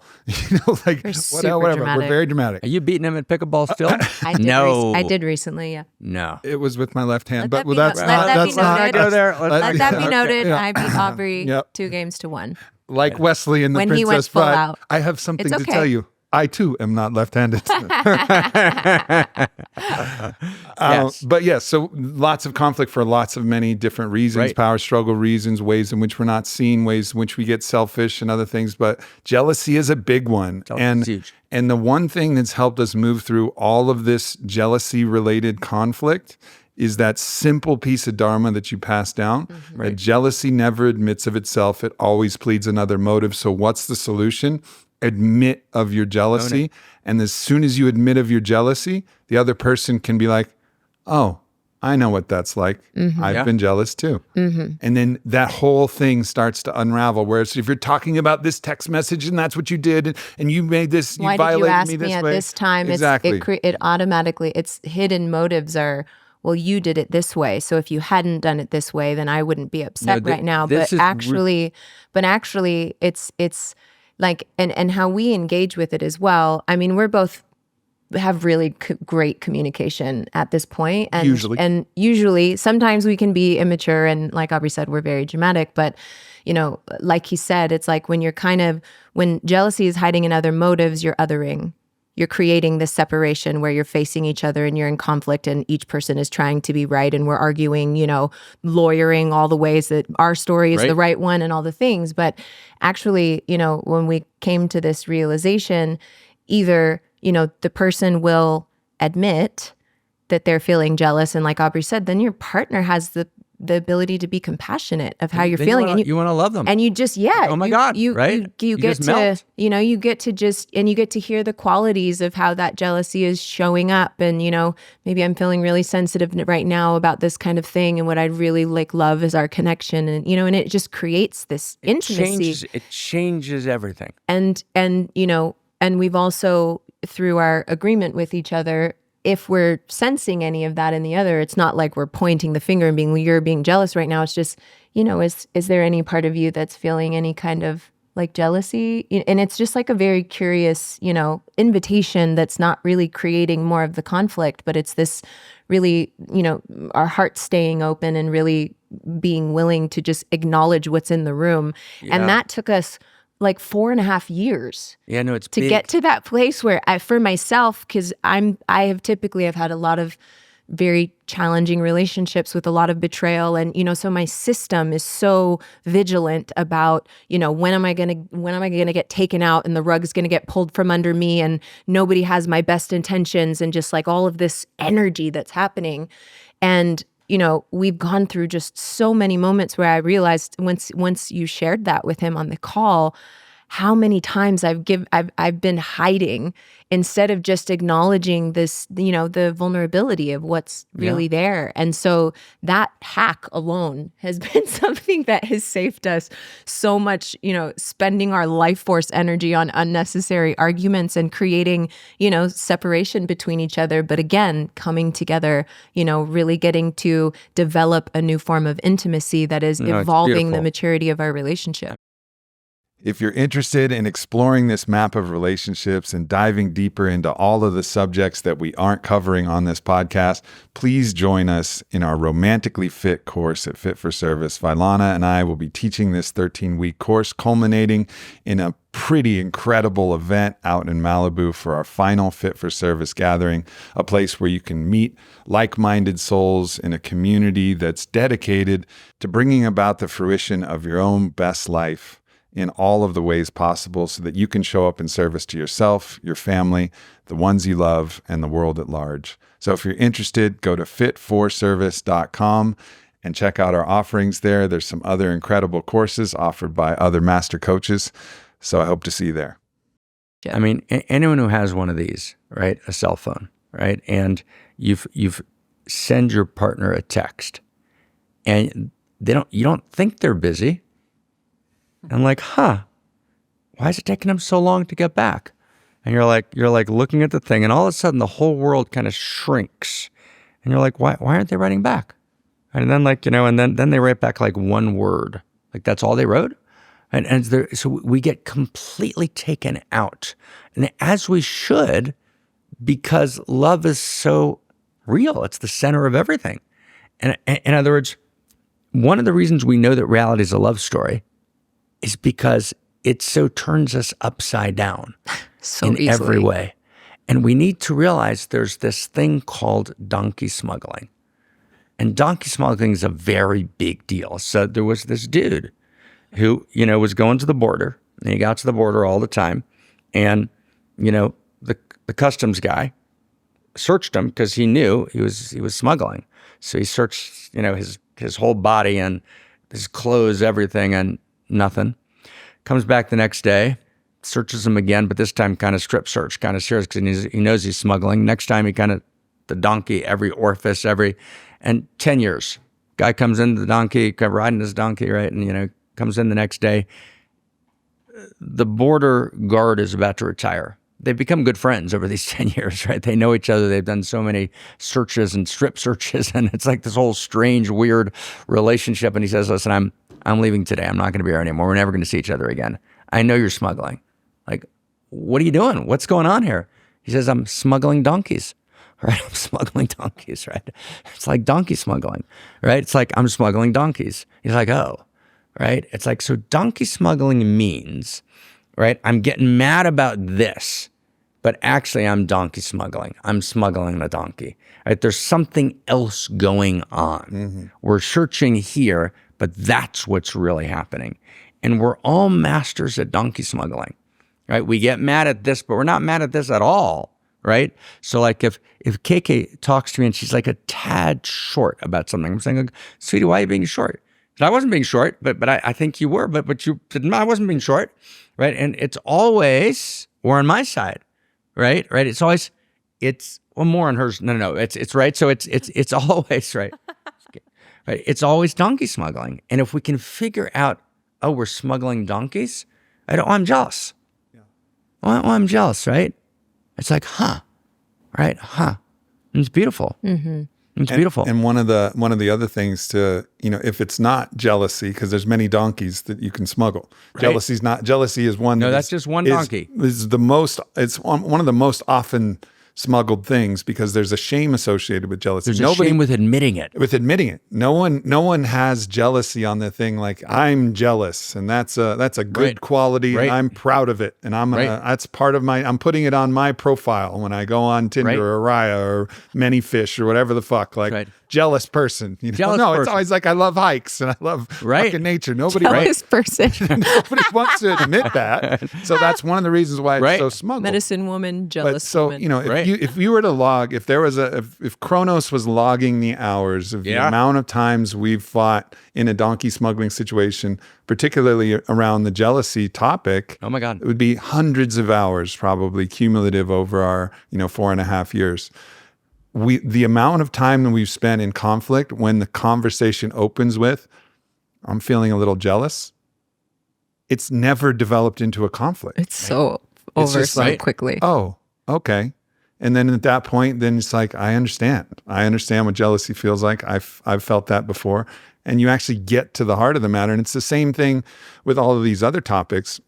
whatever. Dramatic. We're very dramatic. Are you beating him at pickleball still? I did recently, yeah. No. It was with my left hand, Let but that that's be not. Let that be noted. Yeah. I beat Aubrey 2-1. Like Wesley in The When he went Princess full Bride, out. I have something It's to okay. tell you. I too am not left-handed. Yes. But yes, so lots of conflict for lots of many different reasons, Right. power struggle reasons, ways in which we're not seen, ways in which we get selfish and other things. But jealousy is a big one. Jealousy is huge. And the one thing that's helped us move through all of this jealousy-related conflict is that simple piece of dharma that you pass down. Right. That jealousy never admits of itself. It always pleads another motive. So what's the solution? Admit of your jealousy. And as soon as you admit of your jealousy, the other person can be like, oh, I know what that's like. Mm-hmm. I've been jealous too. Mm-hmm. And then that whole thing starts to unravel. Whereas if you're talking about this text message and that's what you did and you made this, you Why did you violated ask me me this at way. this time? Exactly. It automatically, its hidden motives are, well, you did it this way. So if you hadn't done it this way, then I wouldn't be upset right now. But actually, it's like, and how we engage with it as well. I mean, we're both have really great communication at this point. And usually, sometimes we can be immature. And like Aubrey said, we're very dramatic. But, like he said, it's like when jealousy is hiding in other motives, you're othering. You're creating this separation where you're facing each other and you're in conflict and each person is trying to be right and we're arguing, lawyering all the ways that our story is the right one and all the things. But actually, when we came to this realization, either, the person will admit that they're feeling jealous. And like Aubrey said, then your partner has the ability to be compassionate of how you're feeling. And you want to love them. And you just, oh my God, right? You get just to, melt. you get to just, and you get to hear the qualities of how that jealousy is showing up. And, maybe I'm feeling really sensitive right now about this kind of thing. And what I'd really love is our connection. And, and it just creates this intimacy. It changes everything. And we've also, through our agreement with each other, if we're sensing any of that in the other, it's not like we're pointing the finger and being, you're being jealous right now. It's just, is there any part of you that's feeling any kind of like jealousy? And it's just like a very curious, invitation that's not really creating more of the conflict, but it's this really, our hearts staying open and really being willing to just acknowledge what's in the room. Yeah. And that took us like 4.5 years. Yeah, no, it's to big. Get to that place where for myself, because I've had a lot of very challenging relationships with a lot of betrayal, and so my system is so vigilant about when am I gonna get taken out and the rug's gonna get pulled from under me and nobody has my best intentions and just like all of this energy that's happening. And we've gone through just so many moments where I realized once you shared that with him on the call, how many times I've been hiding instead of just acknowledging this, the vulnerability of what's really there. And so that hack alone has been something that has saved us so much, spending our life force energy on unnecessary arguments and creating, separation between each other. But again, coming together, really getting to develop a new form of intimacy that is evolving the maturity of our relationship. If you're interested in exploring this map of relationships and diving deeper into all of the subjects that we aren't covering on this podcast, please join us in our Romantically Fit course at Fit for Service. Vylana and I will be teaching this 13-week course, culminating in a pretty incredible event out in Malibu for our final Fit for Service gathering, a place where you can meet like-minded souls in a community that's dedicated to bringing about the fruition of your own best life in all of the ways possible so that you can show up in service to yourself, your family, the ones you love, and the world at large. So if you're interested, go to fitforservice.com and check out our offerings there. There's some other incredible courses offered by other master coaches. So I hope to see you there. I mean, anyone who has one of these, right, a cell phone, right, and you've send your partner a text, and you don't think they're busy. I'm like, why is it taking them so long to get back? And you're like looking at the thing, and all of a sudden the whole world kind of shrinks, and you're like, why aren't they writing back? And then and then they write back like one word, like that's all they wrote, and so we get completely taken out, and as we should, because love is so real. It's the center of everything. And in other words, one of the reasons we know that reality is a love story is because it so turns us upside down so in easily. Every way. And we need to realize there's this thing called donkey smuggling. And donkey smuggling is a very big deal. So there was this dude who, was going to the border, and he got to the border all the time. And, the customs guy searched him because he knew he was smuggling. So he searched, his whole body and his clothes, everything, and nothing. Comes back the next day, searches him again, but this time kind of strip search, kind of serious, because he knows he's smuggling. Next time he kind of, the donkey, every orifice, and 10 years. Guy comes in, the donkey, riding his donkey, right? And, comes in the next day. The border guard is about to retire. They've become good friends over these 10 years, right? They know each other. They've done so many searches and strip searches, and it's like this whole strange, weird relationship. And he says, listen, I'm leaving today. I'm not going to be here anymore. We're never going to see each other again. I know you're smuggling. Like, what are you doing? What's going on here? He says, I'm smuggling donkeys, right? I'm smuggling donkeys, right? It's like donkey smuggling, right? It's like, I'm smuggling donkeys. He's like, oh, right? It's like, so donkey smuggling means, right? I'm getting mad about this, but actually I'm donkey smuggling. I'm smuggling a donkey, right? There's something else going on. Mm-hmm. We're searching here, but that's what's really happening. And we're all masters at donkey smuggling, right? We get mad at this, but we're not mad at this at all. right? So like if KK talks to me and she's like a tad short about something, I'm saying, like, sweetie, why are you being short? And I wasn't being short, but I think you were, but you said, no, I wasn't being short, right? And it's always, or on my side, right? It's always, well, more on hers. No, it's right. So it's always, right? Right? It's always donkey smuggling. And if we can figure out, oh, we're smuggling donkeys, I'm jealous. Yeah. Oh, I'm jealous, right? It's like, right? And it's beautiful. Mm-hmm. It's beautiful. And one of the other things to, if it's not jealousy, because there's many donkeys that you can smuggle. Right. Jealousy is one. No, that's just one donkey. It's one of the most often smuggled things because there's a shame associated with jealousy. There's a shame with admitting it. No one has jealousy on the thing like I'm jealous, and that's a good quality, and I'm proud of it, and that's part of I'm putting it on my profile when I go on Tinder or Raya or Manyfish or whatever the fuck, like jealous person. Jealous no, person. It's always like I love hikes and I love fucking nature. Nobody jealous person. Nobody wants to admit that. So that's one of the reasons why it's so smuggled. Medicine woman, jealous woman. If you were to log, if Kronos was logging the hours of the amount of times we've fought in a donkey smuggling situation, particularly around the jealousy topic, oh my God, it would be hundreds of hours probably cumulative over our 4.5 years. The amount of time that we've spent in conflict when the conversation opens with, I'm feeling a little jealous, it's never developed into a conflict. It's so over so quickly. Oh, okay. And then at that point, then it's like, I understand what jealousy feels like. I've felt that before. And you actually get to the heart of the matter. And it's the same thing with all of these other topics.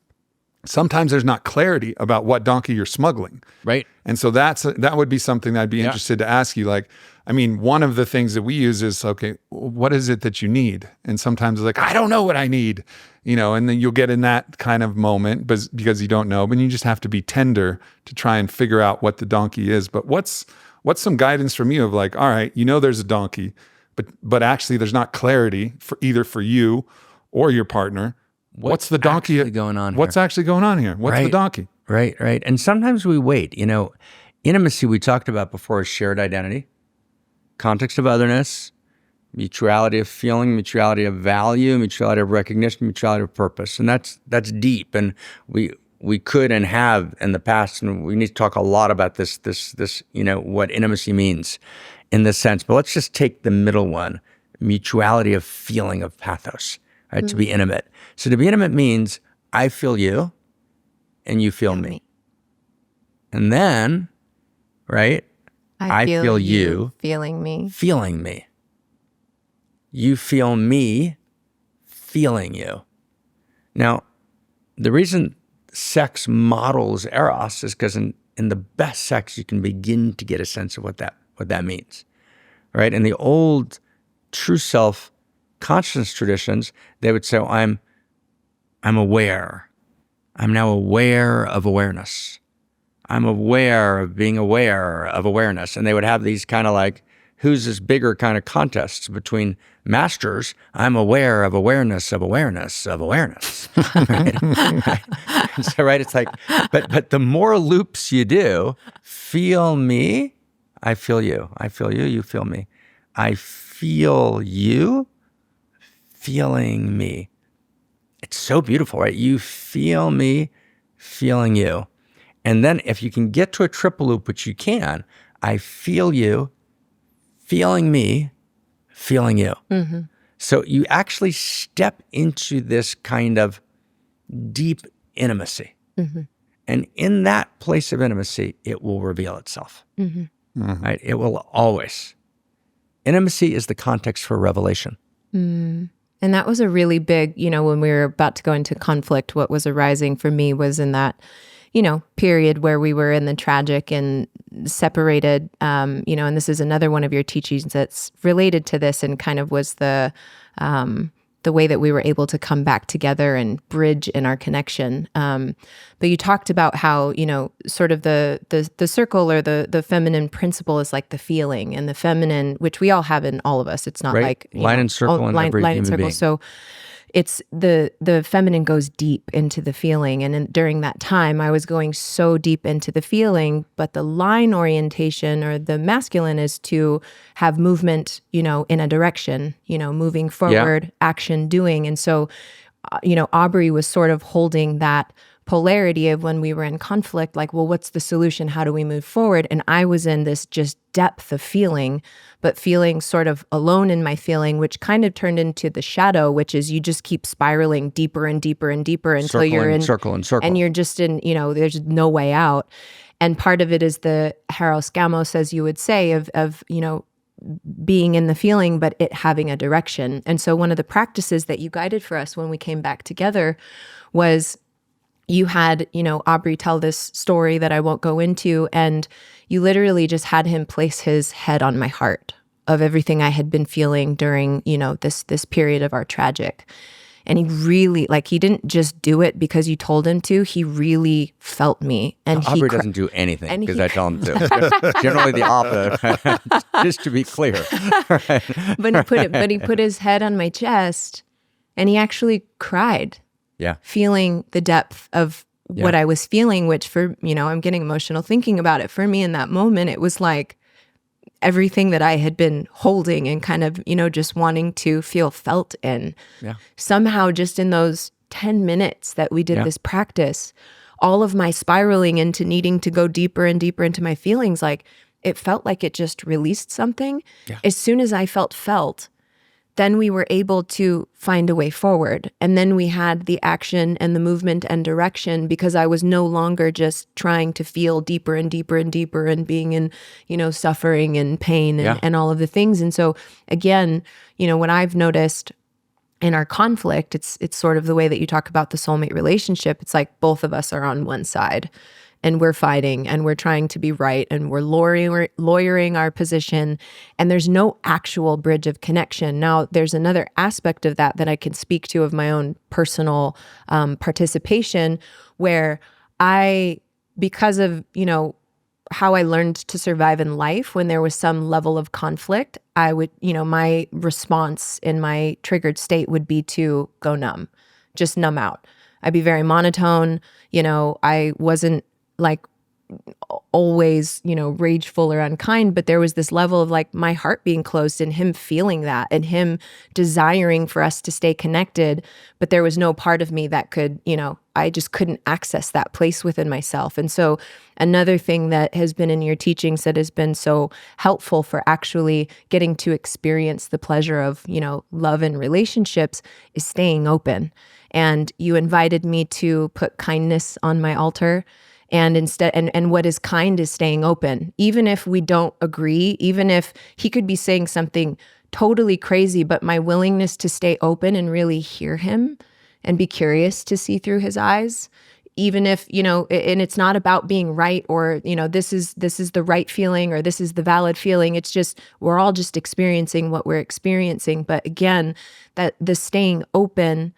Sometimes there's not clarity about what donkey you're smuggling. Right. And so that would be something that I'd be interested to ask you. Like, I mean, one of the things that we use is, okay, what is it that you need? And sometimes it's like, I don't know what I need, and then you'll get in that kind of moment because you don't know, but you just have to be tender to try and figure out what the donkey is. But what's some guidance from you of like, all right, there's a donkey, but actually there's not clarity for either for you or your partner. What's the donkey going on? What's actually going on here? What's the donkey? Right. And sometimes we wait. Intimacy we talked about before is shared identity, context of otherness, mutuality of feeling, mutuality of value, mutuality of recognition, mutuality of purpose, and that's deep. And we could and have in the past, and we need to talk a lot about this. What intimacy means in this sense. But let's just take the middle one: mutuality of feeling, of pathos. Right, to be intimate. So to be intimate means I feel you and you feel me. And then, right, I feel you feeling me. Feeling me. You feel me feeling you. Now, the reason sex models eros is because in the best sex, you can begin to get a sense of what that means. Right? In the old true self consciousness traditions, they would say, I'm aware. I'm now aware of awareness. I'm aware of being aware of awareness. And they would have these kind of like, who's this bigger kind of contests between masters. I'm aware of awareness of awareness of awareness. Right? So, right, it's like, but the more loops you do, feel me, I feel you. I feel you, you feel me. I feel you, feeling me. It's so beautiful, right? You feel me, feeling you. And then if you can get to a triple loop, which you can, I feel you, feeling me, feeling you. Mm-hmm. So you actually step into this kind of deep intimacy. Mm-hmm. And in that place of intimacy, it will reveal itself. Mm-hmm. Mm-hmm. Right? It will always. Intimacy is the context for revelation. Mm. And that was a really big, when we were about to go into conflict, what was arising for me was in that, period where we were in the tragic and separated, and this is another one of your teachings that's related to this and kind of was the way that we were able to come back together and bridge in our connection. But you talked about how, sort of the circle or the feminine principle is like the feeling, and the feminine, which we all have in all of us. It's not like line and circle in every human being. So it's the feminine goes deep into the feeling. And during that time, I was going so deep into the feeling, but the line orientation or the masculine is to have movement, in a direction, moving forward, action, doing. And so, Aubrey was sort of holding that polarity of when we were in conflict, like, well, what's the solution? How do we move forward? And I was in this just depth of feeling, but feeling sort of alone in my feeling, which kind of turned into the shadow, which is you just keep spiraling deeper and deeper and deeper until you're in circle and circle. And you're just in, there's no way out. And part of it is the Haros Gamos, as you would say, of being in the feeling, but it having a direction. And so one of the practices that you guided for us when we came back together was you had, Aubrey tell this story that I won't go into, and you literally just had him place his head on my heart of everything I had been feeling during, this period of our tragic. And he really, he didn't just do it because you told him to. He really felt me. And Aubrey doesn't do anything because I tell him to. Generally the opposite, just to be clear. But he put his head on my chest, and he actually cried. Yeah. Feeling the depth of what I was feeling, which for, I'm getting emotional thinking about it. For me in that moment, it was like everything that I had been holding and kind of, just wanting to feel felt in. Yeah. Somehow just in those 10 minutes that we did this practice, all of my spiraling into needing to go deeper and deeper into my feelings, it felt like it just released something. Yeah. As soon as I felt, then we were able to find a way forward. And then we had the action and the movement and direction because I was no longer just trying to feel deeper and deeper and deeper and being in, suffering and pain and all of the things. And so again, what I've noticed in our conflict, it's sort of the way that you talk about the soulmate relationship. It's like both of us are on one side. And we're fighting and we're trying to be right and we're lawyering our position, and there's no actual bridge of connection. Now, there's another aspect of that I can speak to of my own personal participation, where because of, how I learned to survive in life, when there was some level of conflict, I would, my response in my triggered state would be to go numb, just numb out. I'd be very monotone. I wasn't always, rageful or unkind, but there was this level of my heart being closed and him feeling that and him desiring for us to stay connected. But there was no part of me that could, I just couldn't access that place within myself. And so another thing that has been in your teachings that has been so helpful for actually getting to experience the pleasure of, love and relationships is staying open. And you invited me to put kindness on my altar. And instead, and what is kind is staying open. Even if we don't agree, even if he could be saying something totally crazy, but my willingness to stay open and really hear him and be curious to see through his eyes, even if, and it's not about being right or, this is the right feeling or this is the valid feeling. It's just, we're all just experiencing what we're experiencing. But again, that the staying open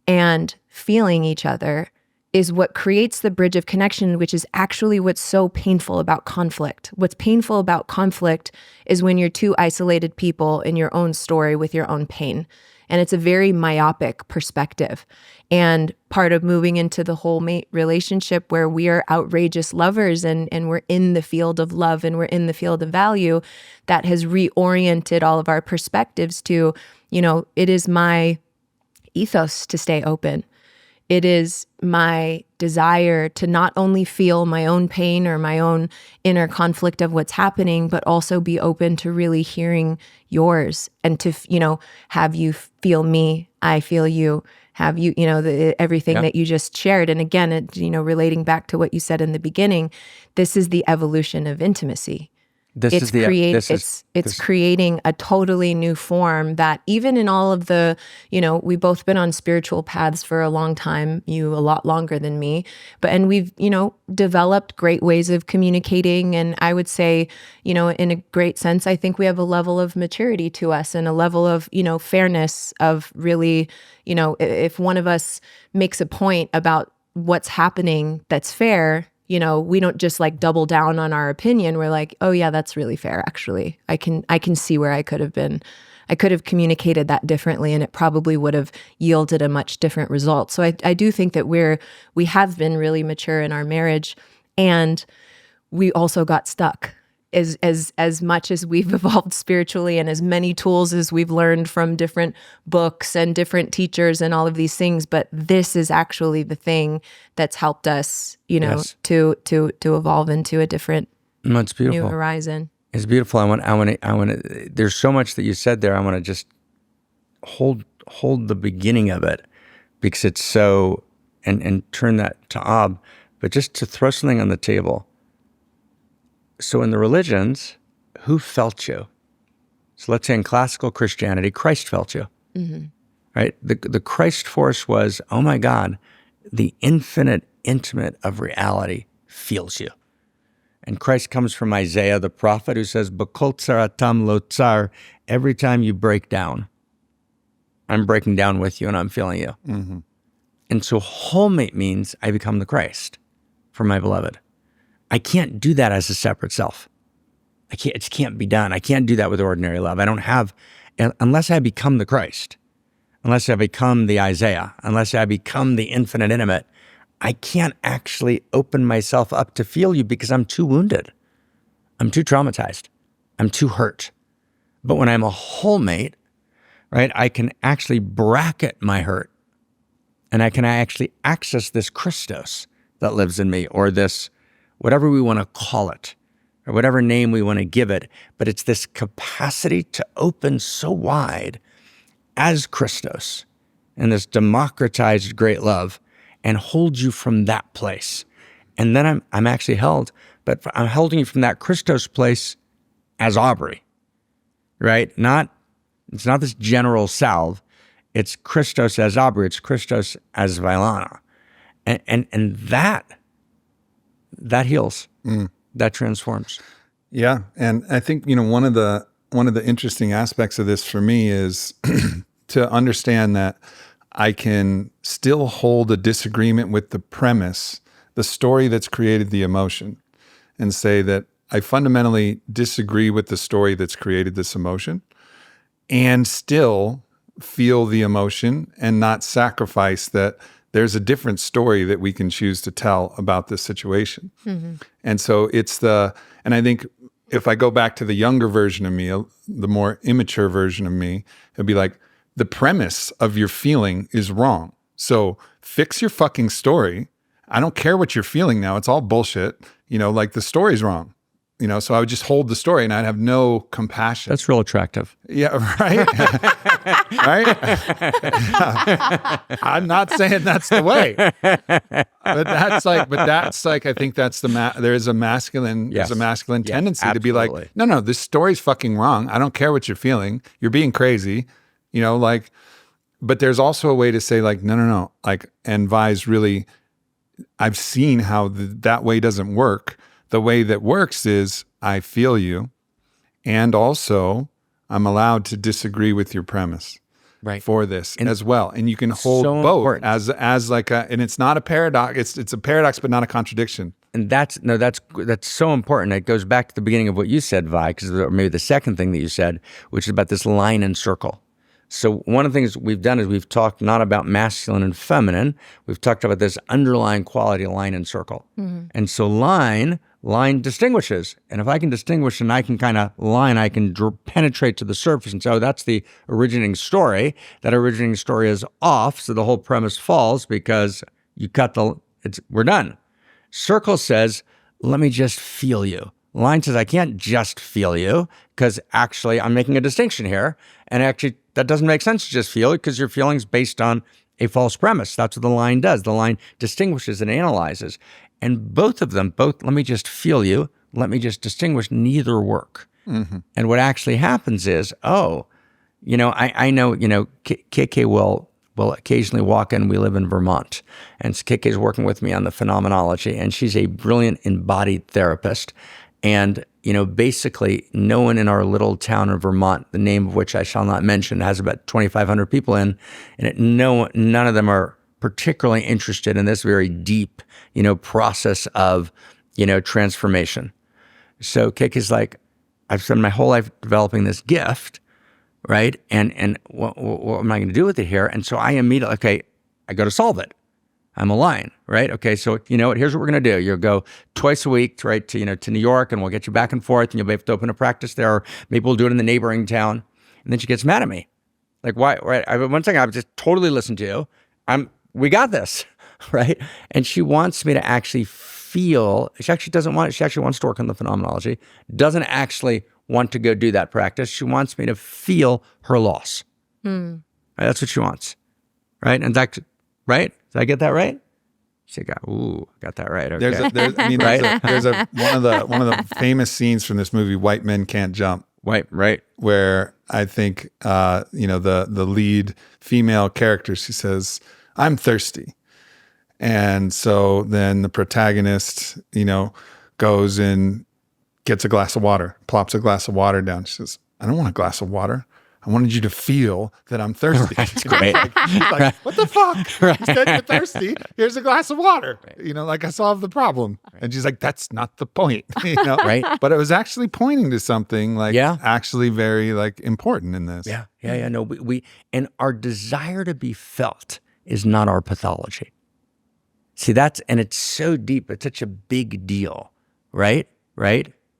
and feeling each other is what creates the bridge of connection, which is actually what's so painful about conflict. What's painful about conflict is when you're two isolated people in your own story with your own pain. And it's a very myopic perspective. And part of moving into the whole mate relationship where we are outrageous lovers and we're in the field of love and we're in the field of value, that has reoriented all of our perspectives to, it is my ethos to stay open. It is my desire to not only feel my own pain or my own inner conflict of what's happening, but also be open to really hearing yours and to, have you feel me, I feel you, have you, everything that you just shared. And again, relating back to what you said in the beginning, this is the evolution of intimacy. It's creating a totally new form that even in all of the, we've both been on spiritual paths for a long time, you a lot longer than me, and we've, developed great ways of communicating. And I would say, in a great sense, I think we have a level of maturity to us and a level of, fairness of really, if one of us makes a point about what's happening that's fair, we don't just like double down on our opinion. We're like, oh yeah, that's really fair. Actually, I can see where I could have communicated that differently, and it probably would have yielded a much different result. So I do think that we have been really mature in our marriage, and we also got stuck. As much as we've evolved spiritually and as many tools as we've learned from different books and different teachers and all of these things, but this is actually the thing that's helped us, Yes. to evolve into a different No, it's beautiful. new horizon. It's beautiful. I want to. There's so much that you said there. I want to just hold the beginning of it, because it's so, and turn that to Ab, but just to throw something on the table. So in the religions, who felt you? So let's say in classical Christianity, Christ felt you, right? The Christ force was, oh my God, the infinite intimate of reality feels you. And Christ comes from Isaiah, the prophet, who says, B'kol tzaratam lo tsar, every time you break down, I'm breaking down with you and I'm feeling you. Mm-hmm. And so wholemate means I become the Christ for my beloved. I can't do that as a separate self. It can't be done. I can't do that with ordinary love. I don't have, unless I become the Christ, unless I become the Isaiah, unless I become the infinite intimate, I can't actually open myself up to feel you, because I'm too wounded. I'm too traumatized. I'm too hurt. But when I'm a wholemate, right, I can actually bracket my hurt, and I can actually access this Christos that lives in me, or this, whatever we want to call it, or whatever name we want to give it, but it's this capacity to open so wide as Christos and this democratized great love, and hold you from that place. And then I'm actually held, but I'm holding you from that Christos place as Aubrey, right? It's not this general salve. It's Christos as Aubrey. It's Christos as Vylana. And that heals. That transforms. Yeah, and I think one of the interesting aspects of this for me is to understand that I can still hold a disagreement with the premise, the story that's created the emotion, and say that I fundamentally disagree with the story that's created this emotion, and still feel the emotion and not sacrifice that there's a different story that we can choose to tell about this situation. Mm-hmm. And so and I think if I go back to the younger version of me, the more immature version of me, it'd be like, the premise of your feeling is wrong. So fix your fucking story. I don't care what you're feeling now. It's all bullshit. Like the story's wrong. So I would just hold the story and I'd have no compassion. That's real attractive. Yeah, right? Right? I'm not saying that's the way. But that's like, I think that's there's a masculine tendency to be like, no, this story's fucking wrong. I don't care what you're feeling. You're being crazy. But there's also a way to say like, no, like, and Vi's really, I've seen how that way doesn't work. The way that works is I feel you, and also I'm allowed to disagree with your premise for this as well. And you can hold both as like and it's not a paradox. It's a paradox, but not a contradiction. And that's so important. It goes back to the beginning of what you said, Vi, or maybe the second thing that you said, which is about this line and circle. So one of the things we've done is we've talked not about masculine and feminine. We've talked about this underlying quality of line and circle. Mm-hmm. And so line distinguishes. And if I can distinguish and I can kind of I can penetrate to the surface and say, oh, that's the originating story. That originating story is off, so the whole premise falls because you cut we're done. Circle says, let me just feel you. Line says, I can't just feel you, because actually I'm making a distinction here. And actually, that doesn't make sense to just feel it, because your feeling's based on a false premise. That's what the line does. The line distinguishes and analyzes. And both of them, let me just feel you, let me just distinguish, neither work. Mm-hmm. And what actually happens is, I know, KK will occasionally walk in. We live in Vermont. And KK's working with me on the phenomenology. And she's a brilliant embodied therapist. And, basically no one in our little town of Vermont, the name of which I shall not mention, has about 2,500 people in, and none of them are particularly interested in this very deep, process of, transformation. So Kick is like, I've spent my whole life developing this gift, right? And what am I going to do with it here? And so I immediately, okay, I go to solve it. I'm a lion, right? Okay, so you know what? Here's what we're going to do. You'll go twice a week, right, to New York, and we'll get you back and forth, and you'll be able to open a practice there, or maybe we'll do it in the neighboring town. And then she gets mad at me. Like, why? Right? One thing I've just totally listened to. We got this, right? And she wants me to actually feel. She actually doesn't want it. She actually wants to work on the phenomenology. Doesn't actually want to go do that practice. She wants me to feel her loss. Right? That's what she wants, right? And that, right? Did I get that right? She got that right. Okay. There's one of the famous scenes from this movie, White Men Can't Jump. Right. Where I think the lead female character, she says, "I'm thirsty," and so then the protagonist, goes and gets a glass of water, plops a glass of water down. She says, "I don't want a glass of water. I wanted you to feel that I'm thirsty." That's great. He's like, what the fuck? You said you're thirsty. Here's a glass of water. Like I solved the problem. And she's like, that's not the point. Right. But it was actually pointing to something actually very important in this. Yeah. No, we and our desire to be felt is not our pathology. See, and it's so deep. It's such a big deal. Right.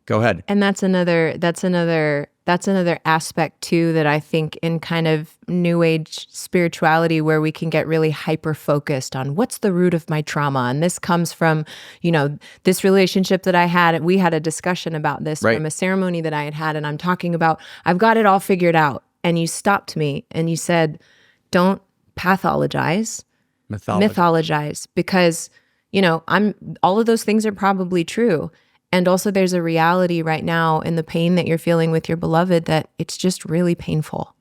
Go ahead. And that's another aspect too that I think in kind of new age spirituality where we can get really hyper focused on what's the root of my trauma. And this comes from, this relationship that I had. We had a discussion about this from a ceremony that I had, and I'm talking about, I've got it all figured out. And you stopped me and you said, don't pathologize, mythologize, because, all of those things are probably true. And also there's a reality right now in the pain that you're feeling with your beloved that it's just really painful.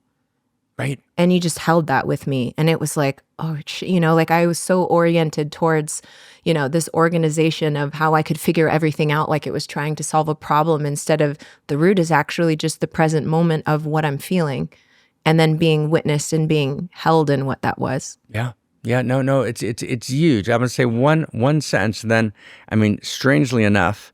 Right. And you just held that with me. And it was like, I was so oriented towards, this organization of how I could figure everything out like it was trying to solve a problem instead of the root is actually just the present moment of what I'm feeling and then being witnessed and being held in what that was. Yeah. Yeah. No, it's huge. I'm going to say one sentence. And then, strangely enough,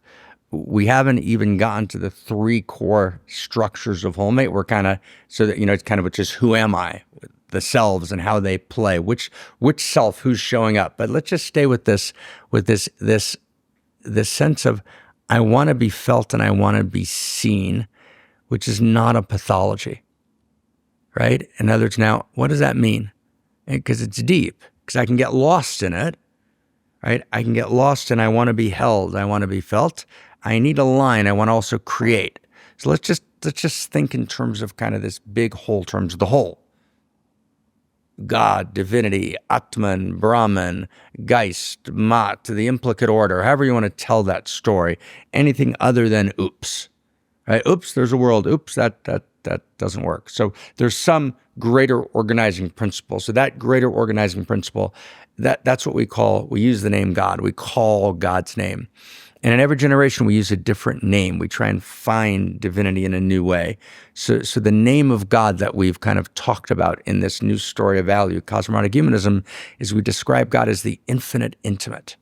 we haven't even gotten to the three core structures of wholemate. We're kind of, so that, it's kind of just who am I, the selves and how they play, which self, who's showing up. But let's just stay with this sense of I want to be felt and I want to be seen, which is not a pathology, right? In other words, now, what does that mean? Because it's deep, because I can get lost in it, right? I can get lost and I want to be held. I want to be felt. I need a line. I want to also create. So let's just think in terms of kind of this big whole, terms of the whole. God, divinity, Atman, Brahman, Geist, Mat, the implicate order, however you want to tell that story. Anything other than oops, right? Oops, there's a world. Oops, that doesn't work. So there's some greater organizing principle. So that greater organizing principle, that's what we use the name God. We call God's name. And in every generation, we use a different name. We try and find divinity in a new way. So the name of God that we've kind of talked about in this new story of value, cosmologic humanism, is we describe God as the infinite intimate.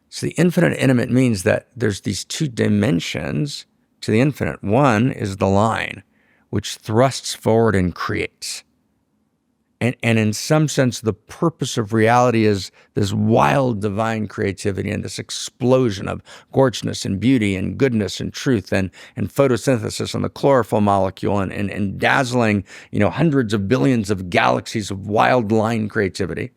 So the infinite intimate means that there's these two dimensions to the infinite. One is the line, which thrusts forward and creates. And in some sense, the purpose of reality is this wild divine creativity and this explosion of gorgeousness and beauty and goodness and truth and photosynthesis and the chlorophyll molecule and dazzling, hundreds of billions of galaxies of wild line creativity.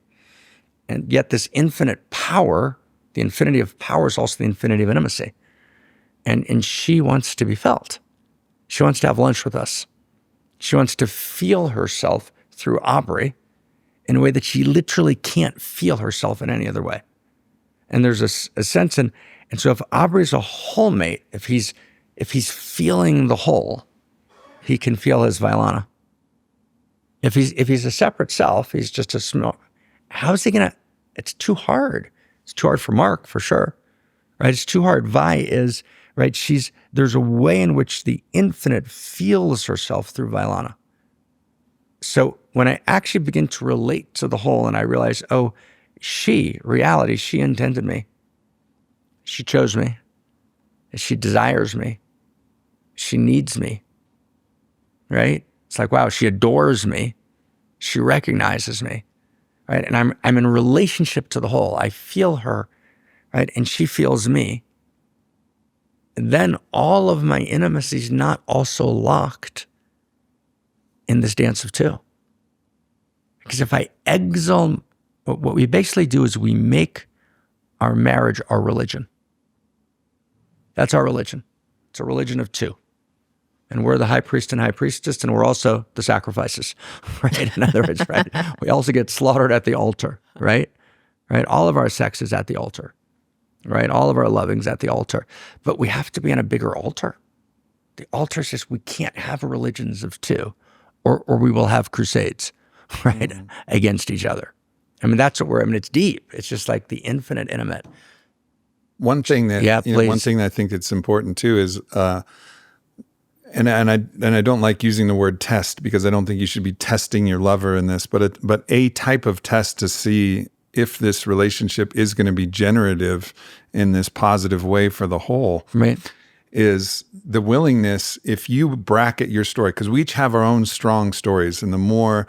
And yet this infinite power, the infinity of power, is also the infinity of intimacy. And she wants to be felt. She wants to have lunch with us. She wants to feel herself through Aubrey in a way that she literally can't feel herself in any other way. And there's a sense and so if Aubrey's a wholemate, if he's feeling the whole, he can feel his Vylana. If he's a separate self, he's just a small. How's he gonna? It's too hard. It's too hard for Mark, for sure. Right? It's too hard. Vi is, right? There's a way in which the infinite feels herself through Vylana. So when I actually begin to relate to the whole and I realize, oh, reality, she intended me. She chose me. She desires me. She needs me, right? It's like, wow, she adores me. She recognizes me, right? And I'm in relationship to the whole. I feel her, right? And she feels me. And then all of my intimacy is not also locked in this dance of two. Because if I exile, what we basically do is we make our marriage our religion. That's our religion. It's a religion of two. And we're the high priest and high priestess, and we're also the sacrifices, right? In other words, right? We also get slaughtered at the altar, right? Right? All of our sex is at the altar, right? All of our loving's at the altar. But we have to be on a bigger altar. The altar says we can't have religions of two, or we will have crusades, right? Against each other. I mean, that's what it's deep. It's just like the infinite intimate. One thing that one thing that I think that's important too is and I don't like using the word test, because I don't think you should be testing your lover in this, but a type of test to see if this relationship is going to be generative in this positive way for the whole, right, is the willingness, if you bracket your story, because we each have our own strong stories, and the more,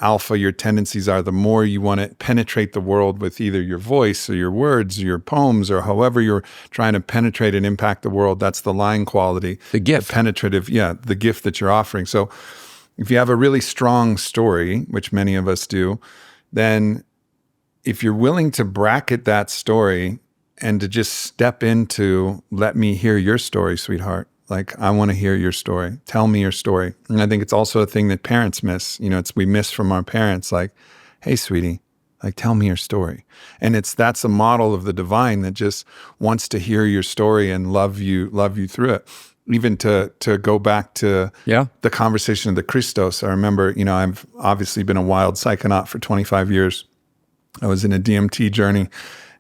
alpha your tendencies are, the more you want to penetrate the world with either your voice or your words or your poems, or however you're trying to penetrate and impact the world. That's the line quality. The gift. The penetrative, the gift that you're offering. So if you have a really strong story, which many of us do, then if you're willing to bracket that story and to just step into, let me hear your story, sweetheart. Like, I want to hear your story. Tell me your story. And I think it's also a thing that parents miss. We miss from our parents, like, hey, sweetie, like, tell me your story. And that's a model of the divine that just wants to hear your story and love you through it. Even to go back to the conversation of the Christos. I remember, I've obviously been a wild psychonaut for 25 years. I was in a DMT journey,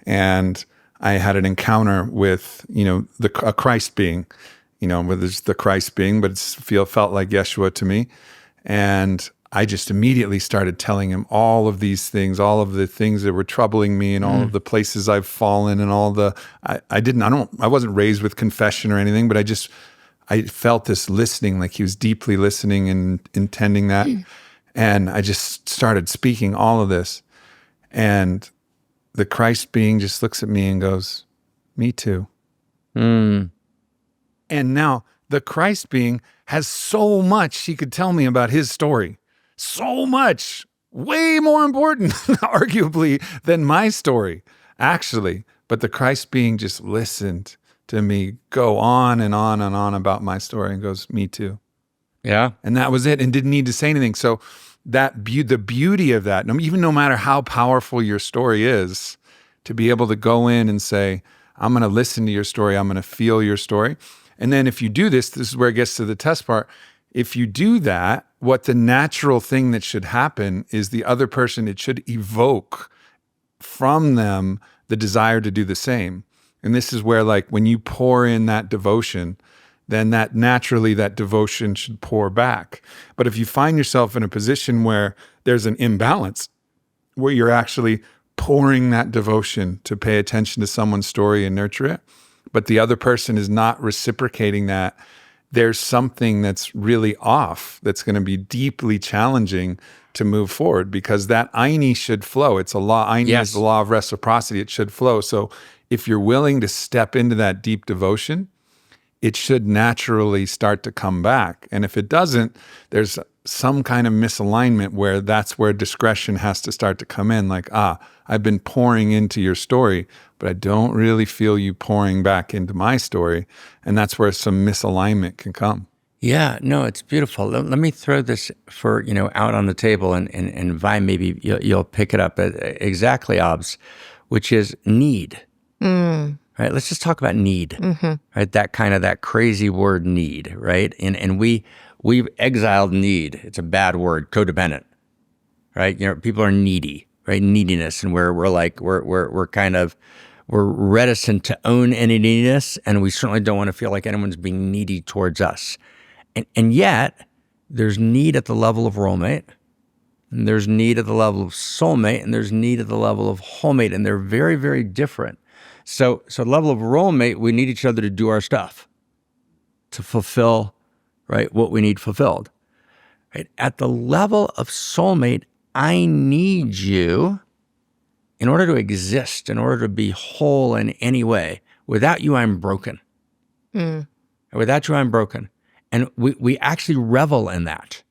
and I had an encounter with, a Christ being, where there's the Christ being, but it felt like Yeshua to me. And I just immediately started telling him all of these things, all of the things that were troubling me, and all of the places I've fallen, and all the, I wasn't raised with confession or anything, but I felt this listening, like he was deeply listening and intending that. And I just started speaking all of this. And the Christ being just looks at me and goes, me too. And now the Christ being has so much he could tell me about his story. So much. Way more important, arguably, than my story, actually. But the Christ being just listened to me go on and on and on about my story and goes, me too. Yeah. And that was it, and didn't need to say anything. So the beauty of that, even no matter how powerful your story is, to be able to go in and say, I'm going to listen to your story, I'm going to feel your story. And then if you do this is where it gets to the test part. If you do that, what the natural thing that should happen is the other person, it should evoke from them the desire to do the same. And this is where, like, when you pour in that devotion, then that devotion should pour back. But if you find yourself in a position where there's an imbalance, where you're actually pouring that devotion to pay attention to someone's story and nurture it, but the other person is not reciprocating that, there's something that's really off, that's going to be deeply challenging to move forward, because that Aini should flow. It's a law. Aini is the law of reciprocity. It should flow. So if you're willing to step into that deep devotion, it should naturally start to come back. And if it doesn't, there's some kind of misalignment where that's where discretion has to start to come in. Like, I've been pouring into your story, but I don't really feel you pouring back into my story. And that's where some misalignment can come. Yeah, no, it's beautiful. Let me throw this out on the table, and Vi, maybe you'll pick it up exactly, Obs, which is need. Right, let's just talk about need. Right, that crazy word need. Right, and we've exiled need. It's a bad word, codependent. Right, people are needy. Right, neediness, and we're reticent to own any neediness, and we certainly don't want to feel like anyone's being needy towards us. And yet, there's need at the level of roommate, and there's need at the level of soulmate, and there's need at the level of wholemate, and they're very, very different. So level of roommate, we need each other to do our stuff, to fulfill, right, what we need fulfilled. Right? At the level of soulmate, I need you in order to exist, in order to be whole in any way. Without you, I'm broken. Without you, I'm broken. And we actually revel in that.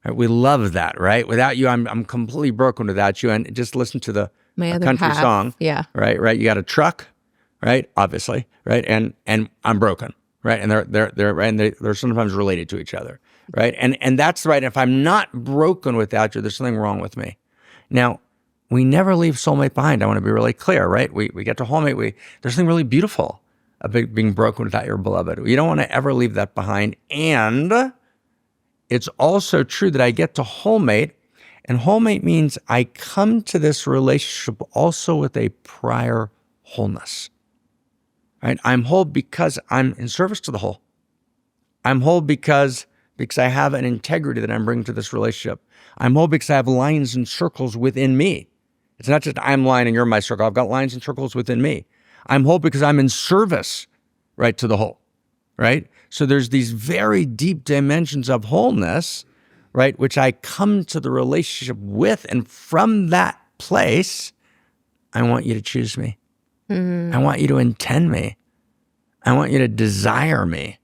Right? We love that, right? Without you, I'm completely broken without you. And just listen to the country song. Yeah. Right. You got a truck, right? Obviously, right? And I'm broken, right? And they're sometimes related to each other, right? And that's right. If I'm not broken without you, there's something wrong with me. Now, we never leave soulmate behind. I want to be really clear, right? We get to wholemate. There's something really beautiful about being broken without your beloved. You don't want to ever leave that behind. And it's also true that I get to wholemate, and wholemate means I come to this relationship also with a prior wholeness. Right? I'm whole because I'm in service to the whole. I'm whole because I have an integrity that I'm bringing to this relationship. I'm whole because I have lines and circles within me. It's not just I'm line and you're my circle. I've got lines and circles within me. I'm whole because I'm in service, right, to the whole, right? So there's these very deep dimensions of wholeness, right, which I come to the relationship with. And from that place, I want you to choose me. I want you to intend me. I want you to desire me,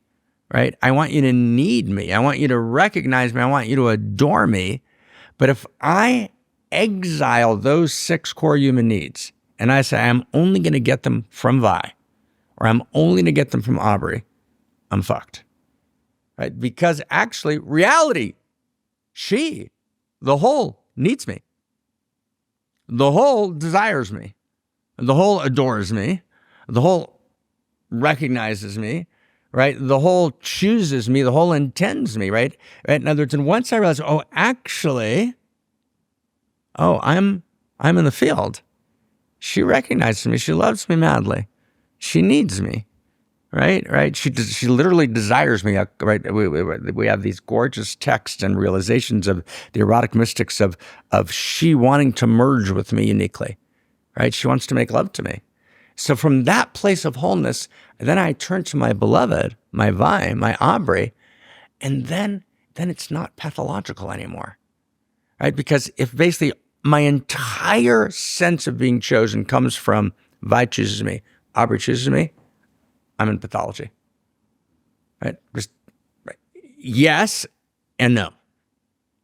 right? I want you to need me. I want you to recognize me. I want you to adore me. But if I exile those 6 core human needs and I say, I'm only going to get them from Vi, or I'm only going to get them from Aubrey, I'm fucked, right? Because actually, reality, the whole needs me. The whole desires me. The whole adores me. The whole recognizes me, right? The whole chooses me. The whole intends me, right? In other words, and once I realize, I'm in the field. She recognizes me. She loves me madly. She needs me, right? She literally desires me, right? We have these gorgeous texts and realizations of the erotic mystics of she wanting to merge with me uniquely, right? She wants to make love to me. So from that place of wholeness, then I turn to my beloved, my Vi, my Aubrey, and then it's not pathological anymore, right? Because if basically my entire sense of being chosen comes from Vi chooses me, Aubrey chooses me, I'm in pathology, right? Right. Yes and no.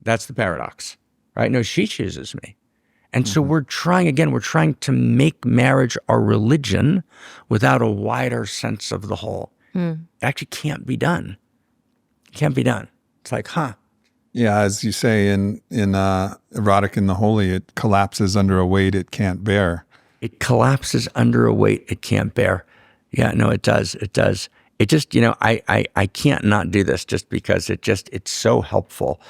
That's the paradox, right? No, she chooses me. And so we're trying to make marriage our religion without a wider sense of the whole. It actually can't be done. It can't be done. It's like, Yeah, as you say in Erotic and the Holy, it collapses under a weight it can't bear. It collapses under a weight it can't bear. Yeah, no, it does. It does. It just, I can't not do this just because it's so helpful.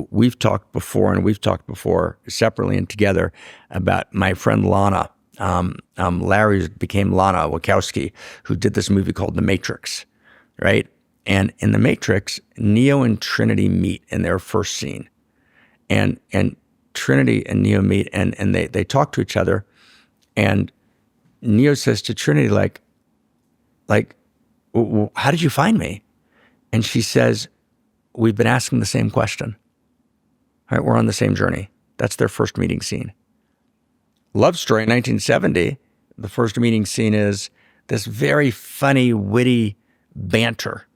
We've talked before separately and together about my friend Lana. Larry became Lana Wachowski, who did this movie called The Matrix, right? And in The Matrix, Neo and Trinity meet in their first scene. And Trinity and Neo meet and they talk to each other. And Neo says to Trinity, like, how did you find me? And she says, we've been asking the same question. All right, we're on the same journey. That's their first meeting scene. Love Story, 1970, the first meeting scene is this very funny, witty banter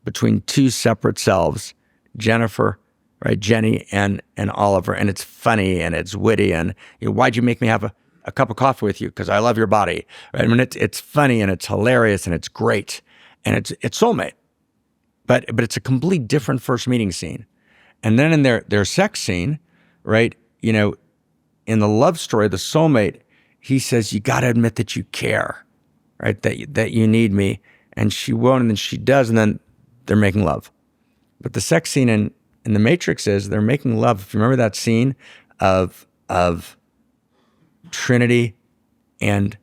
between 2 separate selves, Jennifer, right, Jenny and Oliver, and it's funny and it's witty and why'd you make me have a cup of coffee with you? Because I love your body, right? I mean, it's funny and it's hilarious and it's great and it's soulmate, but it's a complete different first meeting scene. And then in their sex scene, right, in the love story, the soulmate, he says, you got to admit that you care, right, that you need me, and she won't, and then she does, and then they're making love. But the sex scene in The Matrix is they're making love. If you remember that scene of Trinity and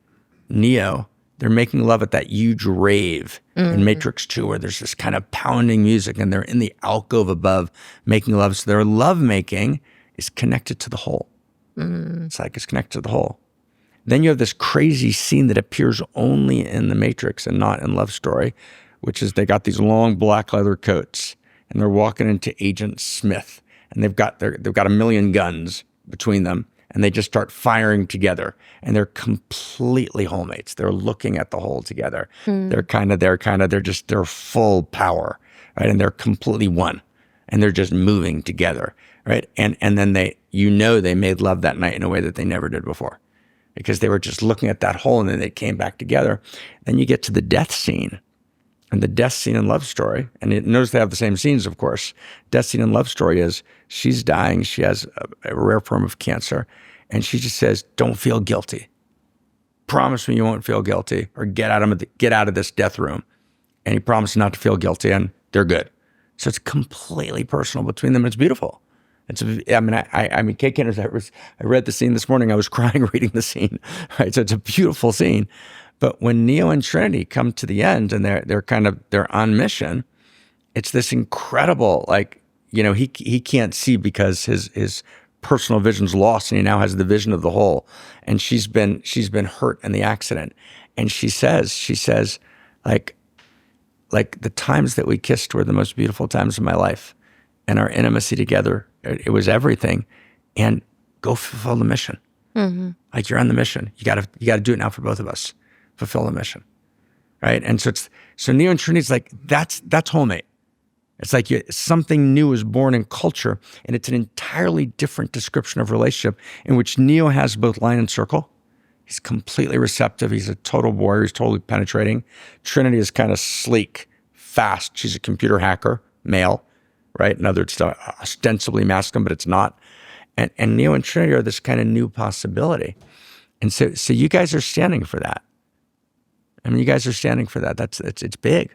Neo, they're making love at that huge rave in Matrix 2 where there's this kind of pounding music and they're in the alcove above making love. So their love making is connected to the whole. It's like it's connected to the whole. Then you have this crazy scene that appears only in The Matrix and not in Love Story, which is they got these long black leather coats and they're walking into Agent Smith and they've got a million guns between them and they just start firing together and they're completely wholemates. They're looking at the whole together. They're full power, right? And they're completely one and they're just moving together, right? And then they made love that night in a way that they never did before, because they were just looking at that hole and then they came back together. Then you get to the death scene. And the death scene in Love Story, and notice they have the same scenes, of course. Death scene in Love Story is she's dying. She has a rare form of cancer. And she just says, don't feel guilty. Promise me you won't feel guilty, or get out of this death room. And he promises not to feel guilty, and they're good. So it's completely personal between them. It's beautiful. Kate Kenner's, I read the scene this morning. I was crying reading the scene, right? So it's a beautiful scene. But when Neo and Trinity come to the end and they're on mission, it's this incredible, he can't see because his personal vision's lost and he now has the vision of the whole. And she's been hurt in the accident. And she says, like the times that we kissed were the most beautiful times of my life. And our intimacy together, it was everything. And go fulfill the mission. Mm-hmm. Like, you're on the mission. You gotta do it now for both of us. Fulfill the mission, right? And so Neo and Trinity's like, that's wholemate. It's like something new is born in culture, and it's an entirely different description of relationship in which Neo has both line and circle. He's completely receptive. He's a total warrior. He's totally penetrating. Trinity is kind of sleek, fast. She's a computer hacker, male, right? In other words, it's ostensibly masculine, but it's not. And Neo and Trinity are this kind of new possibility. And so you guys are standing for that. I mean, you guys are standing for that. It's big,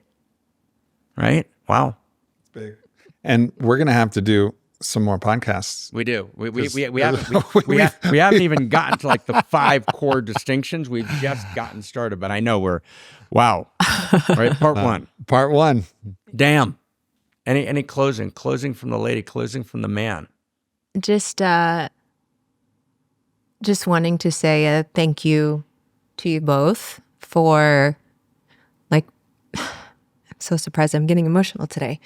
right? Wow. It's big. And we're going to have to do some more podcasts. We do. We haven't even gotten to like the 5 core distinctions. We've just gotten started, but I know wow. Right? Part one. Damn. Any closing from the lady, closing from the man? Just wanting to say a thank you to you both for, I'm so surprised I'm getting emotional today.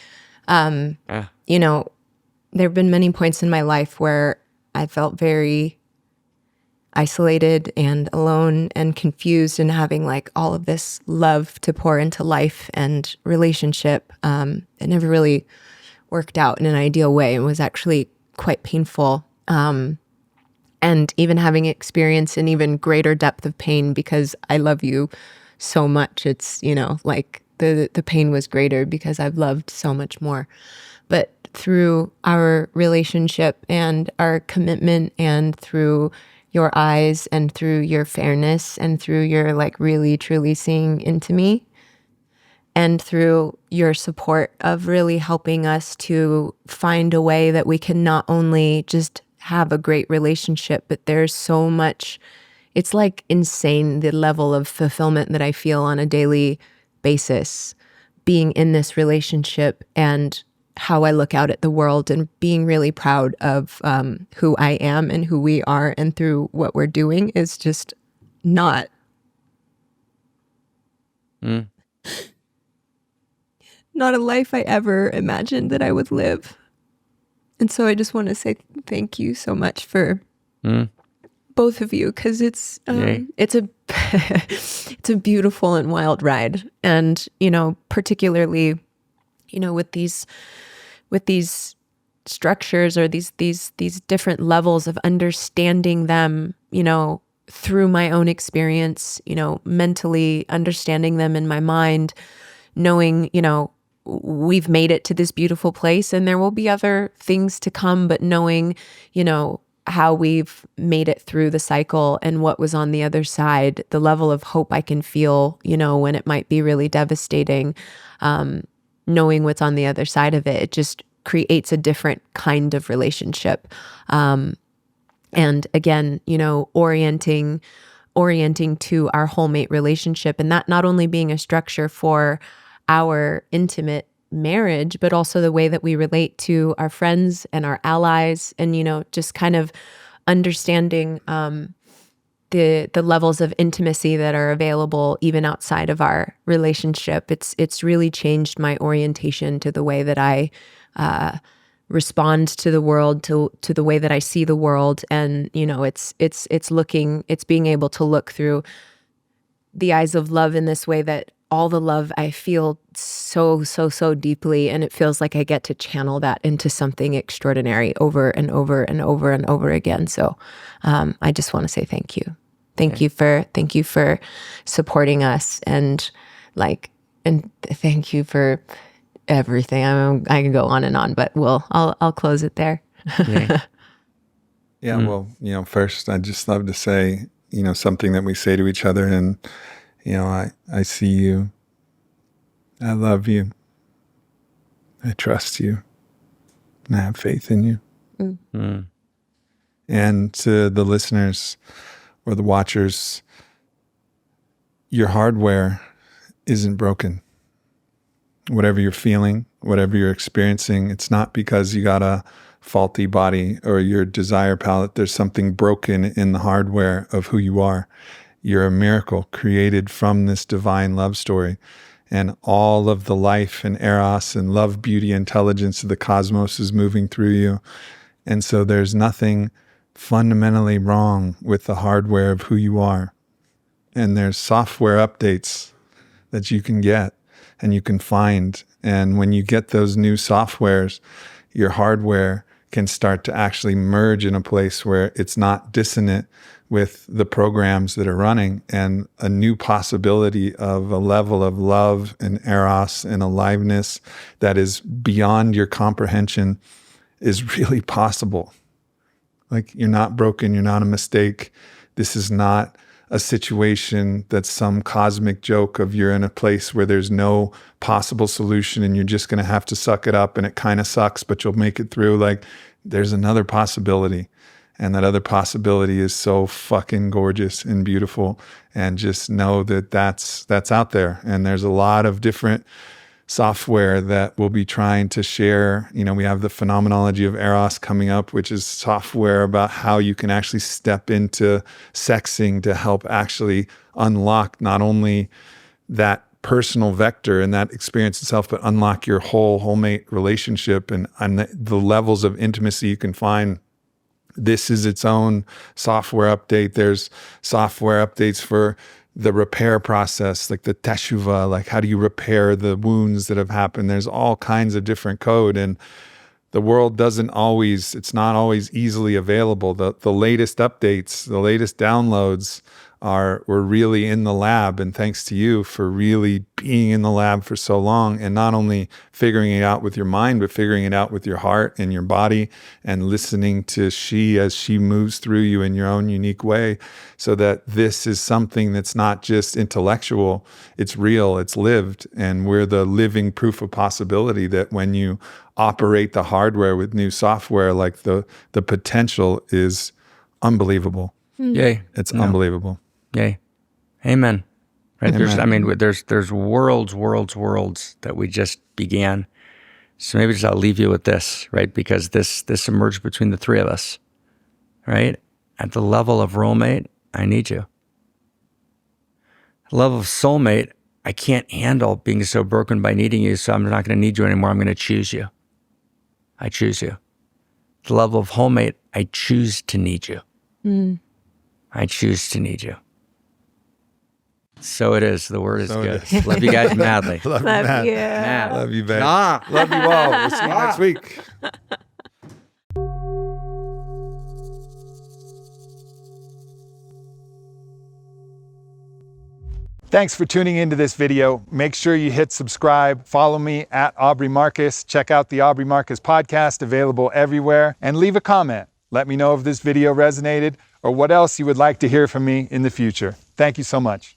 There have been many points in my life where I felt very isolated and alone and confused and having all of this love to pour into life and relationship. It never really worked out in an ideal way and was actually quite painful. And even having experienced an even greater depth of pain because I love you so much. It's, the pain was greater because I've loved so much more. But through our relationship and our commitment and through your eyes and through your fairness and through your really truly seeing into me and through your support of really helping us to find a way that we can not only just have a great relationship, but there's so much, it's insane the level of fulfillment that I feel on a daily basis being in this relationship and how I look out at the world and being really proud of who I am and who we are, and through what we're doing is just not not a life I ever imagined that I would live. And so I just want to say thank you so much for both of you, because it's a it's a beautiful and wild ride, and particularly with these structures or these different levels of understanding them, through my own experience, mentally understanding them in my mind, knowing we've made it to this beautiful place and there will be other things to come, but knowing, how we've made it through the cycle and what was on the other side, the level of hope I can feel, when it might be really devastating, knowing what's on the other side of it, it just creates a different kind of relationship. And again, orienting to our wholemate relationship, and that not only being a structure for our intimate marriage, but also the way that we relate to our friends and our allies, and, just kind of understanding the levels of intimacy that are available even outside of our relationship. It's really changed my orientation to the way that I respond to the world, to the way that I see the world. And, it's being able to look through the eyes of love in this way, that all the love I feel so deeply, and it feels like I get to channel that into something extraordinary over and over and over and over again. So I just want to say thank you. Thank you for supporting us, and thank you for everything. I can go on and on, but I'll close it there. Yeah. Well, first I'd just love to say, something that we say to each other, and, I see you. I love you. I trust you. And I have faith in you. And to the listeners or the watchers, your hardware isn't broken. Whatever you're feeling, whatever you're experiencing, it's not because you got a faulty body or your desire palette. There's something broken in the hardware of who you are. You're a miracle created from this divine love story. And all of the life and eros and love, beauty, intelligence of the cosmos is moving through you. And so there's nothing fundamentally wrong with the hardware of who you are. And there's software updates that you can get and you can find. And when you get those new softwares, your hardware can start to actually merge in a place where it's not dissonant with the programs that are running, and a new possibility of a level of love and eros and aliveness that is beyond your comprehension is really possible. Like, you're not broken, you're not a mistake. This is not a situation that's some cosmic joke of you're in a place where there's no possible solution and you're just going to have to suck it up and it kind of sucks, but you'll make it through. Like, there's another possibility. And that other possibility is so fucking gorgeous and beautiful. And just know that that's out there. And there's a lot of different software that we'll be trying to share. We have the phenomenology of Eros coming up, which is software about how you can actually step into sexing to help actually unlock not only that personal vector and that experience itself, but unlock your whole mate relationship and the levels of intimacy you can find. This is its own software update. There's software updates for the repair process, like the teshuvah, like how do you repair the wounds that have happened? There's all kinds of different code, and the world it's not always easily available. The latest updates, the latest downloads were really in the lab, and thanks to you for really being in the lab for so long, and not only figuring it out with your mind, but figuring it out with your heart and your body, and listening to she as she moves through you in your own unique way, so that this is something that's not just intellectual, it's real, it's lived, and we're the living proof of possibility that when you operate the hardware with new software, like the potential is unbelievable. Yay. It's unbelievable. Yay. Amen. Right? Amen. There's worlds that we just began. So maybe just I'll leave you with this, right? Because this emerged between the three of us, right? At the level of roommate, I need you. At the level of soulmate, I can't handle being so broken by needing you, so I'm not going to need you anymore. I'm going to choose you. I choose you. At the level of homemate, I choose to need you. I choose to need you. So it is. The word is good. Love you guys madly. Love you, Matt. you. Matt. Love you, babe. Nah. Love you all. We'll see you next week. Thanks for tuning into this video. Make sure you hit subscribe. Follow me at Aubrey Marcus. Check out the Aubrey Marcus podcast, available everywhere. And leave a comment. Let me know if this video resonated or what else you would like to hear from me in the future. Thank you so much.